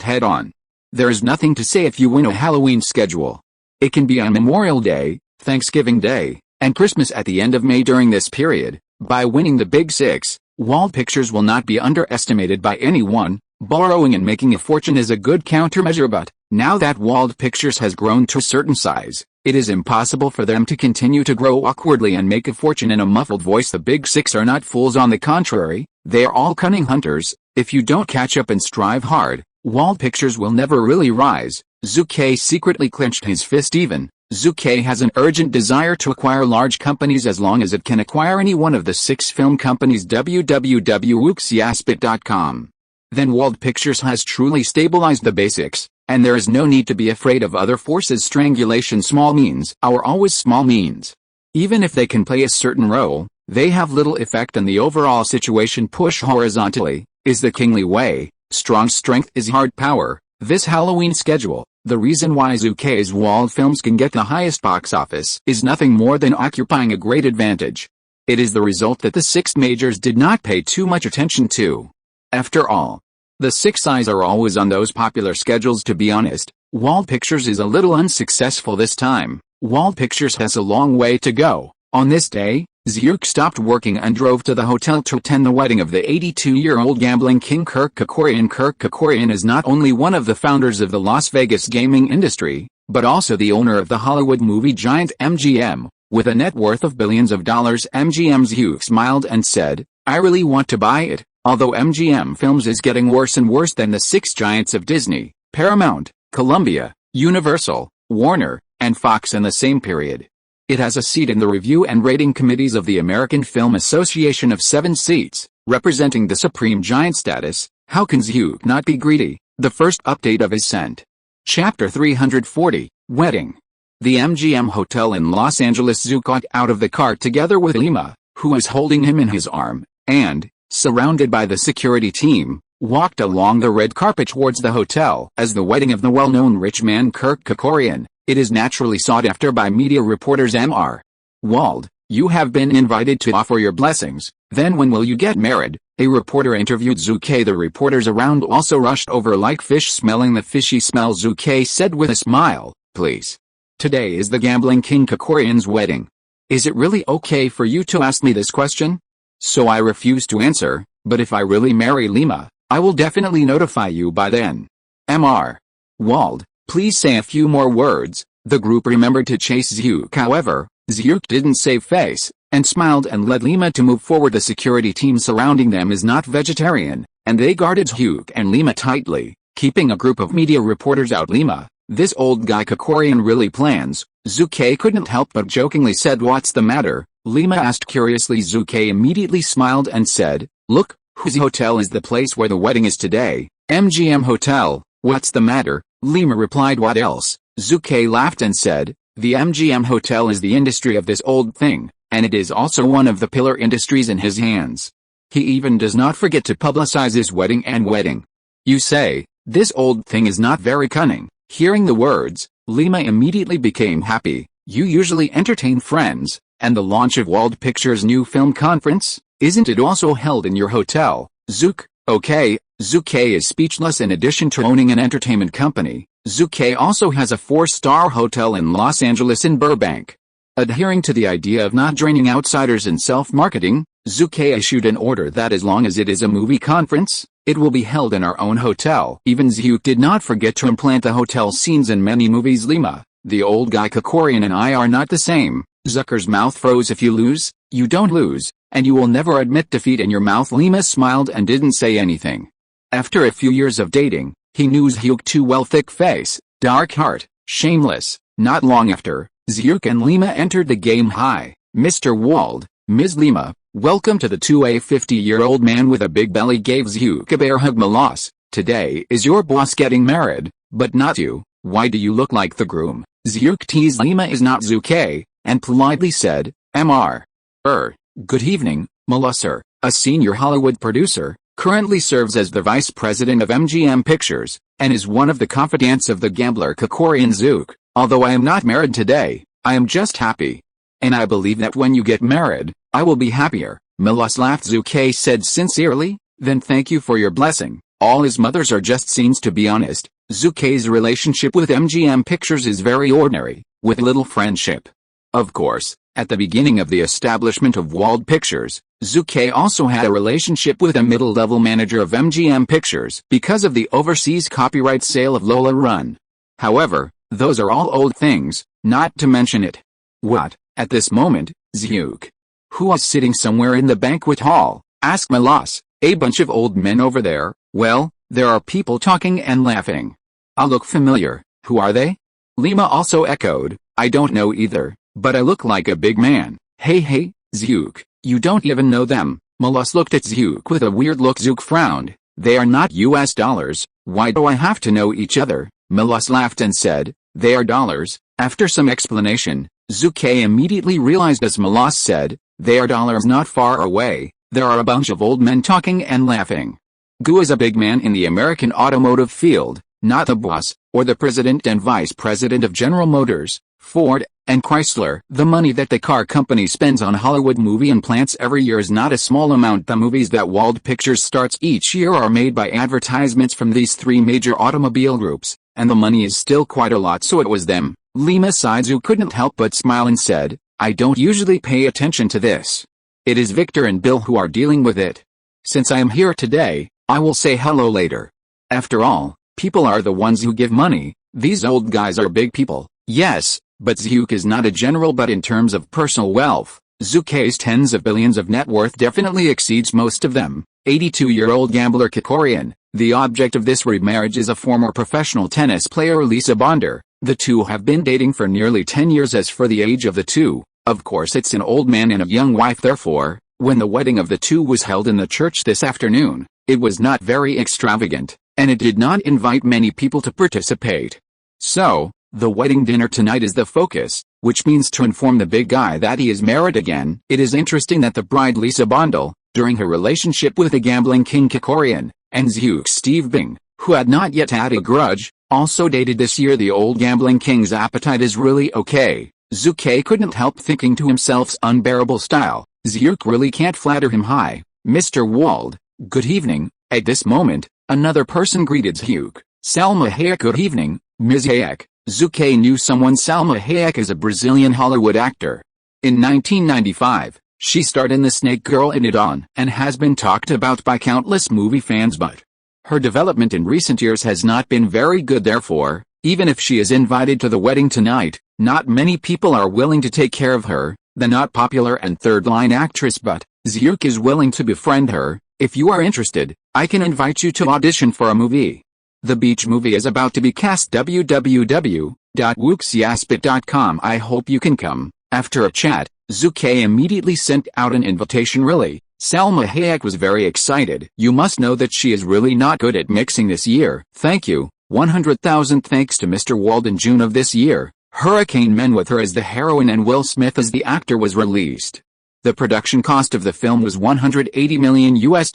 head on. There is nothing to say if you win a Halloween schedule. It can be on Memorial Day, Thanksgiving Day, and Christmas at the end of May. During this period, by winning the Big Six, Wald Pictures will not be underestimated by anyone. Borrowing and making a fortune is a good countermeasure, but now that Wald Pictures has grown to a certain size, it is impossible for them to continue to grow awkwardly and make a fortune in a muffled voice. The Big Six are not fools. On the contrary, they are all cunning hunters. If you don't catch up and strive hard, Wald Pictures will never really rise. Zhu Ke secretly clenched his fist. Even Zhu Ke has an urgent desire to acquire large companies as long as it can acquire any one of the six film companies. www.wuxiaspit.com. Then Wald Pictures has truly stabilized the basics, and there is no need to be afraid of other forces. Strangulation. Small means are always small means. Even if they can play a certain role, they have little effect on the overall situation. Push horizontally is the kingly way. Strong strength is hard power. This Halloween schedule, the reason why Zhu Ke's Wald films can get the highest box office, is nothing more than occupying a great advantage. It is the result that the six majors did not pay too much attention to. After all, the six eyes are always on those popular schedules. To be honest, Wald Pictures is a little unsuccessful this time. Wald Pictures has a long way to go. On this day, Zhu stopped working and drove to the hotel to attend the wedding of the 82-year-old gambling king Kirk Kerkorian. Kirk Kerkorian is not only one of the founders of the Las Vegas gaming industry, but also the owner of the Hollywood movie giant MGM, with a net worth of billions of dollars. Zhu smiled and said, I really want to buy it. Although MGM Films is getting worse and worse than the six giants of Disney, Paramount, Columbia, Universal, Warner, and Fox in the same period. It has a seat in the review and rating committees of the American Film Association of 7 seats, representing the supreme giant status. How can Zhu not be greedy? The first update of his sent. Chapter 340, Wedding. The MGM Hotel in Los Angeles. Zhu got out of the car together with Lima, who was holding him in his arm, and, surrounded by the security team, walked along the red carpet towards the hotel. As the wedding of the well-known rich man Kirk Kerkorian, it is naturally sought after by media reporters. Mr. Wald, you have been invited to offer your blessings. Then when will you get married? A reporter interviewed Zhu Ke. The reporters around also rushed over like fish smelling the fishy smell. Zhu Ke said with a smile, please. Today is the gambling king Kerkorian's wedding. Is it really okay for you to ask me this question? So I refuse to answer, but if I really marry Lima, I will definitely notify you by then. Mr. Wald, please say a few more words. The group remembered to chase Zhu. However, Zhu didn't save face, and smiled and led Lima to move forward. The security team surrounding them is not vegetarian, and they guarded Zhu and Lima tightly, keeping a group of media reporters out. Lima, this old guy Kerkorian really plans. Zhu Ke couldn't help but jokingly said, what's the matter? Lima asked curiously. Zhu Ke immediately smiled and said, look, whose hotel is the place where the wedding is today? MGM Hotel. What's the matter? Lima replied, what else? Zhu Ke laughed and said, the MGM Hotel is the industry of this old thing, and it is also one of the pillar industries in his hands. He even does not forget to publicize his wedding and wedding. You say, this old thing is not very cunning. Hearing the words, Lima immediately became happy. You usually entertain friends, and the launch of Wald Pictures' new film conference, isn't it also held in your hotel? Zhu Ke is speechless. In addition to owning an entertainment company, Zhu Ke also has a 4-star hotel in Los Angeles in Burbank. Adhering to the idea of not draining outsiders in self-marketing, Zhu Ke issued an order that as long as it is a movie conference, it will be held in our own hotel. Even Zhu did not forget to implant the hotel scenes in many movies. Lima, the old guy Kekorian and I are not the same. Zucker's mouth froze. If you lose, you don't lose, and you will never admit defeat in your mouth. Lima smiled and didn't say anything. After a few years of dating, he knew Zhu too well. Thick face, dark heart, shameless. Not long after, Zhu and Lima entered the game. Hi, Mr. Wald, Ms. Lima, welcome to the 2. A 50-year-old man with a big belly gave Zhu a bear hug. Malas, today is your boss getting married, but not you. Why do you look like the groom? Zhu teased. Lima is not Zhu Ke, and politely said, Mr. Good evening, Malas sir, a senior Hollywood producer, currently serves as the vice president of MGM Pictures, and is one of the confidants of the gambler Kekorian Zhu. Although I am not married today, I am just happy. And I believe that when you get married, I will be happier. Malas laughed. Zhu Ke said sincerely, then thank you for your blessing. All his mothers are just scenes. To be honest, Zhu Ke's relationship with MGM Pictures is very ordinary, with little friendship. Of course, at the beginning of the establishment of Wald Pictures, Zhu Ke also had a relationship with a middle-level manager of MGM Pictures because of the overseas copyright sale of Lola Run. However, those are all old things, not to mention it. What, at this moment, Zhu, who was sitting somewhere in the banquet hall, asked Malas, a bunch of old men over there? Well, there are people talking and laughing. I look familiar. Who are they? Lima also echoed, I don't know either, but I look like a big man. Hey, Zhu, you don't even know them. Malas looked at Zhu with a weird look. Zhu frowned. They are not US dollars. Why do I have to know each other? Malas laughed and said, they are dollars. After some explanation, Zhu Ke immediately realized as Malas said, they are dollars not far away. There are a bunch of old men talking and laughing. Gu is a big man in the American automotive field, not the boss, or the president and vice president of General Motors, Ford, and Chrysler. The money that the car company spends on Hollywood movie implants every year is not a small amount. The movies that Wald Pictures starts each year are made by advertisements from these 3 major automobile groups, and the money is still quite a lot. So it was them. Lima sighed. Zhu couldn't help but smile and said, I don't usually pay attention to this. It is Victor and Bill who are dealing with it. Since I am here today, I will say hello later. After all, people are the ones who give money. These old guys are big people. Yes, but Zhu is not a general. But in terms of personal wealth, Zhu Ke's tens of billions of net worth definitely exceeds most of them. 82-year-old gambler Kekorian, the object of this remarriage, is a former professional tennis player, Lisa Bonder. The two have been dating for nearly 10 years. As for the age of the two, of course it's an old man and a young wife. Therefore, when the wedding of the two was held in the church this afternoon, it was not very extravagant, and it did not invite many people to participate. So, the wedding dinner tonight is the focus, which means to inform the big guy that he is married again. It is interesting that the bride Lisa Bondel, during her relationship with the gambling king Kekorian, and Zhu's Steve Bing, who had not yet had a grudge, also dated this year. The old gambling king's appetite is really okay. Zhu Ke couldn't help thinking to himself's unbearable style. Zhu really can't flatter him. Hi, Mr. Wald. Good evening. At this moment, another person greeted Zhu. Salma Hayek. Good evening, Ms. Hayek. Zhu Ke knew someone. Salma Hayek is a Brazilian Hollywood actor. In 1995, she starred in The Snake Girl in It On and has been talked about by countless movie fans, but her development in recent years has not been very good. Therefore, even if she is invited to the wedding tonight, not many people are willing to take care of her, the not popular and third-line actress. But Zhu is willing to befriend her. If you are interested, I can invite you to audition for a movie. The beach movie is about to be cast. www.wuxiaspit.com. I hope you can come. After a chat, Zhu Ke immediately sent out an invitation. Really? Salma Hayek was very excited. You must know that she is really not good at mixing this year. Thank you. 100,000 thanks to Mr. Wald. In June of this year, Hurricane Men with her as the heroine and Will Smith as the actor was released. The production cost of the film was $180 million US,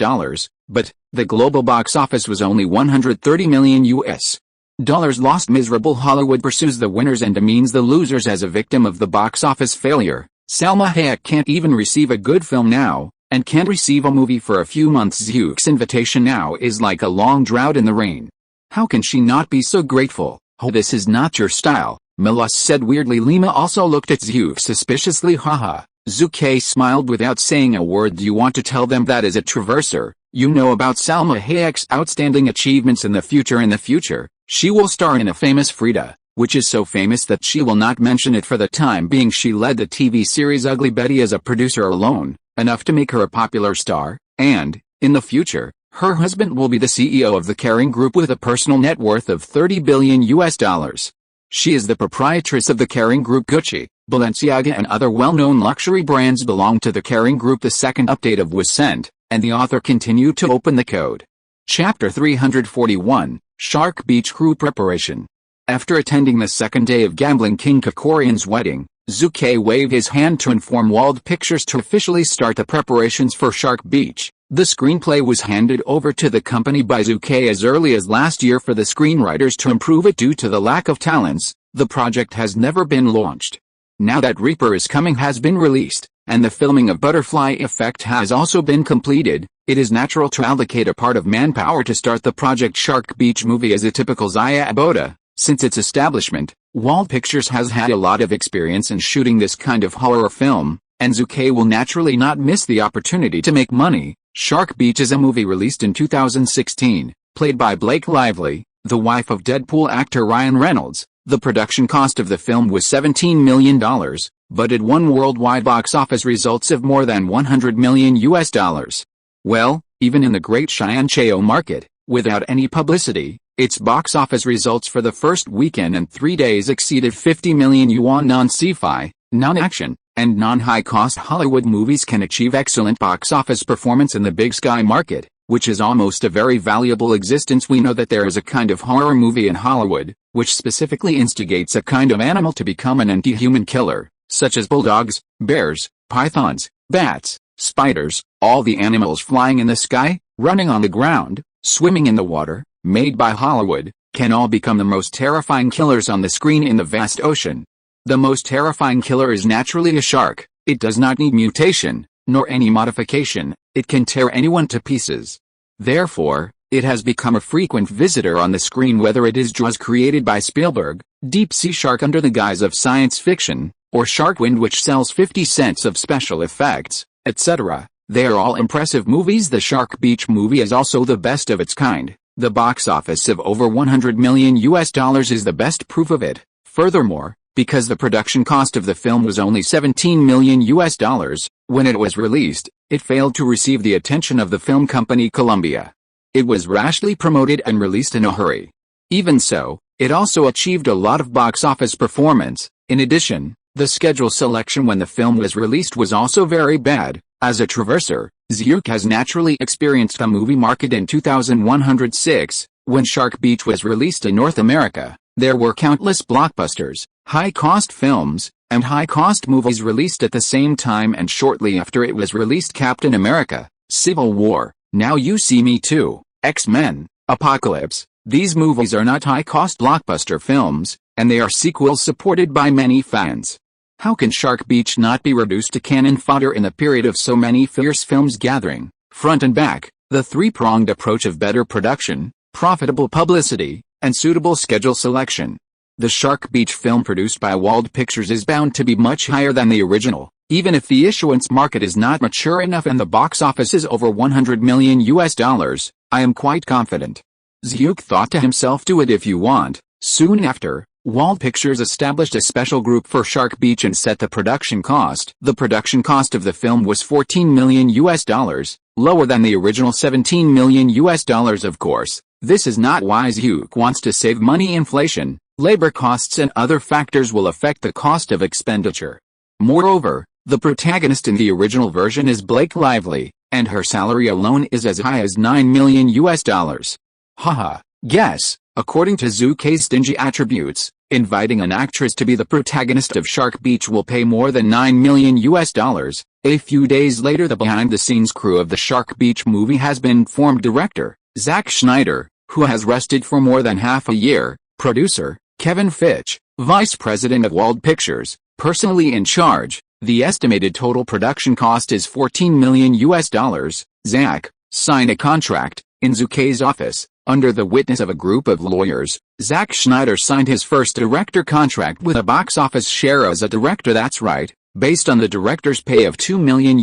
but the global box office was only $130 million US. Lost. Miserable Hollywood pursues the winners and demeans the losers as a victim of the box office failure. Salma Hayek can't even receive a good film now, and can't receive a movie for a few months. Zhuke's invitation now is like a long drought in the rain. How can she not be so grateful? Oh, this is not your style, Melas said weirdly. Lima also looked at Zhuke suspiciously. Haha. Zhu Ke smiled without saying a word. Do you want to tell them that as a traverser, you know about Salma Hayek's outstanding achievements in the future? In the future, she will star in a famous Frida, which is so famous that she will not mention it for the time being. She led the TV series Ugly Betty as a producer alone, enough to make her a popular star, and, in the future, her husband will be the CEO of the Kering Group with a personal net worth of $30 billion US. She is the proprietress of the Kering Group. Gucci, Balenciaga and other well-known luxury brands belong to the Kering Group. The second update of was sent, and the author continued to open the code. Chapter 341, Shark Beach Crew Preparation. After attending the second day of Gambling King Kekorian's wedding, Zhu Ke waved his hand to inform Wald Pictures to officially start the preparations for Shark Beach. The screenplay was handed over to the company by Zhu Ke as early as last year for the screenwriters to improve it. Due to the lack of talents, the project has never been launched. Now that Reaper is Coming has been released, and the filming of Butterfly Effect has also been completed, it is natural to allocate a part of manpower to start the project. Shark Beach movie is a typical Zaya Abota. Since its establishment, Wald Pictures has had a lot of experience in shooting this kind of horror film, and Zhu Ke will naturally not miss the opportunity to make money. Shark Beach is a movie released in 2016, played by Blake Lively, the wife of Deadpool actor Ryan Reynolds. The production cost of the film was $17 million, but it won worldwide box office results of more than $100 million US. Well, even in the Great Cheyenne market, without any publicity, its box office results for the first weekend and 3 days exceeded 50 million yuan. Non-sci-fi, non-action, and non-high-cost Hollywood movies can achieve excellent box office performance in the Big Sky market, which is almost a very valuable existence. We know that there is a kind of horror movie in Hollywood, which specifically instigates a kind of animal to become an anti-human killer, such as bulldogs, bears, pythons, bats, spiders, all the animals flying in the sky, running on the ground, swimming in the water, made by Hollywood, can all become the most terrifying killers on the screen in the vast ocean. The most terrifying killer is naturally a shark. It does not need mutation, nor any modification. It can tear anyone to pieces. Therefore, it has become a frequent visitor on the screen, whether it is Jaws created by Spielberg, Deep Sea Shark under the guise of science fiction, or Shark Wind which sells 50 cents of special effects, etc. They are all impressive movies. The Shark Beach movie is also the best of its kind. The box office of over $100 million US is the best proof of it. Furthermore, because the production cost of the film was only $17 million US, when it was released, it failed to receive the attention of the film company Columbia. It was rashly promoted and released in a hurry. Even so, it also achieved a lot of box office performance. In addition, the schedule selection when the film was released was also very bad. As a traverser, Zhu has naturally experienced a movie market. In 2106, when Shark Beach was released in North America, there were countless blockbusters, high-cost films, and high-cost movies released at the same time, and shortly after it was released Captain America, Civil War, Now You See Me Too, X-Men, Apocalypse. These movies are not high-cost blockbuster films, and they are sequels supported by many fans. How can Shark Beach not be reduced to cannon fodder in the period of so many fierce films gathering, front and back? The three-pronged approach of better production, profitable publicity, and suitable schedule selection. The Shark Beach film produced by Wald Pictures is bound to be much higher than the original, even if the issuance market is not mature enough and the box office is over $100 million US. I am quite confident. Zhu thought to himself, do it if you want. Soon after, Wald Pictures established a special group for Shark Beach and set the production cost. The production cost of the film was $14 million US, lower than the original $17 million US. Of course, this is not why Zhu wants to save money. Inflation, labor costs and other factors will affect the cost of expenditure. Moreover, the protagonist in the original version is Blake Lively, and her salary alone is as high as $9 million US. Haha, guess, according to Zhu Ke's stingy attributes, Inviting an actress to be the protagonist of Shark Beach will pay more than $9 million. A few days later, the behind-the-scenes crew of the Shark Beach movie has been informed director, Zack Snyder, who has rested for more than half a year, producer, Kevin Fitch, vice president of Wald Pictures, personally in charge. The estimated total production cost is $14 million. Zack signed a contract in Zhu Ke's office. Under the witness of a group of lawyers, Zack Snyder signed his first director contract with a box office share as a director. That's right, based on the director's pay of $2 million.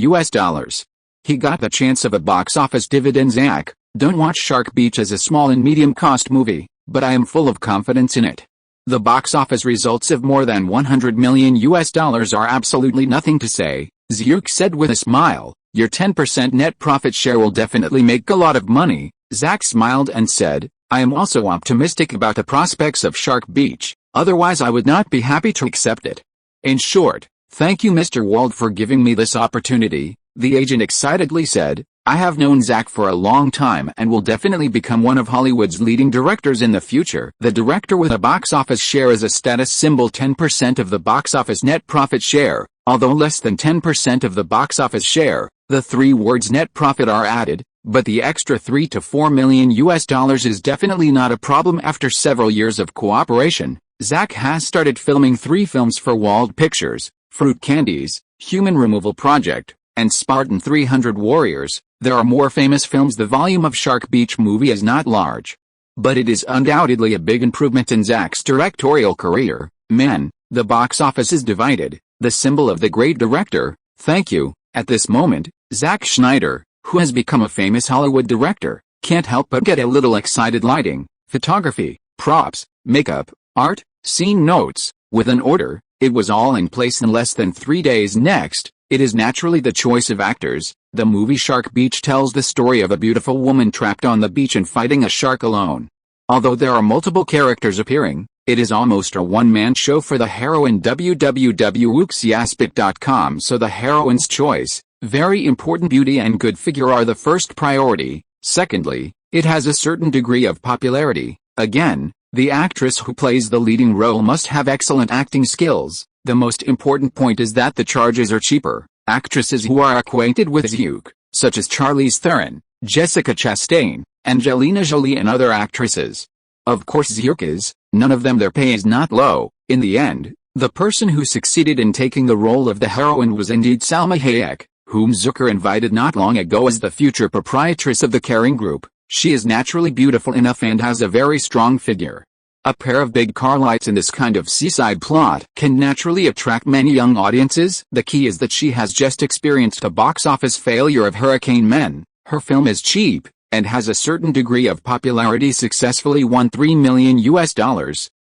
He got the chance of a box office dividend. Zack, don't watch Shark Beach as a small and medium cost movie, but I am full of confidence in it. The box office results of more than $100 million are absolutely nothing to say, Zhu Ke said with a smile. Your 10% net profit share will definitely make a lot of money. Zack smiled and said, I am also optimistic about the prospects of Shark Beach, otherwise I would not be happy to accept it. In short, thank you Mr. Wald for giving me this opportunity, the agent excitedly said. I have known Zack for a long time and will definitely become one of Hollywood's leading directors in the future. The director with a box office share is a status symbol. 10% of the box office net profit share, although less than 10% of the box office share, the three words net profit are added, but the extra $3 to $4 million is definitely not a problem. After several years of cooperation, Zack has started filming 3 films for Wald Pictures: Fruit Candies, Human Removal Project, and Spartan 300 Warriors. There are more famous films. The volume of Shark Beach movie is not large, but it is undoubtedly a big improvement in Zack's directorial career. Man, the box office is divided, the symbol of the great director. Thank you. At this moment, Zack Snyder, who has become a famous Hollywood director, can't help but get a little excited. Lighting, photography, props, makeup, art, scene notes. With an order, it was all in place in less than 3 days. Next, it is naturally the choice of actors. The movie Shark Beach tells the story of a beautiful woman trapped on the beach and fighting a shark alone. Although there are multiple characters appearing, it is almost a one-man show for the heroine. www.wuxiaspit.com. So the heroine's choice, very important, beauty and good figure are the first priority. Secondly, it has a certain degree of popularity. Again, the actress who plays the leading role must have excellent acting skills. The most important point is that the charges are cheaper. Actresses who are acquainted with Zhu Ke, such as Charlize Theron, Jessica Chastain, Angelina Jolie and other actresses. Of course Zhu Ke's, none of them, their pay is not low. In the end, the person who succeeded in taking the role of the heroine was indeed Salma Hayek, whom Zhu Ke invited not long ago as the future proprietress of the Kering Group. She is naturally beautiful enough and has a very strong figure. A pair of big car lights in this kind of seaside plot can naturally attract many young audiences. The key is that she has just experienced a box office failure of Hurricane Men. Her film is cheap, and has a certain degree of popularity. Successfully won $3 million,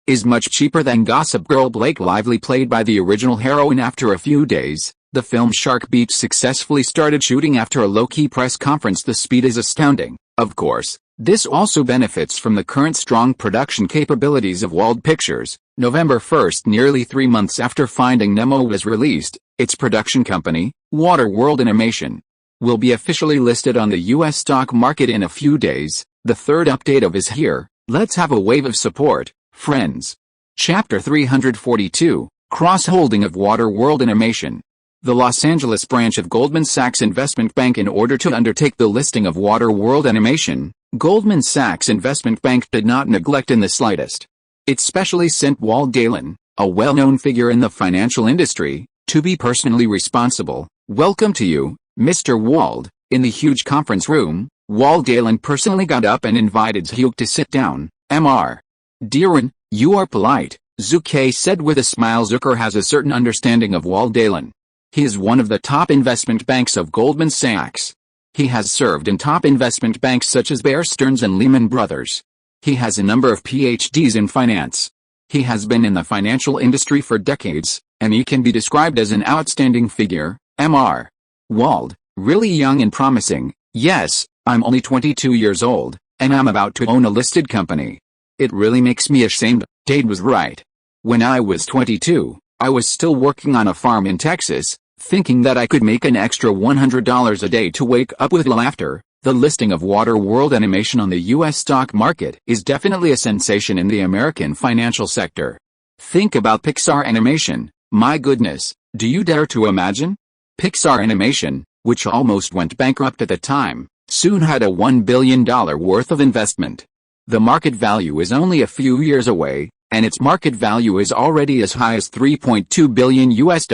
is much cheaper than Gossip Girl. Blake Lively played by the original heroine. After a few days, the film Shark Beach successfully started shooting after a low-key press conference. The speed is astounding. Of course, this also benefits from the current strong production capabilities of Wald Pictures. November 1st, nearly 3 months after Finding Nemo was released, its production company, Waterworld Animation, will be officially listed on the U.S. stock market in a few days. The third update of is here. Let's have a wave of support, friends. Chapter 342, Cross-holding of Waterworld Animation. The Los Angeles branch of Goldman Sachs Investment Bank. In order to undertake the listing of Waterworld Animation, Goldman Sachs Investment Bank did not neglect in the slightest. It specially sent Wald Dalen, a well-known figure in the financial industry, to be personally responsible. Welcome to you, Mr. Wald. In the huge conference room, Wald Dalen personally got up and invited Zhu Ke to sit down. Mr. Deeren, you are polite, Zhu Ke said with a smile. Zhu Ke has a certain understanding of Wald Dalen. He is one of the top investment banks of Goldman Sachs. He has served in top investment banks such as Bear Stearns and Lehman Brothers. He has a number of PhDs in finance. He has been in the financial industry for decades, and he can be described as an outstanding figure. Mr. Wald, really young and promising. Yes, I'm only 22 years old, and I'm about to own a listed company. It really makes me ashamed. Dade was right. When I was 22, I was still working on a farm in Texas, thinking that I could make an extra $100 a day to wake up with laughter. The listing of Waterworld Animation on the U.S. stock market is definitely a sensation in the American financial sector. Think about Pixar animation. My goodness, do you dare to imagine? Pixar Animation, which almost went bankrupt at the time, soon had a $1 billion worth of investment. The market value is only a few years away, and its market value is already as high as $3.2 billion US.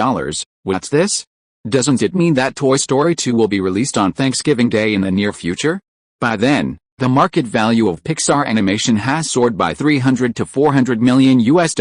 What's this? Doesn't it mean that Toy Story 2 will be released on Thanksgiving Day in the near future? By then, the market value of Pixar Animation has soared by $300 to $400 million US.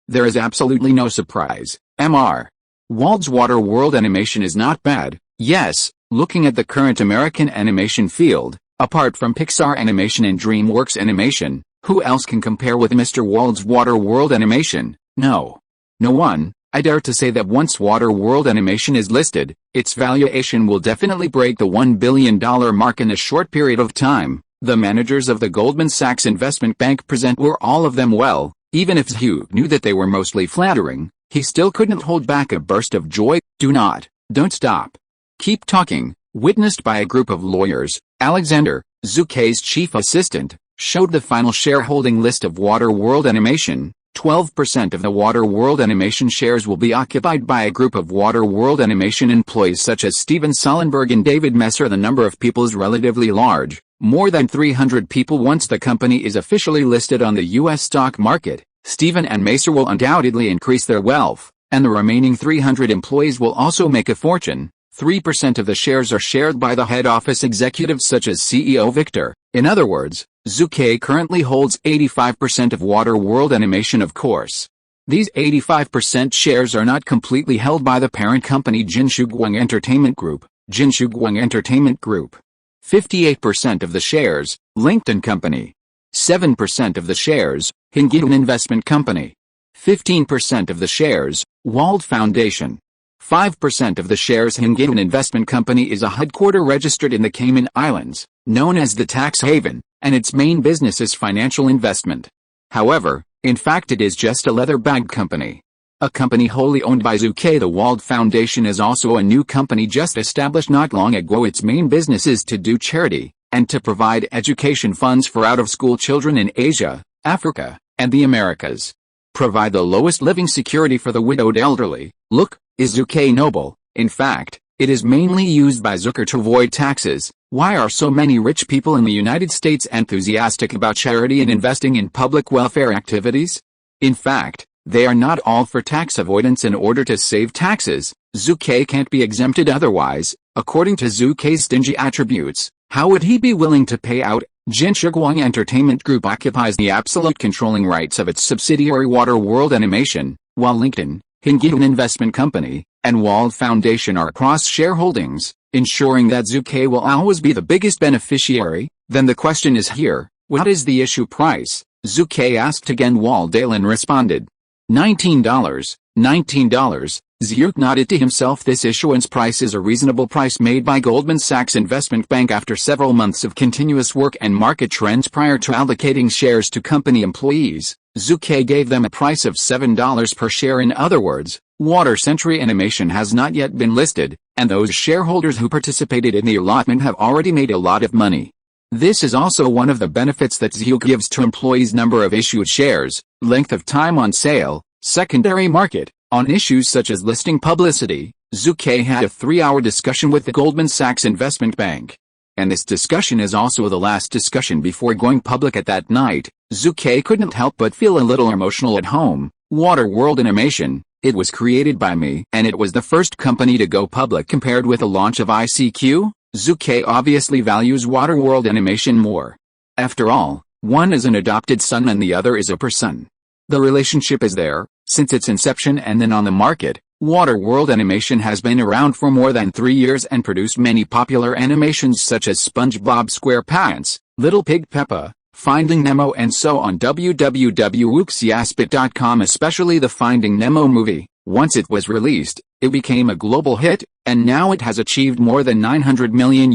There is absolutely no surprise. Mr. Wald's Waterworld animation is not bad. Yes, looking at the current American animation field, apart from Pixar Animation and DreamWorks Animation, who else can compare with Mr. Wald's Waterworld animation? No. No one. I dare to say that once Waterworld animation is listed, its valuation will definitely break the $1 billion mark in a short period of time. The managers of the Goldman Sachs Investment Bank were all of them well, even if Zhu knew that they were mostly flattering, he still couldn't hold back a burst of joy. Don't stop. Keep talking, witnessed by a group of lawyers. Alexander, Zhu Ke's chief assistant, showed the final shareholding list of Waterworld Animation. 12% of the Waterworld Animation shares will be occupied by a group of Waterworld Animation employees such as Steven Sullenberg and David Messer. The number of people is relatively large, more than 300 people once the company is officially listed on the U.S. stock market. Steven and Messer will undoubtedly increase their wealth, and the remaining 300 employees will also make a fortune. 3% of the shares are shared by the head office executives such as CEO Victor. In other words, Zhu Ke currently holds 85% of Waterworld Animation. Of course, these 85% shares are not completely held by the parent company Jinshuguang Entertainment Group. 58% of the shares, LinkedIn Company. 7% of the shares, Hingidun Investment Company. 15% of the shares, Wald Foundation. 5% of the shares. Hingidun Investment Company is a headquarter registered in the Cayman Islands, known as the tax haven, and its main business is financial investment. However, in fact it is just a leather bag company. A company wholly owned by Zhu Ke. The Wald Foundation is also a new company just established not long ago. Its main business is to do charity, and to provide education funds for out-of-school children in Asia, Africa, and the Americas. Provide the lowest living security for the widowed elderly. Look, is Zhu Ke noble? In fact, it is mainly used by Zucker to avoid taxes. Why are so many rich people in the United States enthusiastic about charity and investing in public welfare activities? In fact, they are not all for tax avoidance in order to save taxes. Zhu Ke can't be exempted otherwise. According to Zhu Ke's stingy attributes, how would he be willing to pay out? Jinshuguang Entertainment Group occupies the absolute controlling rights of its subsidiary Waterworld Animation, while LinkedIn, Hingidun Investment Company, and Wald Foundation are cross-shareholdings, ensuring that Zhu Ke will always be the biggest beneficiary. Then the question is here, what is the issue price? Zhu Ke asked again. Wald Dalen responded, $19. $19. Zhu nodded to himself. This issuance price is a reasonable price made by Goldman Sachs Investment Bank after several months of continuous work and market trends prior to allocating shares to company employees. Zhu Ke gave them a price of $7 per share. In other words, Water Century Animation has not yet been listed, and those shareholders who participated in the allotment have already made a lot of money. This is also one of the benefits that Zhu gives to employees: number of issued shares, length of time on sale, secondary market. On issues such as listing publicity, Zhu Ke had a 3-hour discussion with the Goldman Sachs Investment Bank. And this discussion is also the last discussion before going public. At that night, Zhu Ke couldn't help but feel a little emotional at home. Waterworld Animation, it was created by me, and it was the first company to go public. Compared with the launch of ICQ, Zhu Ke obviously values Waterworld Animation more. After all, one is an adopted son and the other is a person. The relationship is there since its inception and then on the market. Waterworld Animation has been around for more than 3 years and produced many popular animations such as SpongeBob SquarePants, Little Pig Peppa, Finding Nemo, and so on. www.wuxiaspit.com. Especially the Finding Nemo movie, once it was released, it became a global hit, and now it has achieved more than $900 million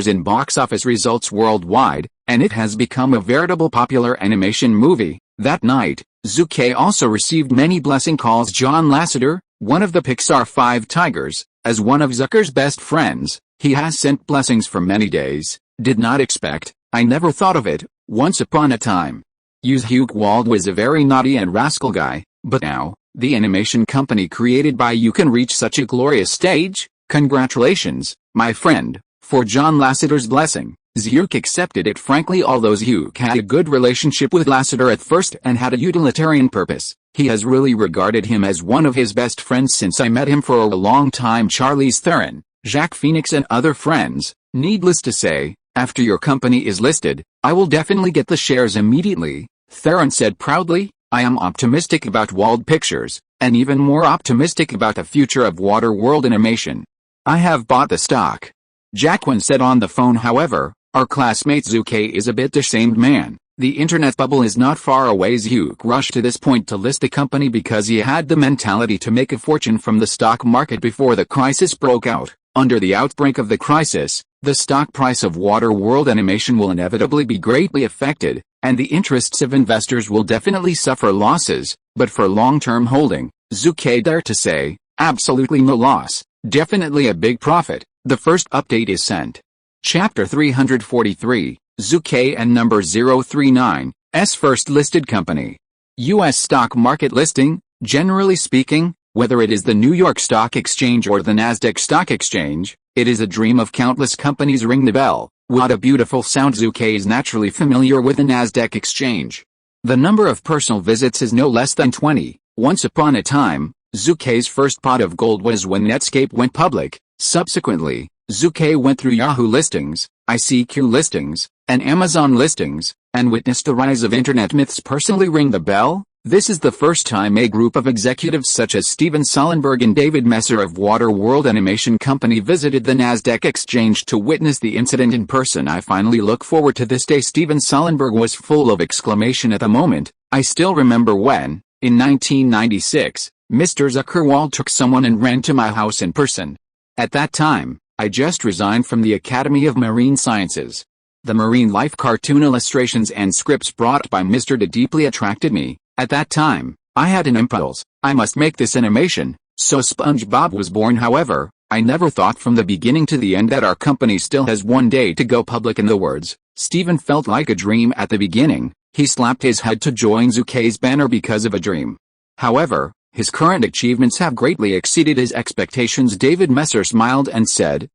in box office results worldwide, and it has become a veritable popular animation movie. That night, Zhu Ke also received many blessing calls. John Lasseter, one of the Pixar 5 Tigers, as one of Zucker's best friends, he has sent blessings for many days. Did not expect, I never thought of it, once upon a time. Zhu Ke Wald was a very naughty and rascal guy, but now, the animation company created by you can reach such a glorious stage. Congratulations, my friend, for John Lasseter's blessing. Zhu Ke accepted it frankly, although Zhu Ke had a good relationship with Lasseter at first and had a utilitarian purpose. He has really regarded him as one of his best friends since I met him for a long time. Charlize Theron, Jacques Phoenix and other friends. Needless to say, after your company is listed, I will definitely get the shares immediately, Theron said proudly. I am optimistic about Wald Pictures, and even more optimistic about the future of Waterworld Animation. I have bought the stock. Jacqueline said on the phone. However, our classmate Zhu Ke is a bit ashamed man. The internet bubble is not far away. Zhu Ke rushed to this point to list the company because he had the mentality to make a fortune from the stock market before the crisis broke out. Under the outbreak of the crisis, the stock price of Waterworld Animation will inevitably be greatly affected, and the interests of investors will definitely suffer losses, but for long-term holding, Zhu Ke dare to say, absolutely no loss, definitely a big profit. The first update is sent. Chapter 343, Zhu Ke and number 039, S first listed company. U.S. stock market listing. Generally speaking, whether it is the New York Stock Exchange or the Nasdaq Stock Exchange, it is a dream of countless companies. Ring the bell. What a beautiful sound. Zhu Ke is naturally familiar with the Nasdaq Exchange. The number of personal visits is no less than 20. Once upon a time, Zhu Ke's first pot of gold was when Netscape went public. Subsequently, Zhu Ke went through Yahoo listings, ICQ listings, and Amazon listings, and witnessed the rise of internet myths. Personally, ring the bell. This is the first time a group of executives such as Steven Solenberg and David Messer of Waterworld Animation Company visited the Nasdaq Exchange to witness the incident in person. I finally look forward to this day. Steven Solenberg was full of exclamation at the moment. I still remember when, in 1996, Mr. Zhu Ke Wald took someone and ran to my house in person. At that time, I just resigned from the Academy of Marine Sciences. The marine life cartoon illustrations and scripts brought by Mr. D deeply attracted me. At that time, I had an impulse. I must make this animation, so SpongeBob was born. However, I never thought from the beginning to the end that our company still has one day to go public. In the words, Steven felt like a dream at the beginning. He slapped his head to join Zhu Ke's banner because of a dream. However, his current achievements have greatly exceeded his expectations. David Messer smiled and said,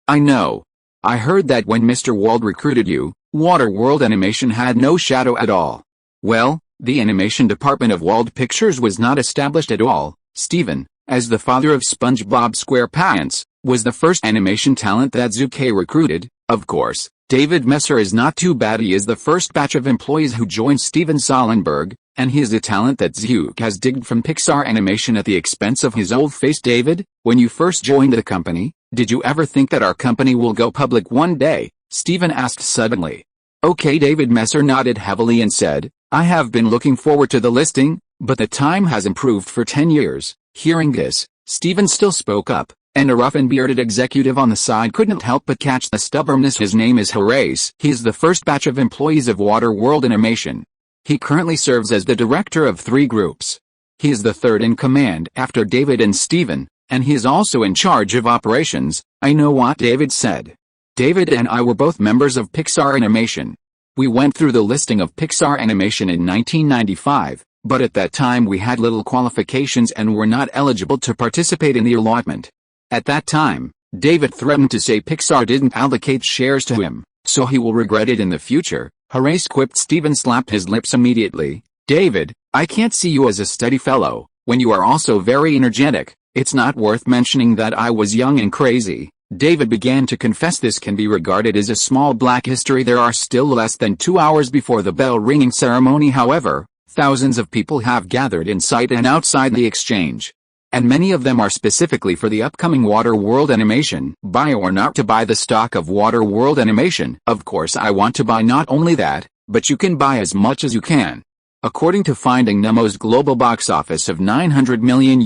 I know. I heard that when Mr. Wald recruited you, Waterworld Animation had no shadow at all. Well, the animation department of Wald Pictures was not established at all. Steven, as the father of SpongeBob SquarePants, was the first animation talent that Zhu Ke recruited. Of course, David Messer is not too bad. He is the first batch of employees who joined Steven Solenberg, and he is a talent that Zhu Ke has digged from Pixar Animation at the expense of his old face. David, when you first joined the company, did you ever think that our company will go public one day? Steven asked suddenly. Okay. David Messer nodded heavily and said, I have been looking forward to the listing, but the time has improved for 10 years. Hearing this, Steven still spoke up, and a rough and bearded executive on the side couldn't help but catch the stubbornness. His name is Horace. He is the first batch of employees of Waterworld Animation. He currently serves as the director of 3 groups. He is the third in command after David and Steven, and he is also in charge of operations. I know what David said. David and I were both members of Pixar Animation. We went through the listing of Pixar Animation in 1995, but at that time we had little qualifications and were not eligible to participate in the allotment. At that time, David threatened to say Pixar didn't allocate shares to him, so he will regret it in the future. Horace quipped. Steven slapped his lips immediately. David, I can't see you as a steady fellow, when you are also very energetic. It's not worth mentioning that I was young and crazy. David began to confess this can be regarded as a small black history. There are still less than 2 hours before the bell ringing ceremony. However, thousands of people have gathered inside and outside the exchange. And many of them are specifically for the upcoming Waterworld Animation. Buy or not to buy the stock of Waterworld Animation? Of course I want to buy. Not only that, but you can buy as much as you can. According to Finding Nemo's global box office of $900 million,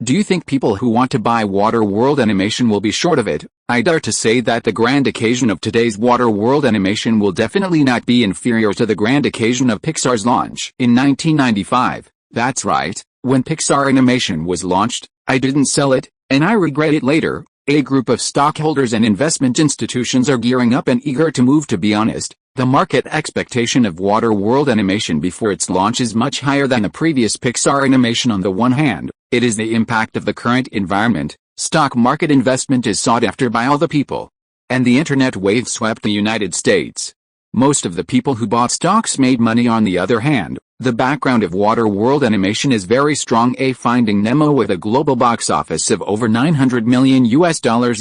do you think people who want to buy Waterworld Animation will be short of it? I dare to say that the grand occasion of today's Waterworld Animation will definitely not be inferior to the grand occasion of Pixar's launch in 1995. That's right, when Pixar Animation was launched, I didn't sell it, and I regret it later. A group of stockholders and investment institutions are gearing up and eager to move. To be honest, The market expectation of Waterworld Animation before its launch is much higher than the previous Pixar animation. On the one hand, it is the impact of the current environment. Stock market investment is sought after by all the people. And the internet wave swept the United States. Most of the people who bought stocks made money. On the other hand, the background of Waterworld Animation is very strong. Finding Nemo with a global box office of over $900 million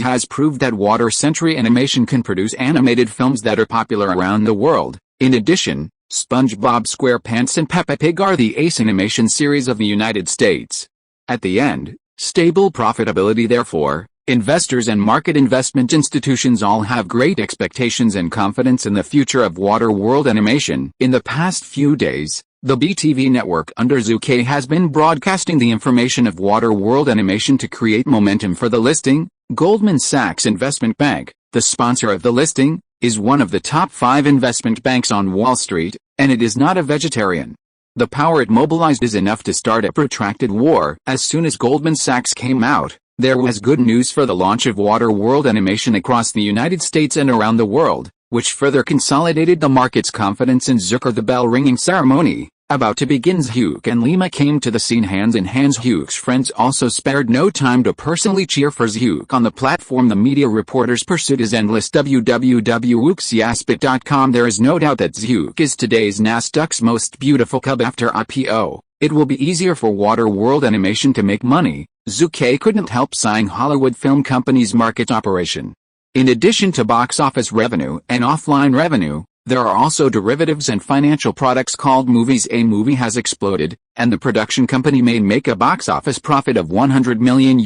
has proved that Water Century Animation can produce animated films that are popular around the world. In addition, SpongeBob SquarePants and Peppa Pig are the ace animation series of the United States. At the end, stable profitability. Therefore, investors and market investment institutions all have great expectations and confidence in the future of Waterworld Animation. In the past few days, the BTV network under Zhu Ke has been broadcasting the information of Waterworld Animation to create momentum for the listing. Goldman Sachs Investment Bank, the sponsor of the listing, is one of the top 5 investment banks on Wall Street, and it is not a vegetarian. The power it mobilized is enough to start a protracted war. As soon as Goldman Sachs came out, there was good news for the launch of Waterworld Animation across the United States and around the world, which further consolidated the market's confidence in Zucker. The bell-ringing ceremony, about to begin. Zhu and Lima came to the scene hand in hand. Zhu's friends also spared no time to personally cheer for Zhu. On the platform, the media reporter's pursuit is endless. www.wuxiaspit.com. There is no doubt that Zhu is today's Nasdaq's most beautiful cub after IPO. It will be easier for Waterworld Animation to make money. Zhu Ke couldn't help sighing. Hollywood film companies' market operation. In addition to box office revenue and offline revenue, there are also derivatives and financial products called movies. A movie has exploded, and the production company may make a box office profit of $100 million,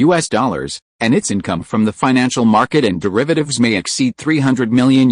and its income from the financial market and derivatives may exceed $300 million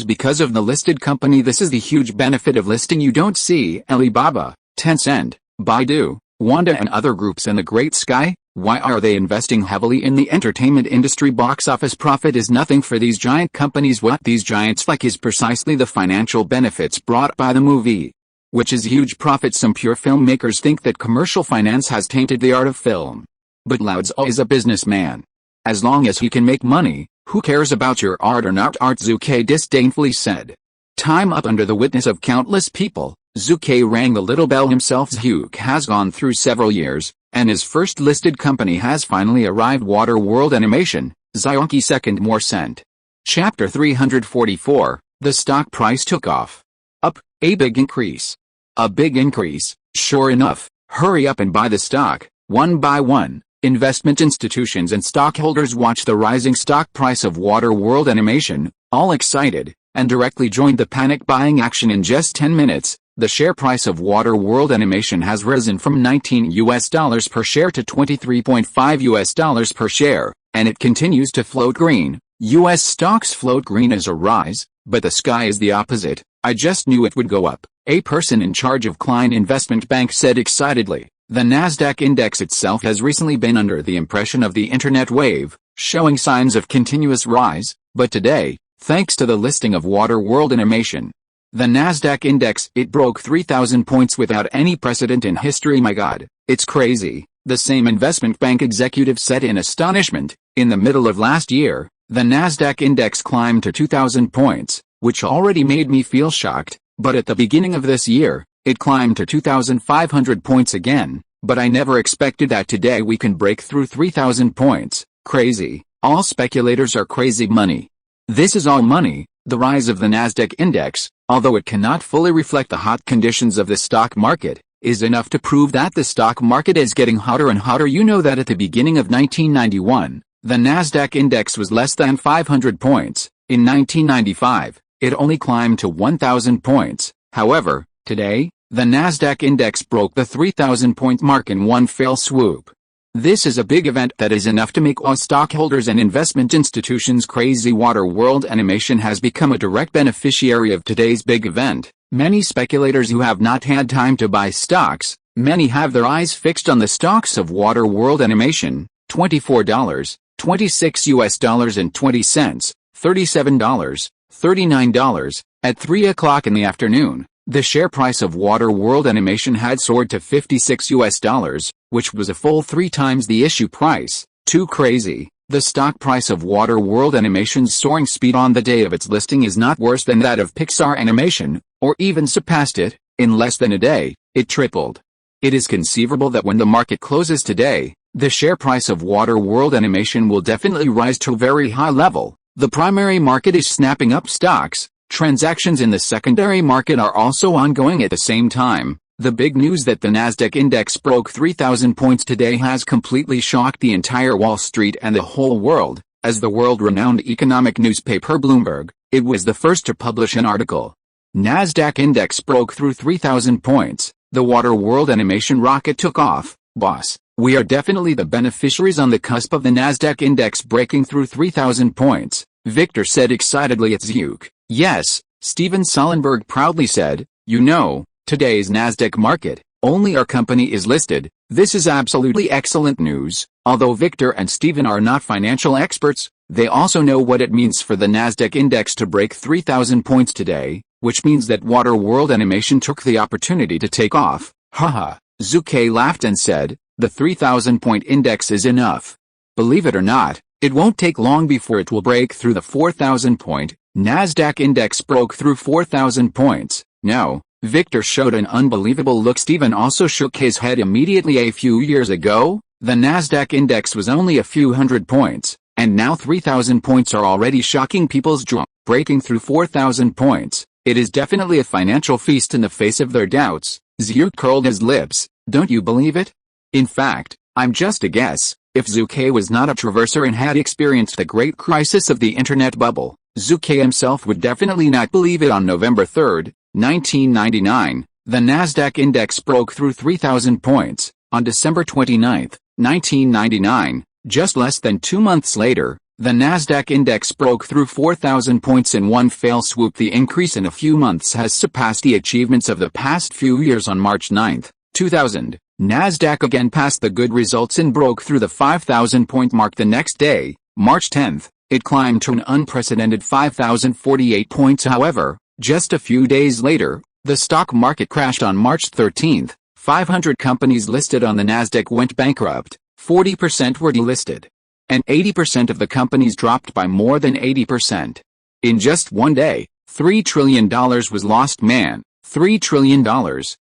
because of the listed company. This is the huge benefit of listing. You don't see Alibaba, Tencent, Baidu, Wanda and other groups in the great sky. Why are they investing heavily in the entertainment industry? Box office profit is nothing for these giant companies. What these giants like is precisely the financial benefits brought by the movie, which is huge profit. Some pure filmmakers think that commercial finance has tainted the art of film. But Lao Tzu is a businessman. As long as he can make money, who cares about your art or not art? Zhu Ke disdainfully said. Time up. Under the witness of countless people, Zhu Ke rang the little bell himself. Zhu has gone through several years, and his first listed company has finally arrived. Waterworld Animation, Zionki second more cent. Chapter 344, the stock price took off. Up, a big increase. A big increase, sure enough. Hurry up and buy the stock. One by one, investment institutions and stockholders watched the rising stock price of Waterworld Animation, all excited, and directly joined the panic buying action. In just 10 minutes, the share price of Waterworld Animation has risen from $19 per share to $23.5 per share, and it continues to float green. U.S. stocks float green as a rise, but the sky is the opposite. I just knew it would go up, a person in charge of Klein Investment Bank said excitedly. The Nasdaq index itself has recently been under the impression of the internet wave, showing signs of continuous rise, but today, thanks to the listing of Waterworld Animation, the Nasdaq index, it broke 3,000 points without any precedent in history. My God, it's crazy, the same investment bank executive said in astonishment. In the middle of last year, the Nasdaq index climbed to 2,000 points, which already made me feel shocked, but at the beginning of this year, it climbed to 2,500 points again, but I never expected that today we can break through 3,000 points. Crazy, all speculators are crazy money. This is all money. The rise of the Nasdaq index, although it cannot fully reflect the hot conditions of the stock market, is enough to prove that the stock market is getting hotter and hotter. You know that at the beginning of 1991, the Nasdaq index was less than 500 points. In 1995, it only climbed to 1,000 points. However, today, the Nasdaq index broke the 3,000-point mark in one fell swoop. This is a big event that is enough to make all stockholders and investment institutions crazy. Waterworld Animation has become a direct beneficiary of today's big event. Many speculators who have not had time to buy stocks, many have their eyes fixed on the stocks of Waterworld Animation. $24, $26 and 20 cents, $37, $39. At 3 o'clock in the afternoon, the share price of Waterworld Animation had soared to $56, which was a full 3 times the issue price. Too crazy. The stock price of Waterworld Animation's soaring speed on the day of its listing is not worse than that of Pixar Animation, or even surpassed it. In less than a day, it tripled. It is conceivable that when the market closes today, the share price of Waterworld Animation will definitely rise to a very high level. The primary market is snapping up stocks. Transactions in the secondary market are also ongoing at the same time. The big news that the Nasdaq index broke 3,000 points today has completely shocked the entire Wall Street and the whole world. As the world-renowned economic newspaper Bloomberg, it was the first to publish an article. Nasdaq index broke through 3,000 points. The Waterworld Animation rocket took off. Boss, we are definitely the beneficiaries on the cusp of the Nasdaq index breaking through 3,000 points, Victor said excitedly at Zhu Ke. Yes, Steven Solenberg proudly said, you know, today's Nasdaq market, only our company is listed. This is absolutely excellent news. Although Victor and Steven are not financial experts, they also know what it means for the Nasdaq index to break 3,000 points today, which means that Waterworld Animation took the opportunity to take off. Haha, Zhu Ke laughed and said, the 3,000-point index is enough. Believe it or not, it won't take long before it will break through the 4,000-point. Nasdaq index broke through 4,000 points. No, Victor showed an unbelievable look. Steven also shook his head immediately. A few years ago, the Nasdaq index was only a few hundred points, and now 3,000 points are already shocking people's jaw. Breaking through 4,000 points, it is definitely a financial feast in the face of their doubts. Zhu curled his lips. Don't you believe it? In fact, I'm just a guess. If Zhu Ke was not a traverser and had experienced the great crisis of the internet bubble, Zhu Ke himself would definitely not believe it. On November 3, 1999, the Nasdaq index broke through 3,000 points. On December 29, 1999, just less than 2 months later, the Nasdaq index broke through 4,000 points in one fell swoop. The increase in a few months has surpassed the achievements of the past few years. On March 9, 2000, Nasdaq again passed the good results and broke through the 5,000-point mark. The next day, March 10, it climbed to an unprecedented 5,048 points. However, just a few days later, the stock market crashed. On March 13, 500 companies listed on the Nasdaq went bankrupt, 40% were delisted, and 80% of the companies dropped by more than 80%. In just one day, $3 trillion was lost. Man, $3 trillion.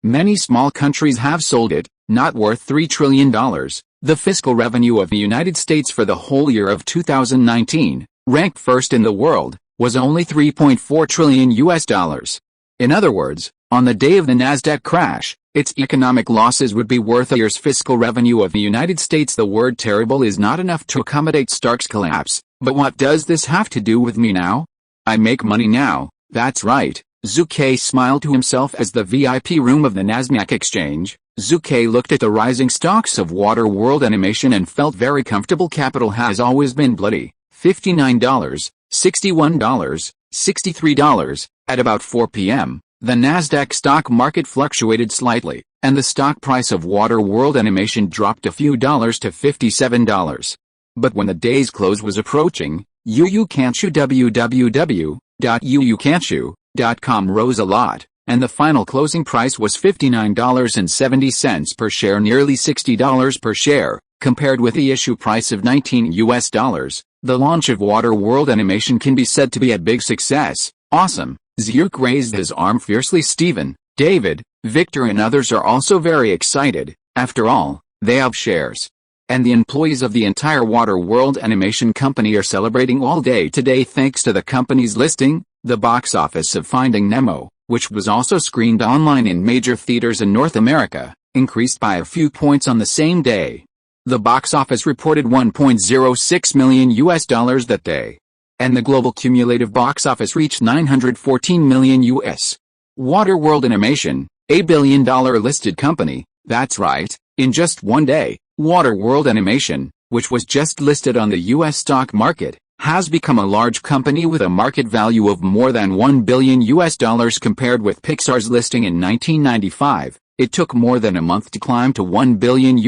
Many small countries have sold it, not worth $3 trillion. The fiscal revenue of the United States for the whole year of 2019, ranked first in the world, was only $3.4 trillion. In other words, on the day of the Nasdaq crash, its economic losses would be worth a year's fiscal revenue of the United States. The word terrible is not enough to accommodate Stark's collapse. But what does this have to do with me now? I make money now, that's right. Zhu Ke smiled to himself as the VIP room of the Nasdaq exchange. Zhu Ke looked at the rising stocks of Waterworld Animation and felt very comfortable. Capital has always been bloody. $59, $61, $63. At about 4 p.m., the Nasdaq stock market fluctuated slightly, and the stock price of Waterworld Animation dropped a few dollars to $57. But when the day's close was approaching, www.com rose a lot, and the final closing price was $59.70 per share, nearly $60 per share, compared with the issue price of $19. The launch of Waterworld Animation can be said to be a big success. Awesome. Zhu Ke raised his arm fiercely. Steven, David, Victor and others are also very excited. After all, they have shares. And the employees of the entire Waterworld Animation company are celebrating all day today thanks to the company's listing. The box office of Finding Nemo, which was also screened online in major theaters in North America, increased by a few points on the same day. The box office reported $1.06 million that day. And the global cumulative box office reached $914 million. Waterworld Animation, a billion-dollar listed company, that's right, in just one day, Waterworld Animation, which was just listed on the U.S. stock market, has become a large company with a market value of more than $1 billion compared with Pixar's listing in 1995. It took more than a month to climb to $1 billion.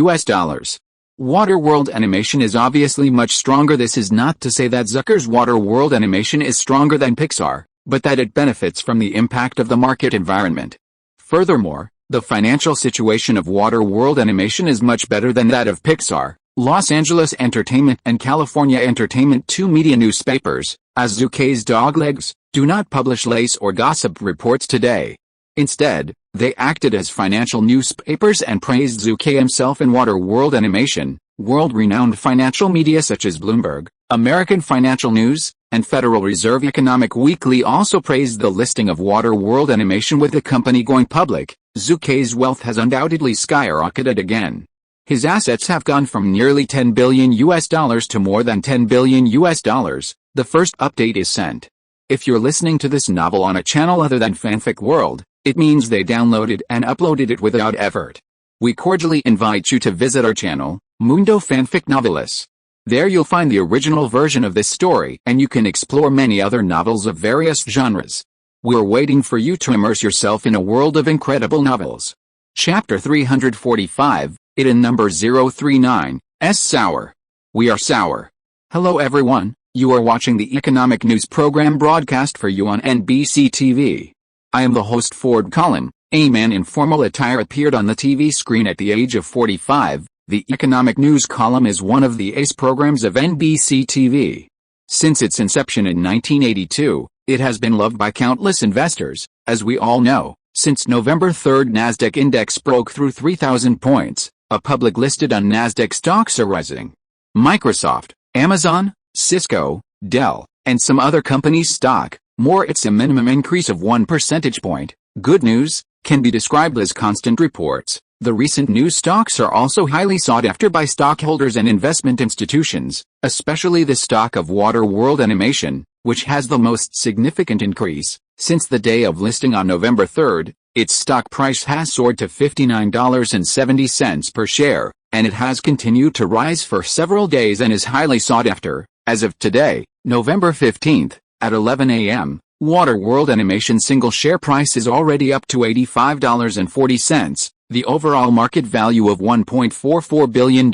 Waterworld Animation is obviously much stronger. This is not to say that Zucker's Waterworld Animation is stronger than Pixar, but that it benefits from the impact of the market environment. Furthermore, the financial situation of Waterworld Animation is much better than that of Pixar. Los Angeles Entertainment and California Entertainment, two media newspapers, as Zhu Ke's doglegs, do not publish lace or gossip reports today. Instead, they acted as financial newspapers and praised Zhu Ke himself in Water World Animation. World-renowned financial media such as Bloomberg, American Financial News, and Federal Reserve Economic Weekly also praised the listing of Water World Animation. With the company going public, Zhu Ke's wealth has undoubtedly skyrocketed again. His assets have gone from nearly $10 billion to more than $10 billion. The first update is sent. If you're listening to this novel on a channel other than Fanfic World, it means they downloaded and uploaded it without effort. We cordially invite you to visit our channel, Mundo Fanfic Novelis. There you'll find the original version of this story and you can explore many other novels of various genres. We're waiting for you to immerse yourself in a world of incredible novels. Chapter 345, it in number 039, S. Sour. We are sour. Hello everyone, you are watching the economic news program broadcast for you on NBC TV. I am the host Ford Collin. A man in formal attire appeared on the TV screen at the age of 45. The economic news column is one of the ace programs of NBC TV. Since its inception in 1982, it has been loved by countless investors. As we all know, since November 3, Nasdaq index broke through 3,000 points. A public listed on Nasdaq stocks are rising. Microsoft, Amazon, Cisco, Dell, and some other companies' stock. More, it's a minimum increase of 1 percentage point. Good news can be described as constant reports. The recent news stocks are also highly sought after by stockholders and investment institutions, especially the stock of Water World Animation, which has the most significant increase. Since the day of listing on November 3, its stock price has soared to $59.70 per share, and it has continued to rise for several days and is highly sought after. As of today, November 15, at 11 a.m., Water World Animation single share price is already up to $85.40, the overall market value of $1.44 billion.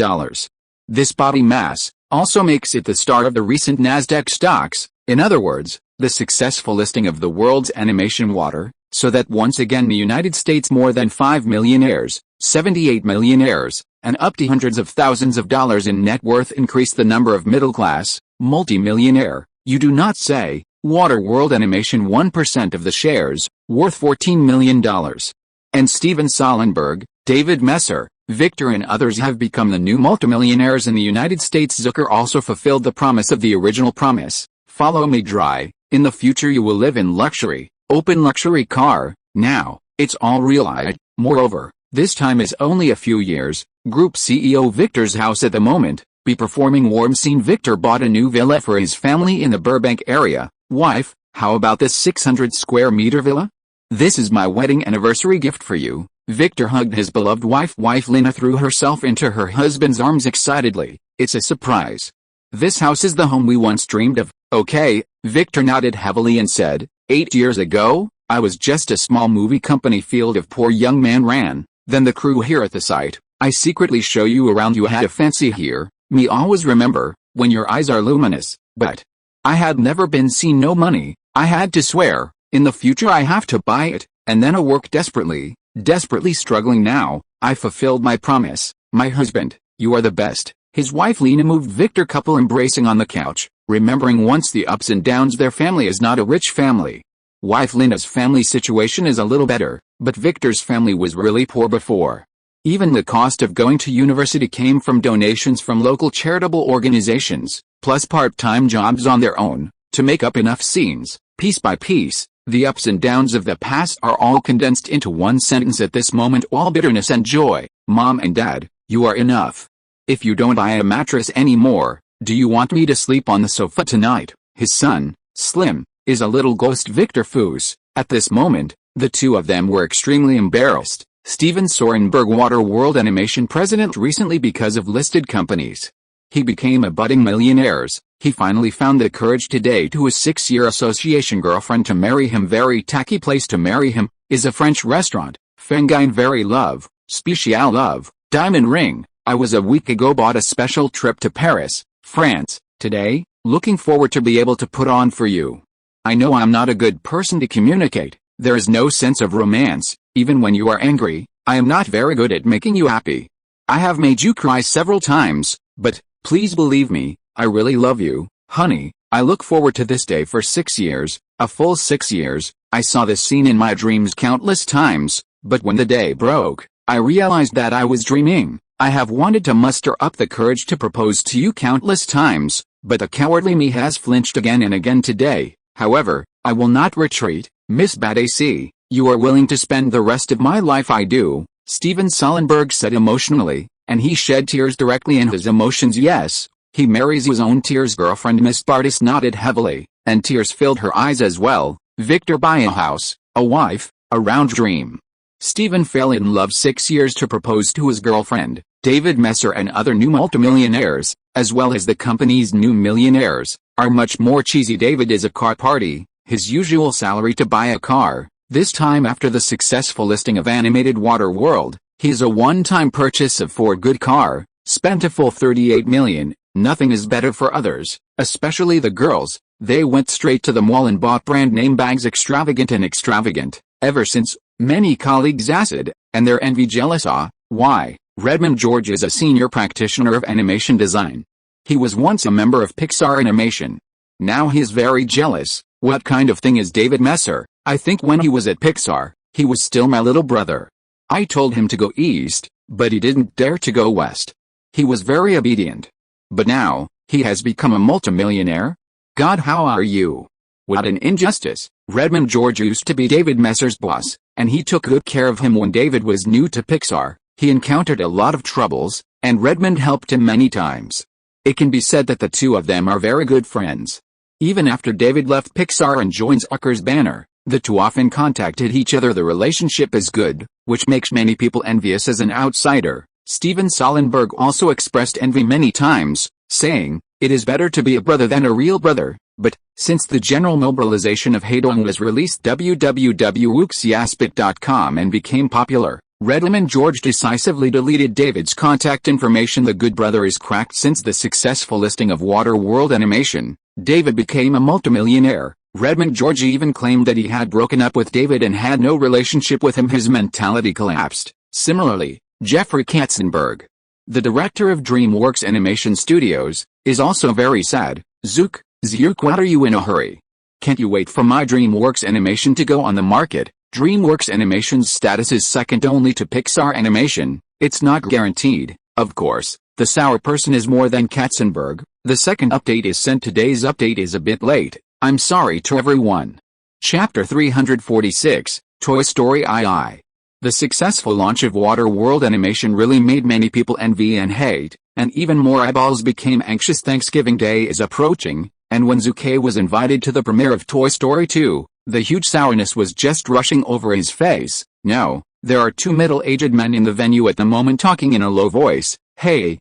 This body mass also makes it the star of the recent Nasdaq stocks, in other words, the successful listing of the world's animation water, so that once again the United States more than 5 millionaires, 78 millionaires, and up to hundreds of thousands of dollars in net worth increase the number of middle-class, multi-millionaire, you do not say. Water World Animation 1% of the shares, worth $14 million. And Steven Solenberg, David Messer, Victor and others have become the new multimillionaires in the United States. Zucker also fulfilled the promise of the original promise. Follow me dry. In the future you will live in luxury, open luxury car. Now, it's all realized. Moreover, this time is only a few years. Group CEO Victor's house at the moment, be performing warm scene. Victor bought a new villa for his family in the Burbank area. Wife, how about this 600 square meter villa? This is my wedding anniversary gift for you. Victor hugged his beloved wife. Wife Lena threw herself into her husband's arms excitedly. It's a surprise. This house is the home we once dreamed of. Okay, Victor nodded heavily and said, 8 years ago, I was just a small movie company. Field of poor young man ran. Then the crew here at the site. I secretly show you around. You had a fancy here. Me always remember, when your eyes are luminous, but I had never been seen. No money. I had to swear, in the future I have to buy it, and then I work desperately struggling now. I fulfilled my promise. My husband, you are the best. His wife Lena moved Victor, couple embracing on the couch, remembering once the ups and downs. Their family is not a rich family. Wife Lena's family situation is a little better, but Victor's family was really poor before. Even the cost of going to university came from donations from local charitable organizations, plus part-time jobs on their own, to make up enough scenes. Piece by piece, the ups and downs of the past are all condensed into one sentence at this moment. All bitterness and joy. Mom and Dad, you are enough. If you don't buy a mattress anymore, do you want me to sleep on the sofa tonight? His son, Slim, is a little ghost. Victor Foos. At this moment, the two of them were extremely embarrassed. Steven Sorenberg, Water World Animation president recently because of listed companies. He became a budding millionaire. He finally found the courage to date his 6-year association girlfriend to marry him. Very tacky place to marry him, is a French restaurant. Fengine very love, spécial love, diamond ring. I was a week ago bought a special trip to Paris, France. Today, looking forward to be able to put on for you. I know I'm not a good person to communicate. There is no sense of romance. Even when you are angry, I am not very good at making you happy. I have made you cry several times. But, please believe me, I really love you, honey. I look forward to this day for 6 years, a full 6 years. I saw this scene in my dreams countless times, but when the day broke, I realized that I was dreaming. I have wanted to muster up the courage to propose to you countless times, but the cowardly me has flinched again and again today. However, I will not retreat, Miss Badacy. You are willing to spend the rest of my life. I do, Steven Solenberg said emotionally, and he shed tears directly in his emotions. Yes, he marries his own tears. Girlfriend Miss Bardis nodded heavily, and tears filled her eyes as well. Victor, buy a house, a wife, a round dream. Stephen fell in love 6 years to propose to his girlfriend, David Messer, and other new multimillionaires, as well as the company's new millionaires, are much more cheesy. David is a car party, his usual salary to buy a car. This time after the successful listing of animated Water World, he's a one-time purchase of Ford good car, spent a full $38 million. Nothing is better for others, especially the girls. They went straight to the mall and bought brand name bags. Extravagant. Ever since, many colleagues acid, and their envy jealous. Why? Redmond George is a senior practitioner of animation design. He was once a member of Pixar Animation. Now he is very jealous. What kind of thing is David Messer? I think when he was at Pixar, he was still my little brother. I told him to go east, but he didn't dare to go west. He was very obedient. But now, he has become a multimillionaire? God, how are you? What an injustice. Redmond George used to be David Messer's boss, and he took good care of him when David was new to Pixar. He encountered a lot of troubles, and Redmond helped him many times. It can be said that the two of them are very good friends. Even after David left Pixar and joined Zucker's banner, the two often contacted each other. The relationship is good, which makes many people envious as an outsider. Steven Solenberg also expressed envy many times, saying, "It is better to be a brother than a real brother." But, since the general mobilization of Haydong was released, www.wuxiaspit.com, and became popular, Redmond George decisively deleted David's contact information. The good brother is cracked. Since the successful listing of Water World Animation, David became a multimillionaire. Redmond George even claimed that he had broken up with David and had no relationship with him. His mentality collapsed. Similarly, Jeffrey Katzenberg, the director of DreamWorks Animation Studios, is also very sad. Zhu Ke, what are you in a hurry? Can't you wait for my DreamWorks Animation to go on the market? DreamWorks Animation's status is second only to Pixar Animation. It's not guaranteed, of course. The sour person is more than Katzenberg. The second update is sent. Today's update is a bit late. I'm sorry to everyone. Chapter 346, Toy Story II. The successful launch of Water World Animation really made many people envy and hate, and even more eyeballs became anxious. Thanksgiving Day is approaching, and when Zhu Ke was invited to the premiere of Toy Story 2, the huge sourness was just rushing over his face. No, there are two middle-aged men in the venue at the moment talking in a low voice. Hey,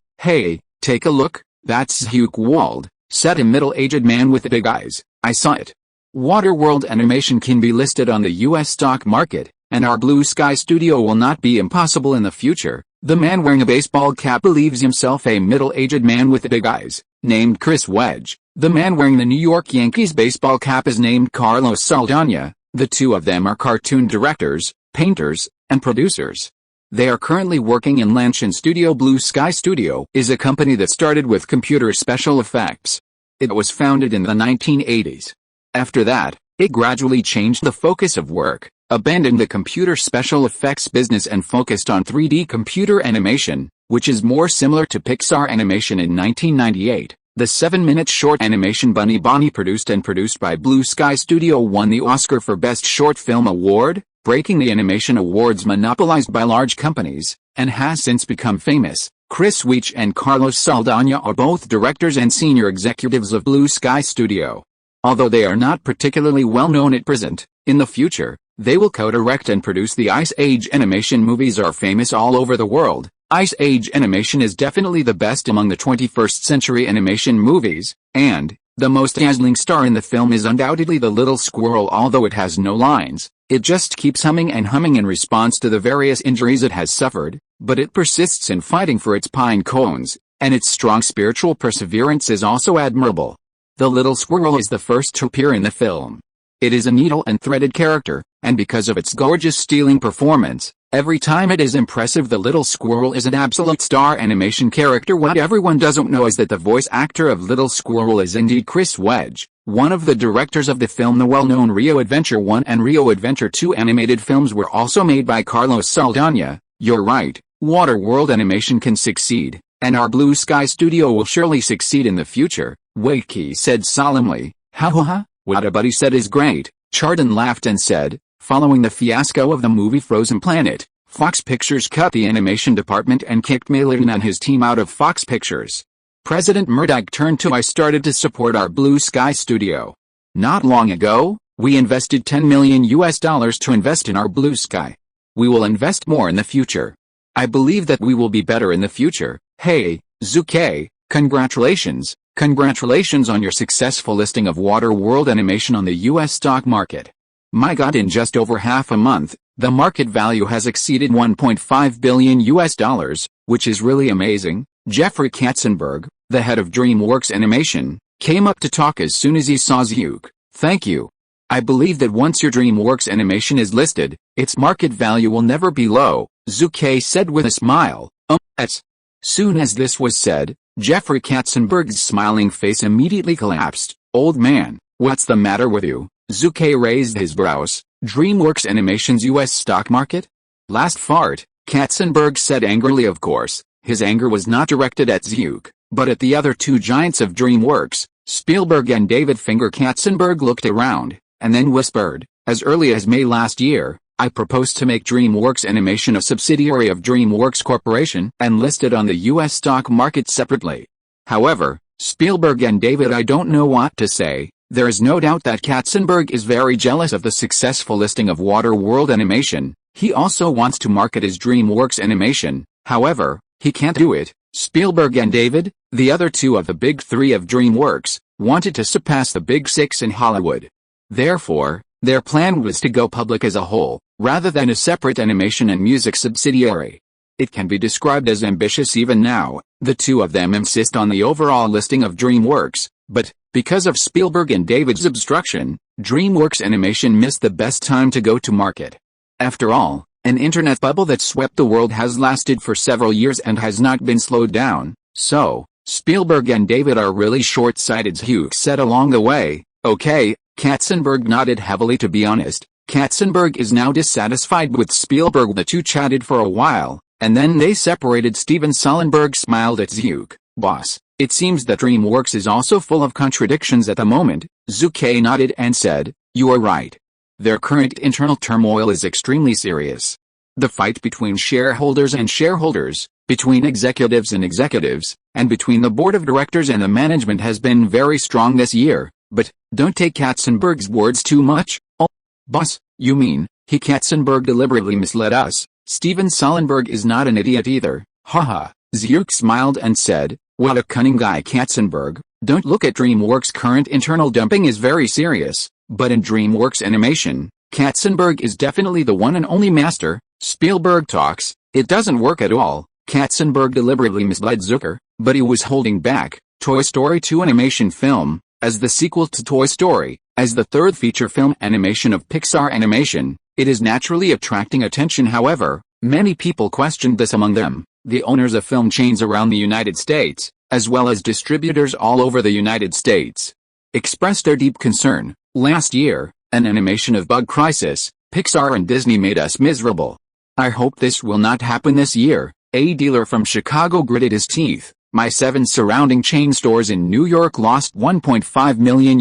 take a look, that's Zhu Ke Wald, said a middle-aged man with big eyes. I saw it. Water World Animation can be listed on the US stock market, and our Blue Sky studio will not be impossible in the future. The man wearing a baseball cap believes himself a middle-aged man with big eyes, named Chris Wedge. The man wearing the New York Yankees baseball cap is named Carlos Saldana. The two of them are cartoon directors, painters, and producers. They are currently working in Lanshan Studio. Blue Sky Studio is a company that started with computer special effects. It was founded in the 1980s. After that, it gradually changed the focus of work, abandoned the computer special effects business and focused on 3D computer animation, which is more similar to Pixar Animation. In 1998, the 7-minute short animation Bunny Bonnie, produced by Blue Sky Studio, won the Oscar for Best Short Film Award, breaking the animation awards monopolized by large companies, and has since become famous. Chris Weech and Carlos Saldana are both directors and senior executives of Blue Sky Studio. Although they are not particularly well known at present, in the future, they will co-direct and produce the Ice Age animation movies. Are famous all over the world. Ice Age animation is definitely the best among the 21st century animation movies, and the most dazzling star in the film is undoubtedly the little squirrel. Although it has no lines, it just keeps humming and humming in response to the various injuries it has suffered, but it persists in fighting for its pine cones, and its strong spiritual perseverance is also admirable. The little squirrel is the first to appear in the film. It is a needle and threaded character, and because of its gorgeous stealing performance, Every time it is impressive. The little squirrel is an absolute star animation character. What everyone doesn't know is that the voice actor of Little Squirrel is indeed Chris Wedge, one of the directors of the film. The well-known Rio Adventure 1 and Rio Adventure 2 animated films were also made by Carlos Saldaña. You're right, Waterworld Animation can succeed, and our Blue Sky studio will surely succeed in the future, Wakey said solemnly. Ha ha ha, what a buddy said is great. Chardon laughed and said, following the fiasco of the movie Frozen Planet, Fox Pictures cut the animation department and kicked Maylin and his team out of Fox Pictures. President Murdoch turned to I started to support our Blue Sky studio. Not long ago, we invested $10 million to invest in our Blue Sky. We will invest more in the future. I believe that we will be better in the future. Hey, Zhu Ke, congratulations. Congratulations on your successful listing of Waterworld Animation on the US stock market. My God, in just over half a month, the market value has exceeded $1.5 billion, which is really amazing. Jeffrey Katzenberg, the head of DreamWorks Animation, came up to talk as soon as he saw Zhu Ke. Thank you. I believe that once your DreamWorks Animation is listed, its market value will never be low, Zhu Ke said with a smile. As soon as this was said, Jeffrey Katzenberg's smiling face immediately collapsed. Old man, what's the matter with you? Zhu Ke raised his brows. DreamWorks Animation's US stock market? Last fart, Katzenberg said angrily. Of course, his anger was not directed at Zhu Ke, but at the other two giants of DreamWorks, Spielberg and David Finger. Katzenberg looked around, and then whispered, as early as May last year, I proposed to make DreamWorks Animation a subsidiary of DreamWorks Corporation and listed on the US stock market separately. However, Spielberg and David, I don't know what to say. There is no doubt that Katzenberg is very jealous of the successful listing of Waterworld Animation. He also wants to market his DreamWorks Animation, however, he can't do it. Spielberg and David, the other two of the big three of DreamWorks, wanted to surpass the big six in Hollywood. Therefore, their plan was to go public as a whole, rather than a separate animation and music subsidiary. It can be described as ambitious even now. The two of them insist on the overall listing of DreamWorks, but, because of Spielberg and David's obstruction, DreamWorks Animation missed the best time to go to market. After all, an internet bubble that swept the world has lasted for several years and has not been slowed down, so, Spielberg and David are really short-sighted, Zhu Ke said along the way. Okay, Katzenberg nodded heavily. To be honest, Katzenberg is now dissatisfied with Spielberg. The two chatted for a while, and then they separated. Steven Solenberg smiled at Zhu Ke. Boss, it seems that DreamWorks is also full of contradictions at the moment. Zhu Ke nodded and said, you are right. Their current internal turmoil is extremely serious. The fight between shareholders and shareholders, between executives and executives, and between the board of directors and the management has been very strong this year. But, don't take Katzenberg's words too much. Oh, boss, you mean, Katzenberg deliberately misled us. Steven Solenberg is not an idiot either. Haha. Zhu Ke smiled and said, what a cunning guy, Katzenberg. Don't look at DreamWorks' current internal dumping is very serious, but in DreamWorks Animation, Katzenberg is definitely the one and only master. Spielberg talks, it doesn't work at all. Katzenberg deliberately misled Zhu Ke, but he was holding back. Toy Story 2 animation film, as the sequel to Toy Story, as the third feature film animation of Pixar Animation, it is naturally attracting attention. However, many people questioned this, among them, the owners of film chains around the United States, as well as distributors all over the United States, expressed their deep concern. Last year, an animation of Bug Crisis, Pixar and Disney made us miserable. I hope this will not happen this year. A dealer from Chicago gritted his teeth. My 7 surrounding chain stores in New York lost $1.5 million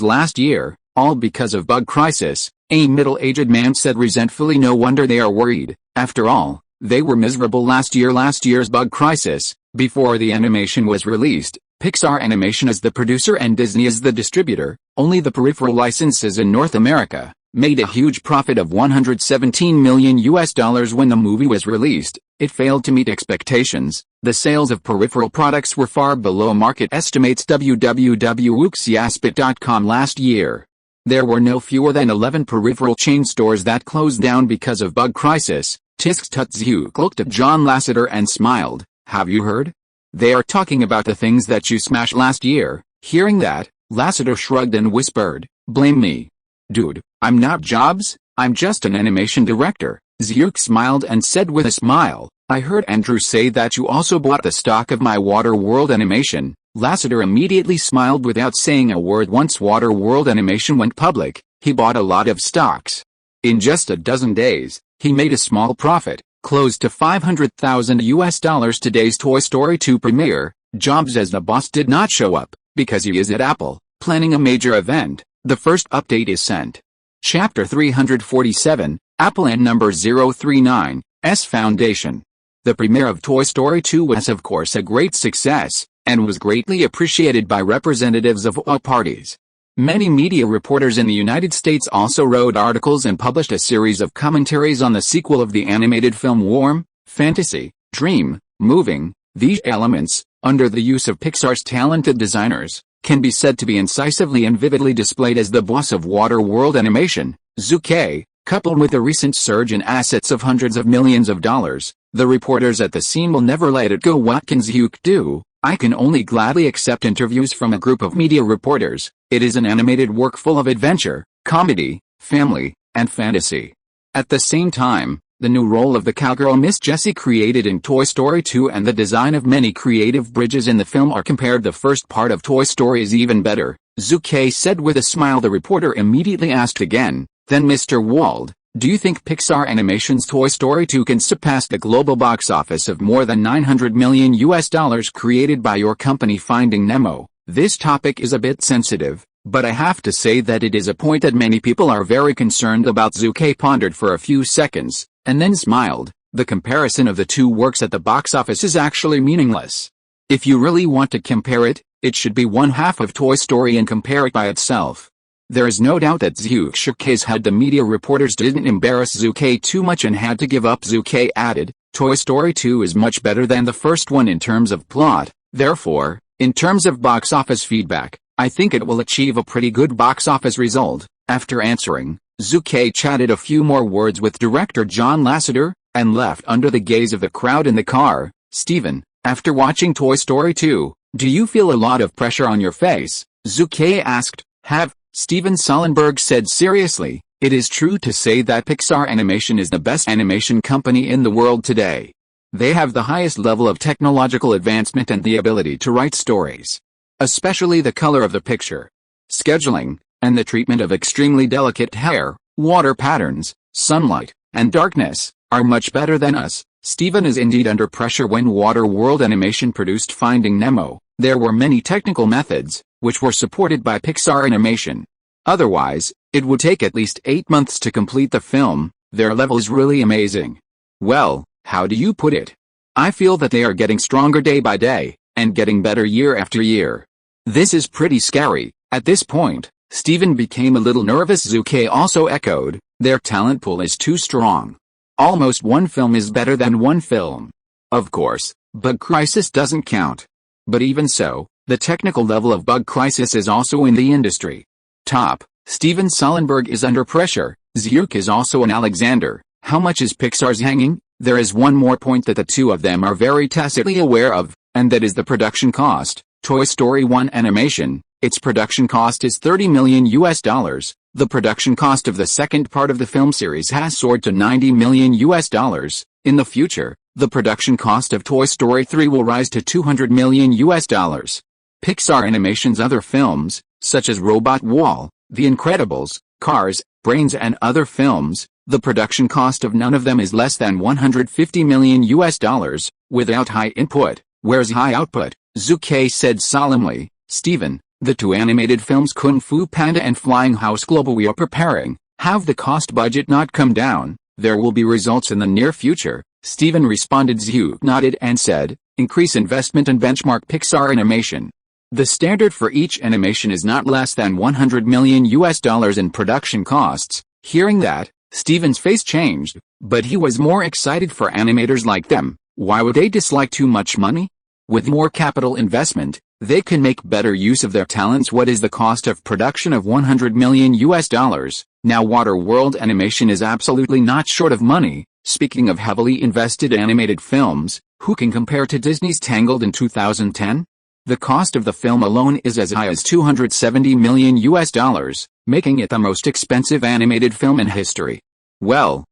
last year, all because of Bug Crisis, a middle-aged man said resentfully. No wonder they are worried. After all, they were miserable last year. Last year's Bug Crisis, before the animation was released, Pixar Animation is the producer and Disney is the distributor. Only the peripheral licenses in North America made a huge profit of $117 million when the movie was released. It failed to meet expectations. The sales of peripheral products were far below market estimates. www.wuxiaspit.com last year, there were no fewer than 11 peripheral chain stores that closed down because of Bug Crisis. Tisk tut. Zhu Ke looked at John Lasseter and smiled. Have you heard? They are talking about the things that you smashed last year. Hearing that, Lasseter shrugged and whispered, blame me. Dude, I'm not Jobs, I'm just an animation director. Zhu smiled and said with a smile, "I heard Andrew say that you also bought the stock of my Waterworld animation." Lasseter immediately smiled without saying a word. Once Waterworld animation went public, he bought a lot of stocks. In just a dozen days, he made a small profit, close to $500,000. Today's Toy Story 2 premiere, Jobs as the boss did not show up, because he is at Apple, planning a major event. The first update is sent. Chapter 347, Apple and number 039, S Foundation. The premiere of Toy Story 2 was of course a great success, and was greatly appreciated by representatives of all parties. Many media reporters in the United States also wrote articles and published a series of commentaries on the sequel of the animated film. Warm, fantasy, dream, moving, these elements, under the use of Pixar's talented designers, can be said to be incisively and vividly displayed as the boss of Waterworld animation, Zhu Ke, coupled with the recent surge in assets of hundreds of millions of dollars. The reporters at the scene will never let it go. What can Zhu do? I can only gladly accept interviews from a group of media reporters. It is an animated work full of adventure, comedy, family, and fantasy. At the same time, the new role of the cowgirl Miss Jessie created in Toy Story 2 and the design of many creative bridges in the film are compared. The first part of Toy Story is even better, Zhu Ke said with a smile. The reporter immediately asked again, "Then Mr. Wald, do you think Pixar Animation's Toy Story 2 can surpass the global box office of more than $900 million created by your company Finding Nemo?" This topic is a bit sensitive, but I have to say that it is a point that many people are very concerned about. Zhu Ke pondered for a few seconds, and then smiled. The comparison of the two works at the box office is actually meaningless. If you really want to compare it, it should be one half of Toy Story and compare it by itself. There is no doubt that Zhu shook his head. The media reporters didn't embarrass Zhu Ke too much and had to give up. Zhu Ke added, "Toy Story 2 is much better than the first one in terms of plot, therefore, in terms of box office feedback, I think it will achieve a pretty good box office result." After answering, Zhu Ke chatted a few more words with director John Lasseter, and left under the gaze of the crowd in the car. "Steven, after watching Toy Story 2, do you feel a lot of pressure on your face?" Zhu Ke asked. "Have," Steven Solenberg said seriously, "it is true to say that Pixar Animation is the best animation company in the world today. They have the highest level of technological advancement and the ability to write stories. Especially the color of the picture, scheduling, and the treatment of extremely delicate hair, water patterns, sunlight, and darkness, are much better than us." Steven is indeed under pressure. When Waterworld Animation produced Finding Nemo, there were many technical methods, which were supported by Pixar Animation. Otherwise, it would take at least 8 months to complete the film. Their level is really amazing. Well, how do you put it? I feel that they are getting stronger day by day, and getting better year after year. This is pretty scary. At this point, Steven became a little nervous. Zhu Ke also echoed, "Their talent pool is too strong. Almost one film is better than one film. Of course, Bug Crisis doesn't count. But even so, the technical level of Bug Crisis is also in the industry top." Steven Solenberg is under pressure. Zhu is also an Alexander. How much is Pixar's hanging? There is one more point that the two of them are very tacitly aware of, and that is the production cost. Toy Story 1 animation, its production cost is $30 million. The production cost of the second part of the film series has soared to $90 million. In the future, the production cost of Toy Story 3 will rise to $200 million. Pixar Animation's other films, such as Robot Wall, The Incredibles, Cars, Brains and other films, the production cost of none of them is less than $150 million, without high input. Where's high output? Zhu Ke said solemnly. "Steven, the two animated films Kung Fu Panda and Flying House Global we are preparing, have the cost budget not come down? There will be results in the near future." Steven responded. Zhu nodded and said, "Increase investment and benchmark Pixar Animation. The standard for each animation is not less than $100 million in production costs." Hearing that, Steven's face changed, but he was more excited for animators like them. Why would they dislike too much money? With more capital investment, they can make better use of their talents. What is the cost of production of $100 million? Now Waterworld Animation is absolutely not short of money. Speaking of heavily invested animated films, who can compare to Disney's Tangled in 2010? The cost of the film alone is as high as $270 million, making it the most expensive animated film in history. Well,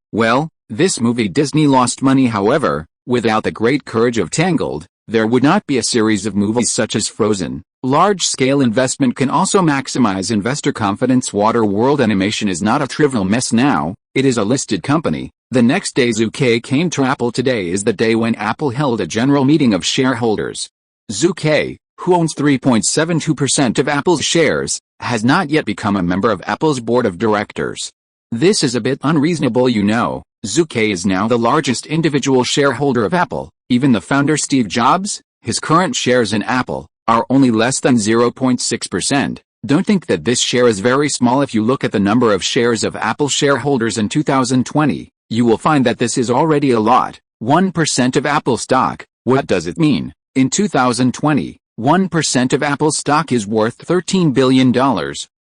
This movie Disney lost money. However, without the great courage of Tangled, there would not be a series of movies such as Frozen. Large-scale investment can also maximize investor confidence. Waterworld Animation is not a trivial mess now, it is a listed company. The next day Zhu Ke came to Apple. Today is the day when Apple held a general meeting of shareholders. Zhu Ke, who owns 3.72% of Apple's shares, has not yet become a member of Apple's board of directors. This is a bit unreasonable, you know. Zhu Ke is now the largest individual shareholder of Apple. Even the founder Steve Jobs, his current shares in Apple, are only less than 0.6%. Don't think that this share is very small. If you look at the number of shares of Apple shareholders in 2020, you will find that this is already a lot. 1% of Apple stock. What does it mean? In 2020, 1% of Apple stock is worth $13 billion.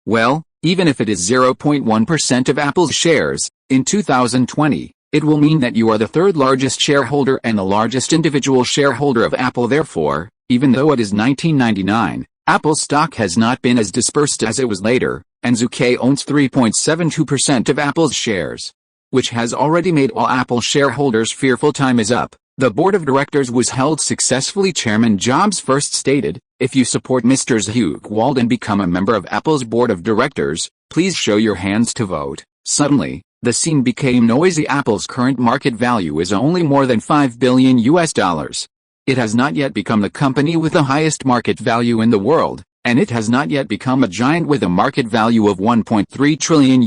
Well, even if it is 0.1% of Apple's shares, in 2020, it will mean that you are the third largest shareholder and the largest individual shareholder of Apple. Therefore, even though it is 1999, Apple's stock has not been as dispersed as it was later, and Zhu Ke owns 3.72% of Apple's shares, which has already made all Apple shareholders fearful. Time is up. The board of directors was held successfully. Chairman Jobs first stated, "If you support Mr. Zhu Ke Wald and become a member of Apple's board of directors, please show your hands to vote." Suddenly, the scene became noisy. Apple's current market value is only more than $5 billion. It has not yet become the company with the highest market value in the world, and it has not yet become a giant with a market value of $1.3 trillion.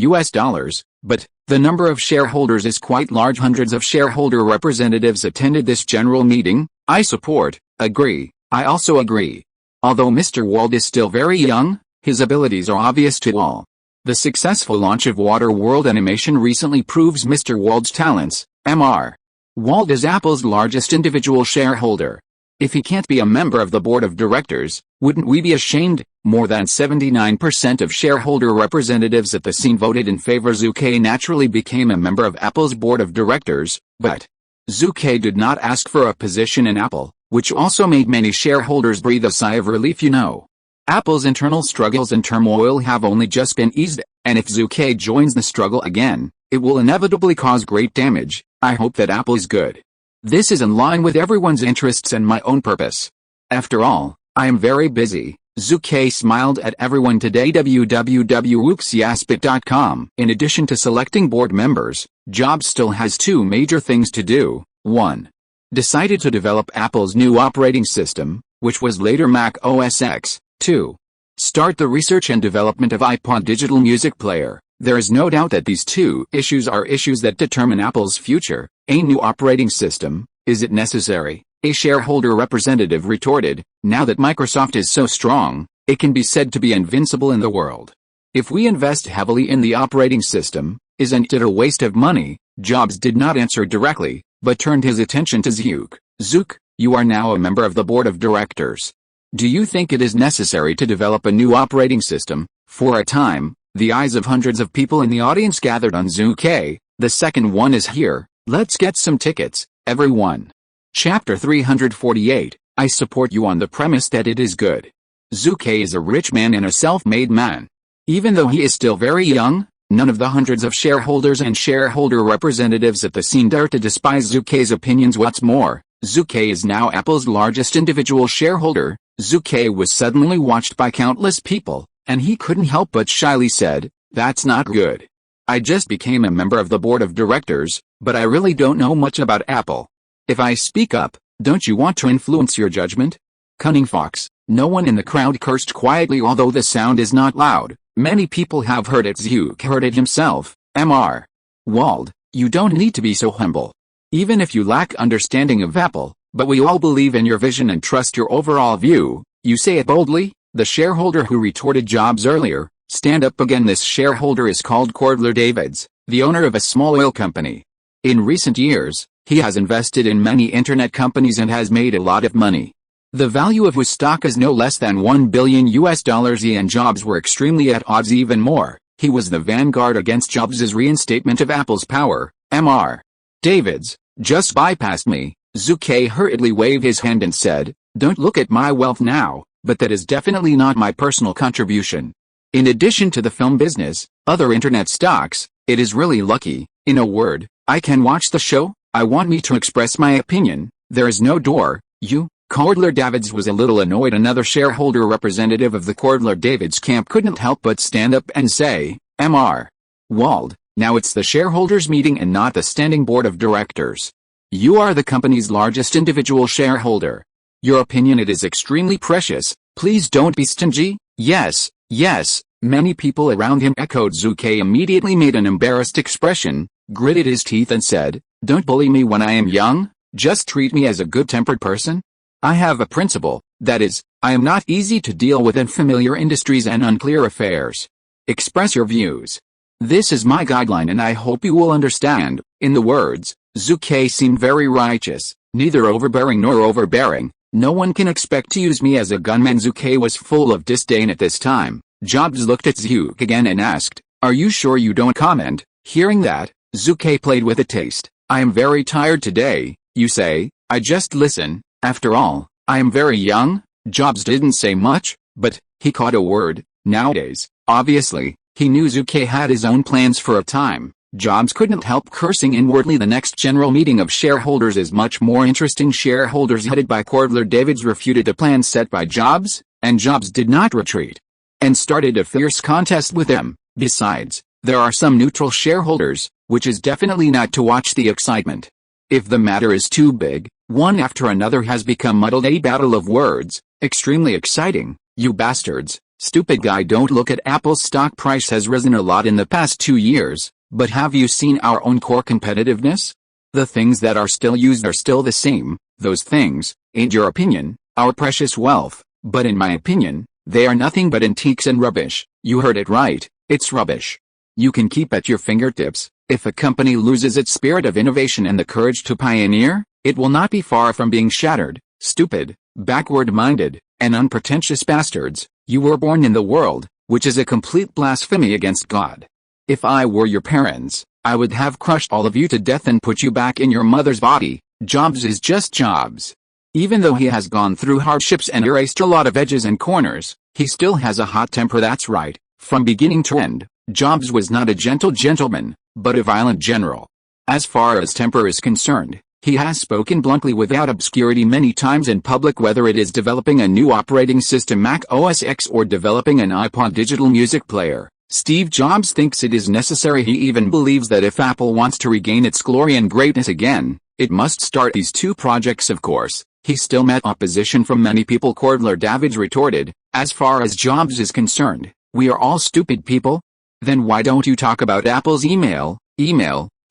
But the number of shareholders is quite large. Hundreds of shareholder representatives attended this general meeting. I support, agree, I also agree. Although Mr. Wald is still very young, his abilities are obvious to all. The successful launch of Waterworld Animation recently proves Mr. Wald's talents. Mr. Wald is Apple's largest individual shareholder. If he can't be a member of the board of directors, wouldn't we be ashamed? More than 79% of shareholder representatives at the scene voted in favor. Zhu Ke naturally became a member of Apple's board of directors, but Zhu Ke did not ask for a position in Apple, which also made many shareholders breathe a sigh of relief. You know, Apple's internal struggles and turmoil have only just been eased, and if Zhu Ke joins the struggle again, it will inevitably cause great damage. I hope that Apple is good. This is in line with everyone's interests and my own purpose. After all, I am very busy. Zhu Ke smiled at everyone today. www.wuxiaspit.com. In addition to selecting board members, Jobs still has two major things to do. 1. Decided to develop Apple's new operating system, which was later Mac OS X. 2. Start the research and development of iPod digital music player. There is no doubt that these two issues are issues that determine Apple's future. A new operating system, is it necessary? A shareholder representative retorted, now that Microsoft is so strong, it can be said to be invincible in the world. If we invest heavily in the operating system, isn't it a waste of money? Jobs did not answer directly, but turned his attention to Zhu Ke. Zhu Ke, you are now a member of the board of directors. Do you think it is necessary to develop a new operating system? For a time, the eyes of hundreds of people in the audience gathered on Zhu Ke. The second one is here. Let's get some tickets, everyone. Chapter 348. I support you on the premise that it is good. Zhu Ke is a rich man and a self-made man. Even though he is still very young, none of the hundreds of shareholders and shareholder representatives at the scene dare to despise Zhu Ke's opinions. What's more, Zhu Ke is now Apple's largest individual shareholder. Zhu Ke was suddenly watched by countless people, and he couldn't help but shyly said, "That's not good. I just became a member of the board of directors, but I really don't know much about Apple. If I speak up, don't you want to influence your judgment?" Cunning fox. No one in the crowd cursed quietly, although the sound is not loud. Many people have heard it. Zhu Ke heard it himself. Mr. Wald, you don't need to be so humble. Even if you lack understanding of Apple, but we all believe in your vision and trust your overall view, you say it boldly. The shareholder who retorted Jobs earlier, stand up again. This shareholder is called Cordler Davids, the owner of a small oil company. In recent years, he has invested in many internet companies and has made a lot of money. The value of his stock is no less than $1 billion. He and Jobs were extremely at odds. Even more, he was the vanguard against Jobs' reinstatement of Apple's power. Mr. Davids just bypassed me. Zhu Ke hurriedly waved his hand and said, "Don't look at my wealth now, but that is definitely not my personal contribution. In addition to the film business, other internet stocks, it is really lucky. In a word, I can watch the show. I want me to express my opinion. There is no door. You, Cordler Davids was a little annoyed. Another shareholder representative of the Cordler Davids camp couldn't help but stand up and say, Mr. Wald, now it's the shareholders meeting and not the standing board of directors. You are the company's largest individual shareholder. Your opinion it is extremely precious. Please don't be stingy. Yes, yes. Many people around him echoed. Zhu Ke immediately made an embarrassed expression, gritted his teeth and said, don't bully me when I am young, just treat me as a good-tempered person. I have a principle, that is, I am not easy to deal with in familiar industries and unclear affairs. Express your views. This is my guideline and I hope you will understand. In the words, Zhu Ke seemed very righteous, neither overbearing nor overbearing. No one can expect to use me as a gunman. Zhu Ke was full of disdain at this time. Jobs looked at Zhu Ke again and asked, are you sure you don't comment? Hearing that, Zhu Ke played with a taste. I am very tired today, you say, I just listen. After all, I am very young. Jobs didn't say much, but he caught a word, nowadays. Obviously, he knew Zhu Ke had his own plans for a time. Jobs couldn't help cursing inwardly. The next general meeting of shareholders is much more interesting. Shareholders headed by Cordler Davids refuted a plan set by Jobs, and Jobs did not retreat, and started a fierce contest with them. Besides, there are some neutral shareholders, which is definitely not to watch the excitement. If the matter is too big, one after another has become muddled. A battle of words, extremely exciting. You bastards, stupid guy, don't look at Apple's stock price has risen a lot in the past 2 years, but have you seen our own core competitiveness? The things that are still used are still the same. Those things, in your opinion, our precious wealth, but in my opinion, they are nothing but antiques and rubbish. You heard it right, it's rubbish. You can keep at your fingertips. If a company loses its spirit of innovation and the courage to pioneer, it will not be far from being shattered. Stupid, backward-minded, and unpretentious bastards, you were born in the world, which is a complete blasphemy against God. If I were your parents, I would have crushed all of you to death and put you back in your mother's body. Jobs is just Jobs. Even though he has gone through hardships and erased a lot of edges and corners, he still has a hot temper. That's right. From beginning to end, Jobs was not a gentle gentleman, but a violent general. As far as temper is concerned, he has spoken bluntly without obscurity many times in public, whether it is developing a new operating system Mac OS X or developing an iPod digital music player. Steve Jobs thinks it is necessary. He even believes that if Apple wants to regain its glory and greatness again, it must start these two projects. Of course, he still met opposition from many people. Cordler Davids retorted, as far as Jobs is concerned, we are all stupid people. Then why don't you talk about Apple's email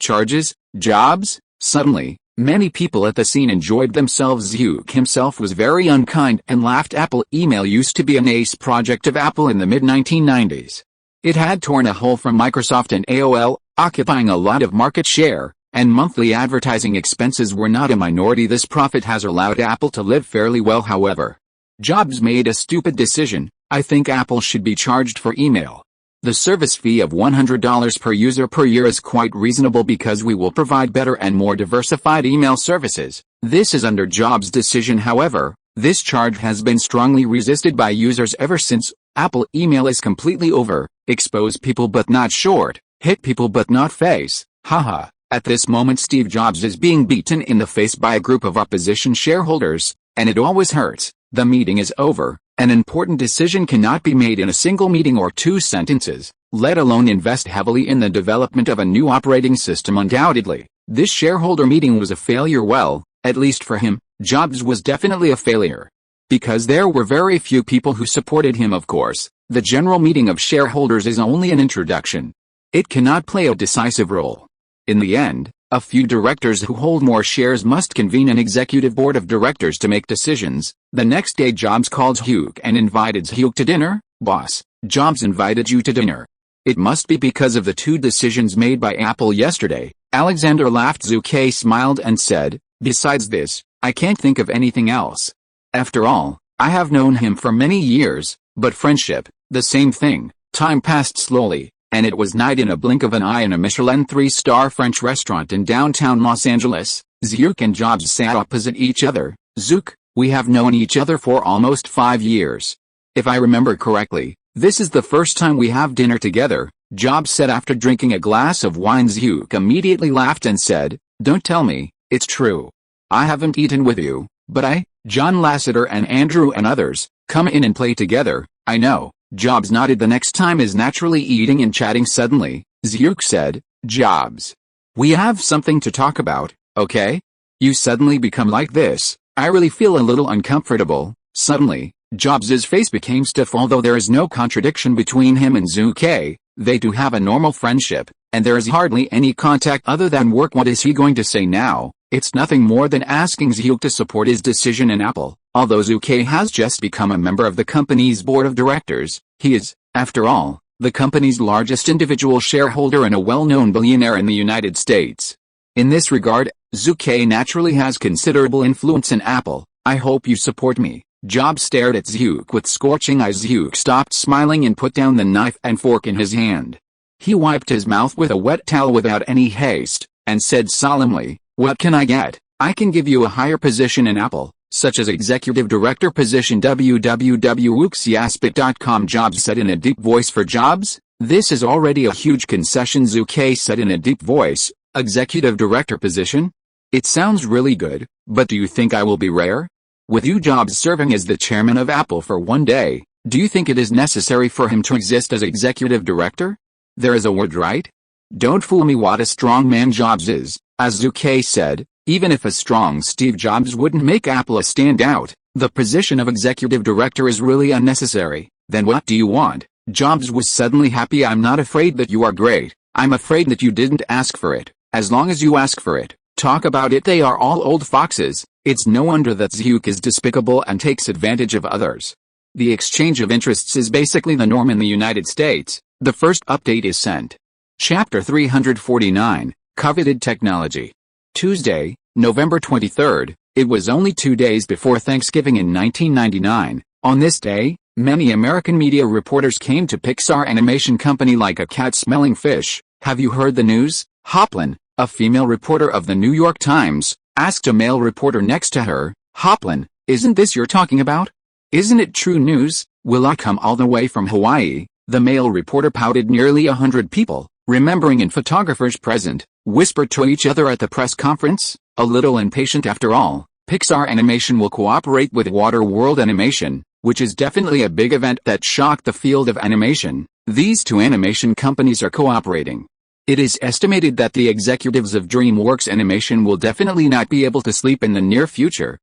charges, Jobs? Suddenly, many people at the scene enjoyed themselves. Zhu himself was very unkind and laughed. Apple email used to be an ace project of Apple in the mid-1990s. It had torn a hole from Microsoft and AOL, occupying a lot of market share, and monthly advertising expenses were not a minority. This profit has allowed Apple to live fairly well. However, Jobs made a stupid decision. I think Apple should be charged for email. The service fee of $100 per user per year is quite reasonable because we will provide better and more diversified email services. This is under Jobs' decision. However, this charge has been strongly resisted by users ever since. Apple email is completely over. Expose people but not short, hit people but not face. Haha. At this moment Steve Jobs is being beaten in the face by a group of opposition shareholders, and it always hurts. The meeting is over. An important decision cannot be made in a single meeting or 2 sentences, let alone invest heavily in the development of a new operating system. Undoubtedly, this shareholder meeting was a failure. Well, at least for him, Jobs was definitely a failure. Because there were very few people who supported him. Of course, the general meeting of shareholders is only an introduction. It cannot play a decisive role. In the end, a few directors who hold more shares must convene an executive board of directors to make decisions. The next day Jobs called Zhu and invited Zhu to dinner. Boss, Jobs invited you to dinner. It must be because of the 2 decisions made by Apple yesterday. Alexander laughed. Zhu Ke smiled and said, besides this, I can't think of anything else. After all, I have known him for many years, but friendship, the same thing. Time passed slowly, and it was night. In a blink of an eye in a Michelin 3-star French restaurant in downtown Los Angeles, Zhu and Jobs sat opposite each other. Zhu, we have known each other for almost 5 years. If I remember correctly, this is the first time we have dinner together. Jobs said after drinking a glass of wine. Zhu Ke immediately laughed and said, "Don't tell me, it's true. I haven't eaten with you, but John Lasseter and Andrew and others, come in and play together, I know." Jobs nodded. "The next time is naturally eating and chatting." Suddenly, Zhu Ke said, "Jobs, we have something to talk about, okay? You suddenly become like this, I really feel a little uncomfortable." Suddenly, Jobs's face became stiff. Although there is no contradiction between him and Zhu Ke, they do have a normal friendship, and there is hardly any contact other than work. What is he going to say now? It's nothing more than asking Zhu Ke to support his decision in Apple. Although Zhu Ke has just become a member of the company's board of directors, he is, after all, the company's largest individual shareholder and a well-known billionaire in the United States. In this regard, Zhu Ke naturally has considerable influence in Apple. "I hope you support me." Jobs stared at Zhu Ke with scorching eyes. Zhu Ke stopped smiling and put down the knife and fork in his hand. He wiped his mouth with a wet towel without any haste, and said solemnly, "What can I get? I can give you a higher position in Apple, such as executive director position." www.uxiaspit.com. Jobs said in a deep voice. "For Jobs, this is already a huge concession." Zhu Ke said in a deep voice, "Executive director position? It sounds really good, but do you think I will be rare? With you Jobs serving as the chairman of Apple for one day, do you think it is necessary for him to exist as executive director? There is a word, right? Don't fool me." What a strong man Jobs is. As Zhu Ke said, even if a strong Steve Jobs wouldn't make Apple a standout, the position of executive director is really unnecessary. "Then what do you want?" Jobs was suddenly happy. "I'm not afraid that you are great, I'm afraid that you didn't ask for it. As long as you ask for it, talk about it. They are all old foxes." It's no wonder that Zhu Ke is despicable and takes advantage of others. The exchange of interests is basically the norm in the United States. The first update is sent. Chapter 349, Coveted Technology. Tuesday, November 23rd, it was only 2 days before Thanksgiving in 1999. On this day, many American media reporters came to Pixar Animation Company like a cat smelling fish. "Have you heard the news?" Hoplin, a female reporter of the New York Times, asked a male reporter next to her. "Hoplin, isn't this you're talking about? Isn't it true news? Will I come all the way from Hawaii?" The male reporter pouted. Nearly 100 people, remembering and photographers present, whispered to each other at the press conference, a little impatient. After all, Pixar Animation will cooperate with Water World Animation, which is definitely a big event that shocked the field of animation. These two animation companies are cooperating. It is estimated that the executives of DreamWorks Animation will definitely not be able to sleep in the near future.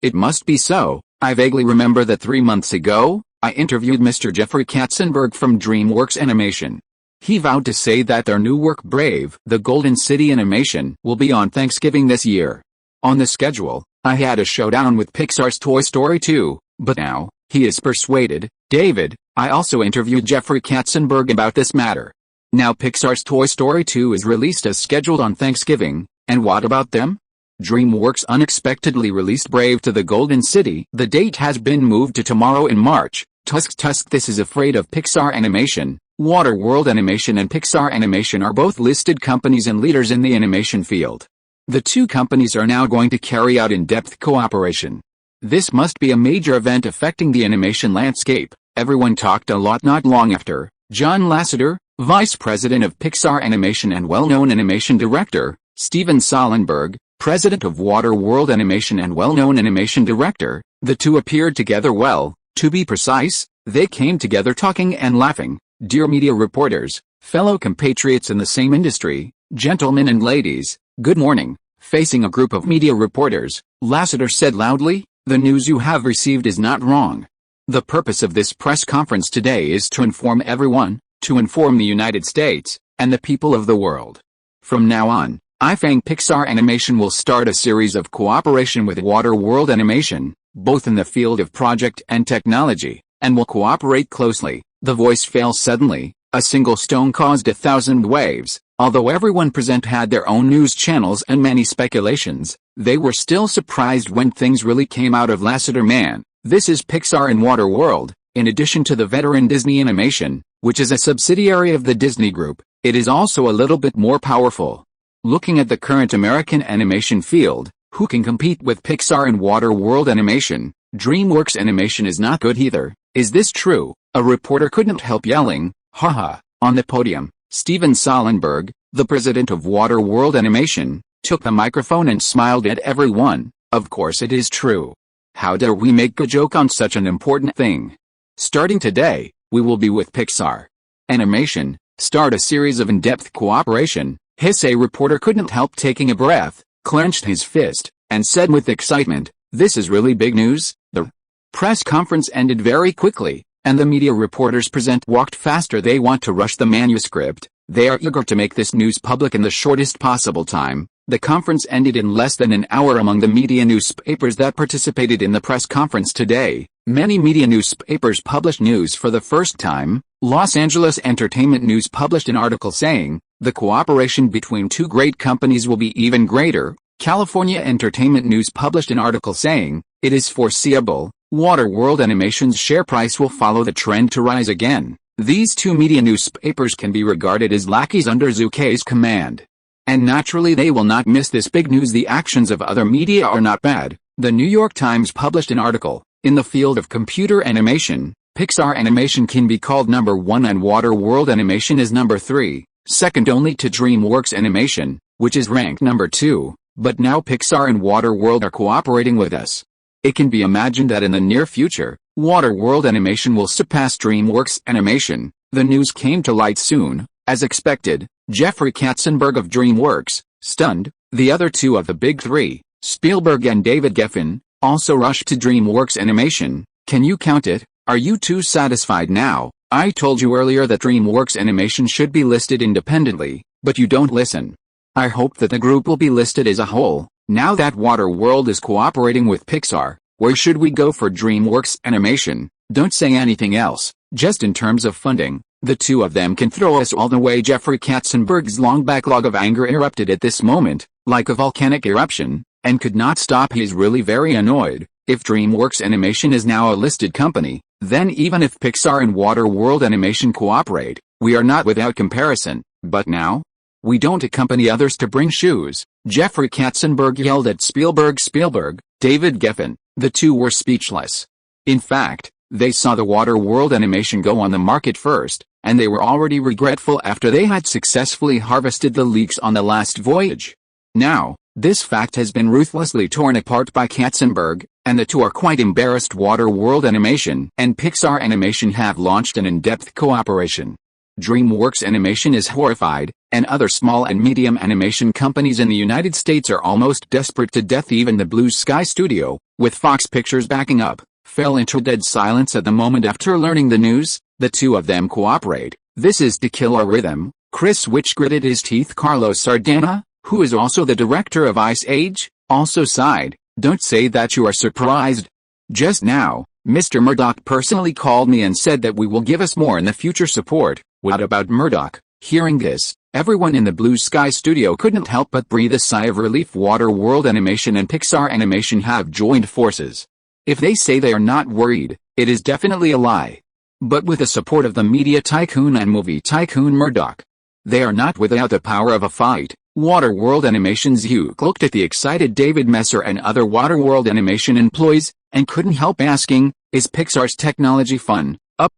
It must be so. I vaguely remember that 3 months ago, I interviewed Mr. Jeffrey Katzenberg from DreamWorks Animation. He vowed to say that their new work Brave, the Golden City Animation, will be on Thanksgiving this year. On the schedule, I had a showdown with Pixar's Toy Story 2, but now, he is persuaded. David, I also interviewed Jeffrey Katzenberg about this matter. Now Pixar's Toy Story 2 is released as scheduled on Thanksgiving, and what about them? DreamWorks unexpectedly released Brave to the Golden City. The date has been moved to tomorrow in March. Tusk. This is afraid of Pixar Animation. Water World Animation and Pixar Animation are both listed companies and leaders in the animation field. The two companies are now going to carry out in-depth cooperation. This must be a major event affecting the animation landscape. Everyone talked a lot. Not long after, John Lasseter, Vice President of Pixar Animation and well-known animation director, Steven Solenberg, President of Water World Animation and well-known animation director, the two appeared together. Well, to be precise, they came together talking and laughing. "Dear media reporters, fellow compatriots in the same industry, gentlemen and ladies, good morning." Facing a group of media reporters, Lasseter said loudly, "The news you have received is not wrong. The purpose of this press conference today is to inform everyone, to inform the United States, and the people of the world. From now on, I think Pixar Animation will start a series of cooperation with Water World Animation, both in the field of project and technology, and will cooperate closely." The voice fell suddenly. A single stone caused 1,000 waves. Although everyone present had their own news channels and many speculations, they were still surprised when things really came out of Lasseter. "Man, this is Pixar and Water World. In addition to the veteran Disney Animation, which is a subsidiary of the Disney Group, it is also a little bit more powerful. Looking at the current American animation field, who can compete with Pixar and Water World Animation? DreamWorks Animation is not good either. Is this true?" A reporter couldn't help yelling, "Haha, On the podium, Steven Solenberg, the president of Waterworld Animation, took the microphone and smiled at everyone. Of course it is true. How dare we make a joke on such an important thing? Starting today, we will be with Pixar Animation, start a series of in-depth cooperation. A reporter couldn't help taking a breath, clenched his fist, and said with excitement, "This is really big news." The press conference ended very quickly, and the media reporters present walked faster. They want to rush the manuscript. They are eager to make this news public in the shortest possible time. The conference ended in less than an hour. Among the media newspapers that participated in the press conference today, many media newspapers published news for the first time. Los Angeles Entertainment News published an article saying, "The cooperation between two great companies will be even greater." California Entertainment News published an article saying, "It is foreseeable, Waterworld Animation's share price will follow the trend to rise again." These two media newspapers can be regarded as lackeys under Zhu Ke's command. And naturally they will not miss this big news. The actions of other media are not bad. The New York Times published an article, "In the field of computer animation, Pixar Animation can be called number 1 and Waterworld Animation is number 3, second only to DreamWorks Animation, which is ranked number 2, but now Pixar and Waterworld are cooperating with us. It can be imagined that in the near future, Waterworld Animation will surpass DreamWorks Animation." The news came to light soon. As expected, Jeffrey Katzenberg of DreamWorks, stunned, the other two of the big three, Spielberg and David Geffen, also rushed to DreamWorks Animation. "Can you count it? Are you too satisfied now? I told you earlier that DreamWorks Animation should be listed independently, but you don't listen. I hope that the group will be listed as a whole. Now that Waterworld is cooperating with Pixar, where should we go for DreamWorks Animation? Don't say anything else, just in terms of funding. The two of them can throw us all the way." Jeffrey Katzenberg's long backlog of anger erupted at this moment, like a volcanic eruption, and could not stop. He is really very annoyed. If DreamWorks Animation is now a listed company, then even if Pixar and Waterworld Animation cooperate, we are not without comparison. But now? We don't accompany others to bring shoes. Jeffrey Katzenberg yelled at Spielberg, David Geffen. The two were speechless. In fact, they saw the Waterworld Animation go on the market first, and they were already regretful after they had successfully harvested the leaks on the last voyage. Now, this fact has been ruthlessly torn apart by Katzenberg, and the two are quite embarrassed. Waterworld Animation and Pixar Animation have launched an in-depth cooperation. DreamWorks Animation is horrified, and other small and medium animation companies in the United States are almost desperate to death. Even the Blue Sky Studio, with Fox Pictures backing up, fell into dead silence at the moment after learning the news. The two of them cooperate. This is to kill our rhythm. Chris Witch gritted his teeth. Carlos Sardana, who is also the director of Ice Age, also sighed. "Don't say that you are surprised. Just now, Mr. Murdoch personally called me and said that we will give us more in the future support." What about Murdoch? Hearing this, everyone in the Blue Sky Studio couldn't help but breathe a sigh of relief. Waterworld Animation and Pixar Animation have joined forces. If they say they are not worried, it is definitely a lie. But with the support of the media tycoon and movie tycoon Murdoch, they are not without the power of a fight. Waterworld Animation's Hugh looked at the excited David Messer and other Waterworld Animation employees, and couldn't help asking, "Is Pixar's technology fun?"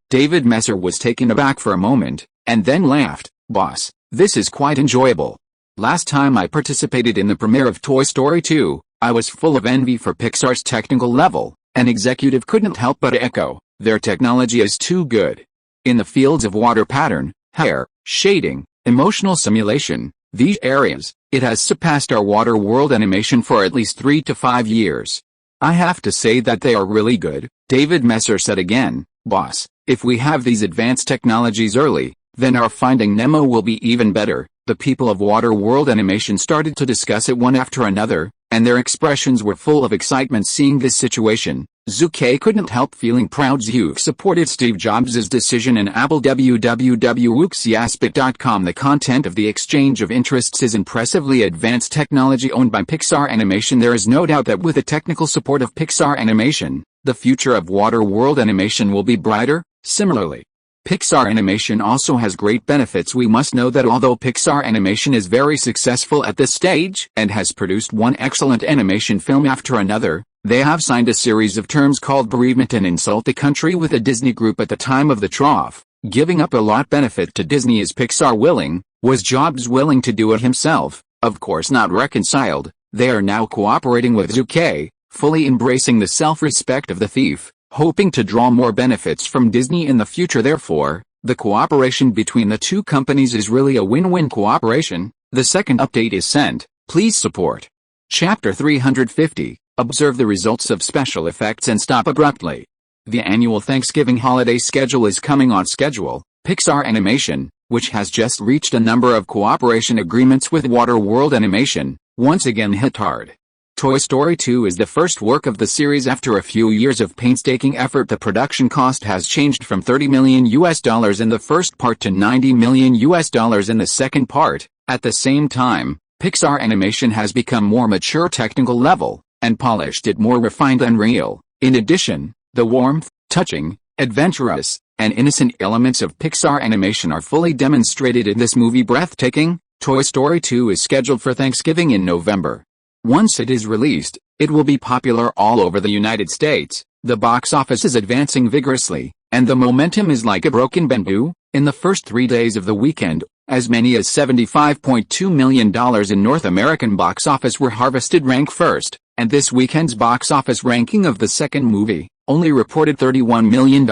David Messer was taken aback for a moment, and then laughed. "Boss, this is quite enjoyable. Last time I participated in the premiere of Toy Story 2, I was full of envy for Pixar's technical level." An executive couldn't help but echo, "Their technology is too good. In the fields of water pattern, hair, shading, emotional simulation, these areas, it has surpassed our Waterworld Animation for at least 3 to 5 years. I have to say that they are really good." David Messer said again, "Boss, if we have these advanced technologies early, then our Finding Nemo will be even better." The people of Waterworld Animation started to discuss it one after another, and their expressions were full of excitement seeing this situation. Zhu Ke couldn't help feeling proud. Zhu supported Steve Jobs' decision and Apple. www.wuxiaspit.com. The content of the exchange of interests is impressively advanced technology owned by Pixar Animation. There is no doubt that with the technical support of Pixar Animation, the future of Waterworld Animation will be brighter. Similarly, Pixar Animation also has great benefits. We must know that although Pixar Animation is very successful at this stage and has produced one excellent animation film after another, they have signed a series of terms called bereavement and insult the country with the Disney Group at the time of the trough. Giving up a lot benefit to Disney is Pixar willing? Was Jobs willing to do it himself? Of course not reconciled. They are now cooperating with Zhu Ke, fully embracing the self-respect of the thief, hoping to draw more benefits from Disney in the future. Therefore, the cooperation between the two companies is really a win-win cooperation. The second update is sent. Please support. Chapter 350. Observe the results of special effects and stop abruptly. The annual Thanksgiving holiday schedule is coming on schedule. Pixar Animation, which has just reached a number of cooperation agreements with Waterworld Animation, once again hit hard. Toy Story 2 is the first work of the series after a few years of painstaking effort. The production cost has changed from $30 million in the first part to $90 million in the second part. At the same time, Pixar Animation has become more mature technical level, and polished it more refined and real. In addition, the warmth, touching, adventurous, and innocent elements of Pixar Animation are fully demonstrated in this movie. Breathtaking. Toy Story 2 is scheduled for Thanksgiving in November. Once it is released, it will be popular all over the United States. The box office is advancing vigorously, and the momentum is like a broken bamboo. In the first 3 days of the weekend, as many as $75.2 million in North American box office were harvested. Rank first, and this weekend's box office ranking of the second movie only reported $31 million,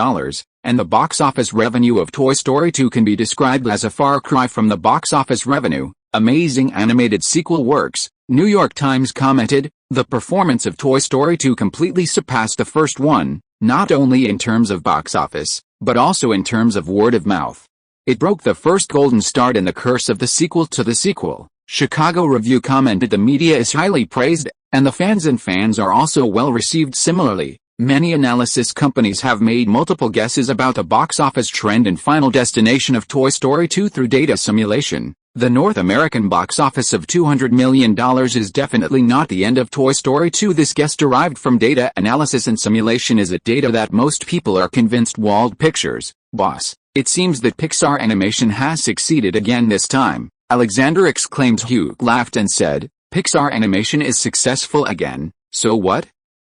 and the box office revenue of Toy Story 2 can be described as a far cry from the box office revenue. Amazing animated sequel works. New York Times commented, the performance of Toy Story 2 completely surpassed the first one, not only in terms of box office, but also in terms of word of mouth. It broke the first golden start in the curse of the sequel to the sequel. Chicago Review commented the media is highly praised, and the fans are also well received. Similarly, many analysis companies have made multiple guesses about the box office trend and final destination of Toy Story 2 through data simulation. The North American box office of $200 million is definitely not the end of Toy Story 2. This guess derived from data analysis and simulation is a data that most people are convinced Wald Pictures, boss. It seems that Pixar Animation has succeeded again this time. Alexander exclaimed. Hugh laughed and said, Pixar Animation is successful again, so what?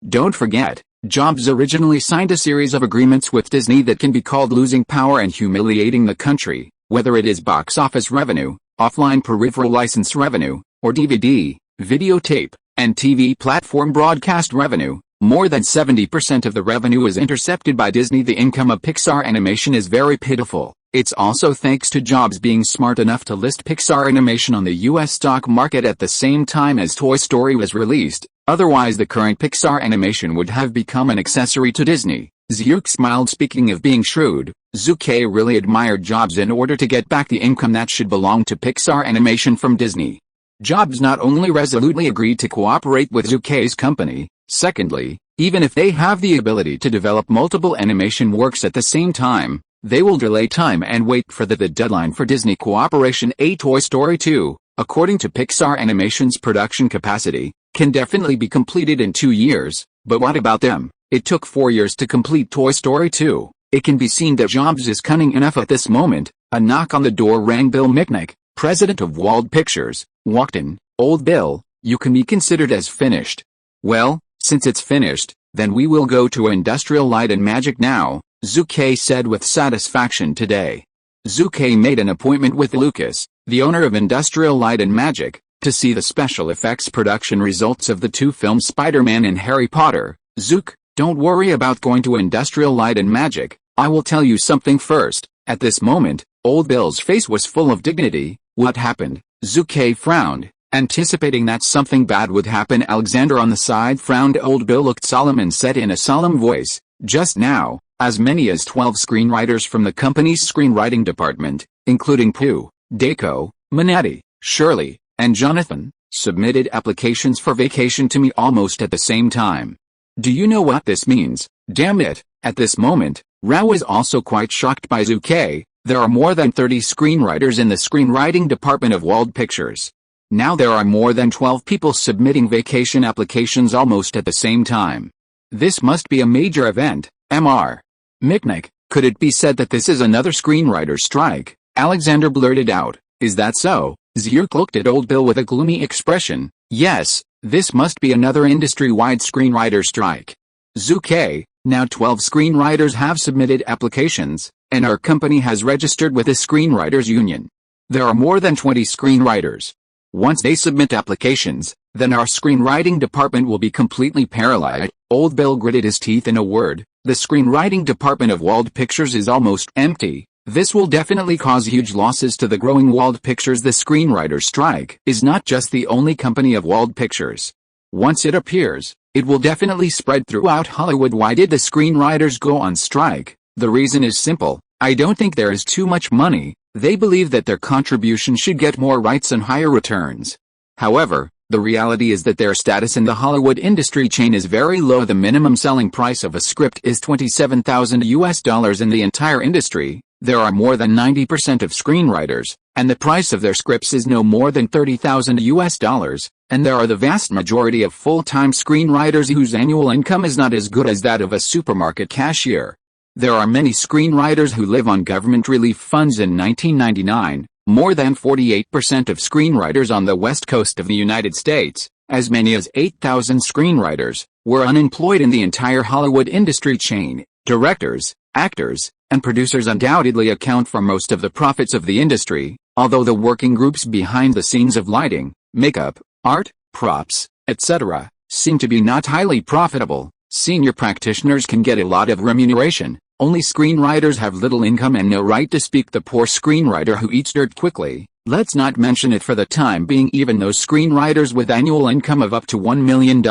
Don't forget, Jobs originally signed a series of agreements with Disney that can be called losing power and humiliating the country, whether it is box office revenue, offline peripheral license revenue, or DVD, videotape, and TV platform broadcast revenue. More than 70% of the revenue is intercepted by Disney. The income of Pixar Animation is very pitiful. It's also thanks to Jobs being smart enough to list Pixar Animation on the US stock market at the same time as Toy Story was released. Otherwise the current Pixar Animation would have become an accessory to Disney. Zhu Ke smiled. Speaking of being shrewd, Zhu Ke really admired Jobs in order to get back the income that should belong to Pixar Animation from Disney. Jobs not only resolutely agreed to cooperate with Zhu Ke's company, secondly, even if they have the ability to develop multiple animation works at the same time, they will delay time and wait for the deadline for Disney cooperation. A Toy Story 2, according to Pixar Animation's production capacity, can definitely be completed in 2 years, but what about them? It took 4 years to complete Toy Story 2. It can be seen that Jobs is cunning enough at this moment. A knock on the door rang. Bill Mitnick, president of Wald Pictures, walked in. Old Bill, you can be considered as finished. Well, since it's finished, then we will go to Industrial Light and Magic now, Zhu Ke said with satisfaction today. Zhu Ke made an appointment with Lucas, the owner of Industrial Light and Magic, to see the special effects production results of the 2 films Spider-Man and Harry Potter. Zook, don't worry about going to Industrial Light and Magic. I will tell you something first. At this moment, Old Bill's face was full of dignity. What happened? Zhu Ke frowned, anticipating that something bad would happen. Alexander on the side frowned. Old Bill looked solemn and said in a solemn voice, just now, as many as 12 screenwriters from the company's screenwriting department, including Pooh, Deco, Manatti, Shirley, and Jonathan, submitted applications for vacation to me almost at the same time. Do you know what this means? Damn it. At this moment, Rao is also quite shocked by Zhu Ke. There are more than 30 screenwriters in the screenwriting department of Wald Pictures. Now there are more than 12 people submitting vacation applications almost at the same time. This must be a major event. Mr. Mitnick, could it be said that this is another screenwriter strike? Alexander blurted out, is that so? Zhu looked at Old Bill with a gloomy expression. Yes, this must be another industry-wide screenwriter strike. Zhu Ke, now 12 screenwriters have submitted applications, and our company has registered with the Screenwriters Union. There are more than 20 screenwriters. Once they submit applications, then our screenwriting department will be completely paralyzed. Old Bill gritted his teeth in a word. The screenwriting department of Wald Pictures is almost empty. This will definitely cause huge losses to the growing Wald Pictures. The screenwriters' strike is not just the only company of Wald Pictures. Once it appears, it will definitely spread throughout Hollywood. Why did the screenwriters go on strike? The reason is simple. I don't think there is too much money. They believe that their contribution should get more rights and higher returns. However, the reality is that their status in the Hollywood industry chain is very low. The minimum selling price of a script is $27,000 in the entire industry. There are more than 90% of screenwriters, and the price of their scripts is no more than $30,000, and there are the vast majority of full-time screenwriters whose annual income is not as good as that of a supermarket cashier. There are many screenwriters who live on government relief funds. In 1999, more than 48% of screenwriters on the West Coast of the United States, as many as 8,000 screenwriters, were unemployed in the entire Hollywood industry chain. Directors, actors, and producers undoubtedly account for most of the profits of the industry, although the working groups behind the scenes of lighting, makeup, art, props, etc., seem to be not highly profitable. Senior practitioners can get a lot of remuneration. Only screenwriters have little income and no right to speak. The poor screenwriter who eats dirt quickly. Let's not mention it for the time being. Even those screenwriters with annual income of up to $1 million.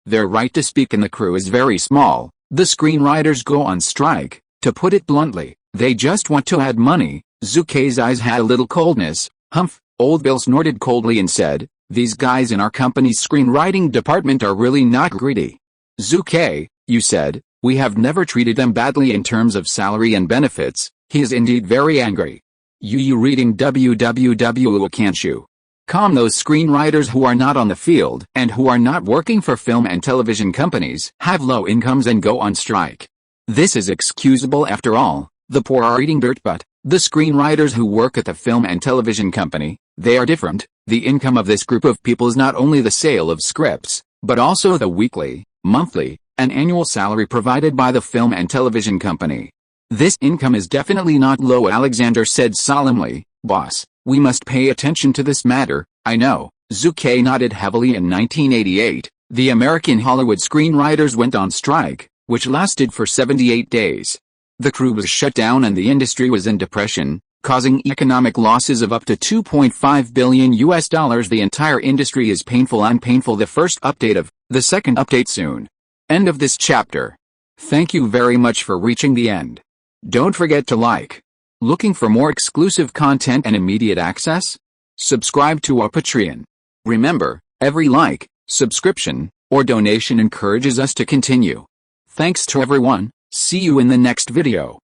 Their right to speak in the crew is very small. The screenwriters go on strike. To put it bluntly, they just want to add money. Zhu Ke's eyes had a little coldness. Humph. Old Bill snorted coldly and said, "These guys in our company's screenwriting department are really not greedy." Zhu Ke, you said, "We have never treated them badly in terms of salary and benefits." He is indeed very angry. You reading www, can't you? Calm those screenwriters who are not on the field and who are not working for film and television companies, have low incomes and go on strike. This is excusable after all. The poor are eating dirt, but the screenwriters who work at the film and television company, they are different. The income of this group of people is not only the sale of scripts, but also the weekly, monthly, and annual salary provided by the film and television company. This income is definitely not low. Alexander said solemnly, "Boss, we must pay attention to this matter." I know. Zhu Ke nodded heavily. In 1988, the American Hollywood screenwriters went on strike, which lasted for 78 days. The crew was shut down and the industry was in depression, causing economic losses of up to $2.5 billion. The entire industry is painful and painful. The first update of the second update soon. End of this chapter. Thank you very much for reaching the end. Don't forget to like. Looking for more exclusive content and immediate access? Subscribe to our Patreon. Remember, every like, subscription, or donation encourages us to continue. Thanks to everyone. See you in the next video.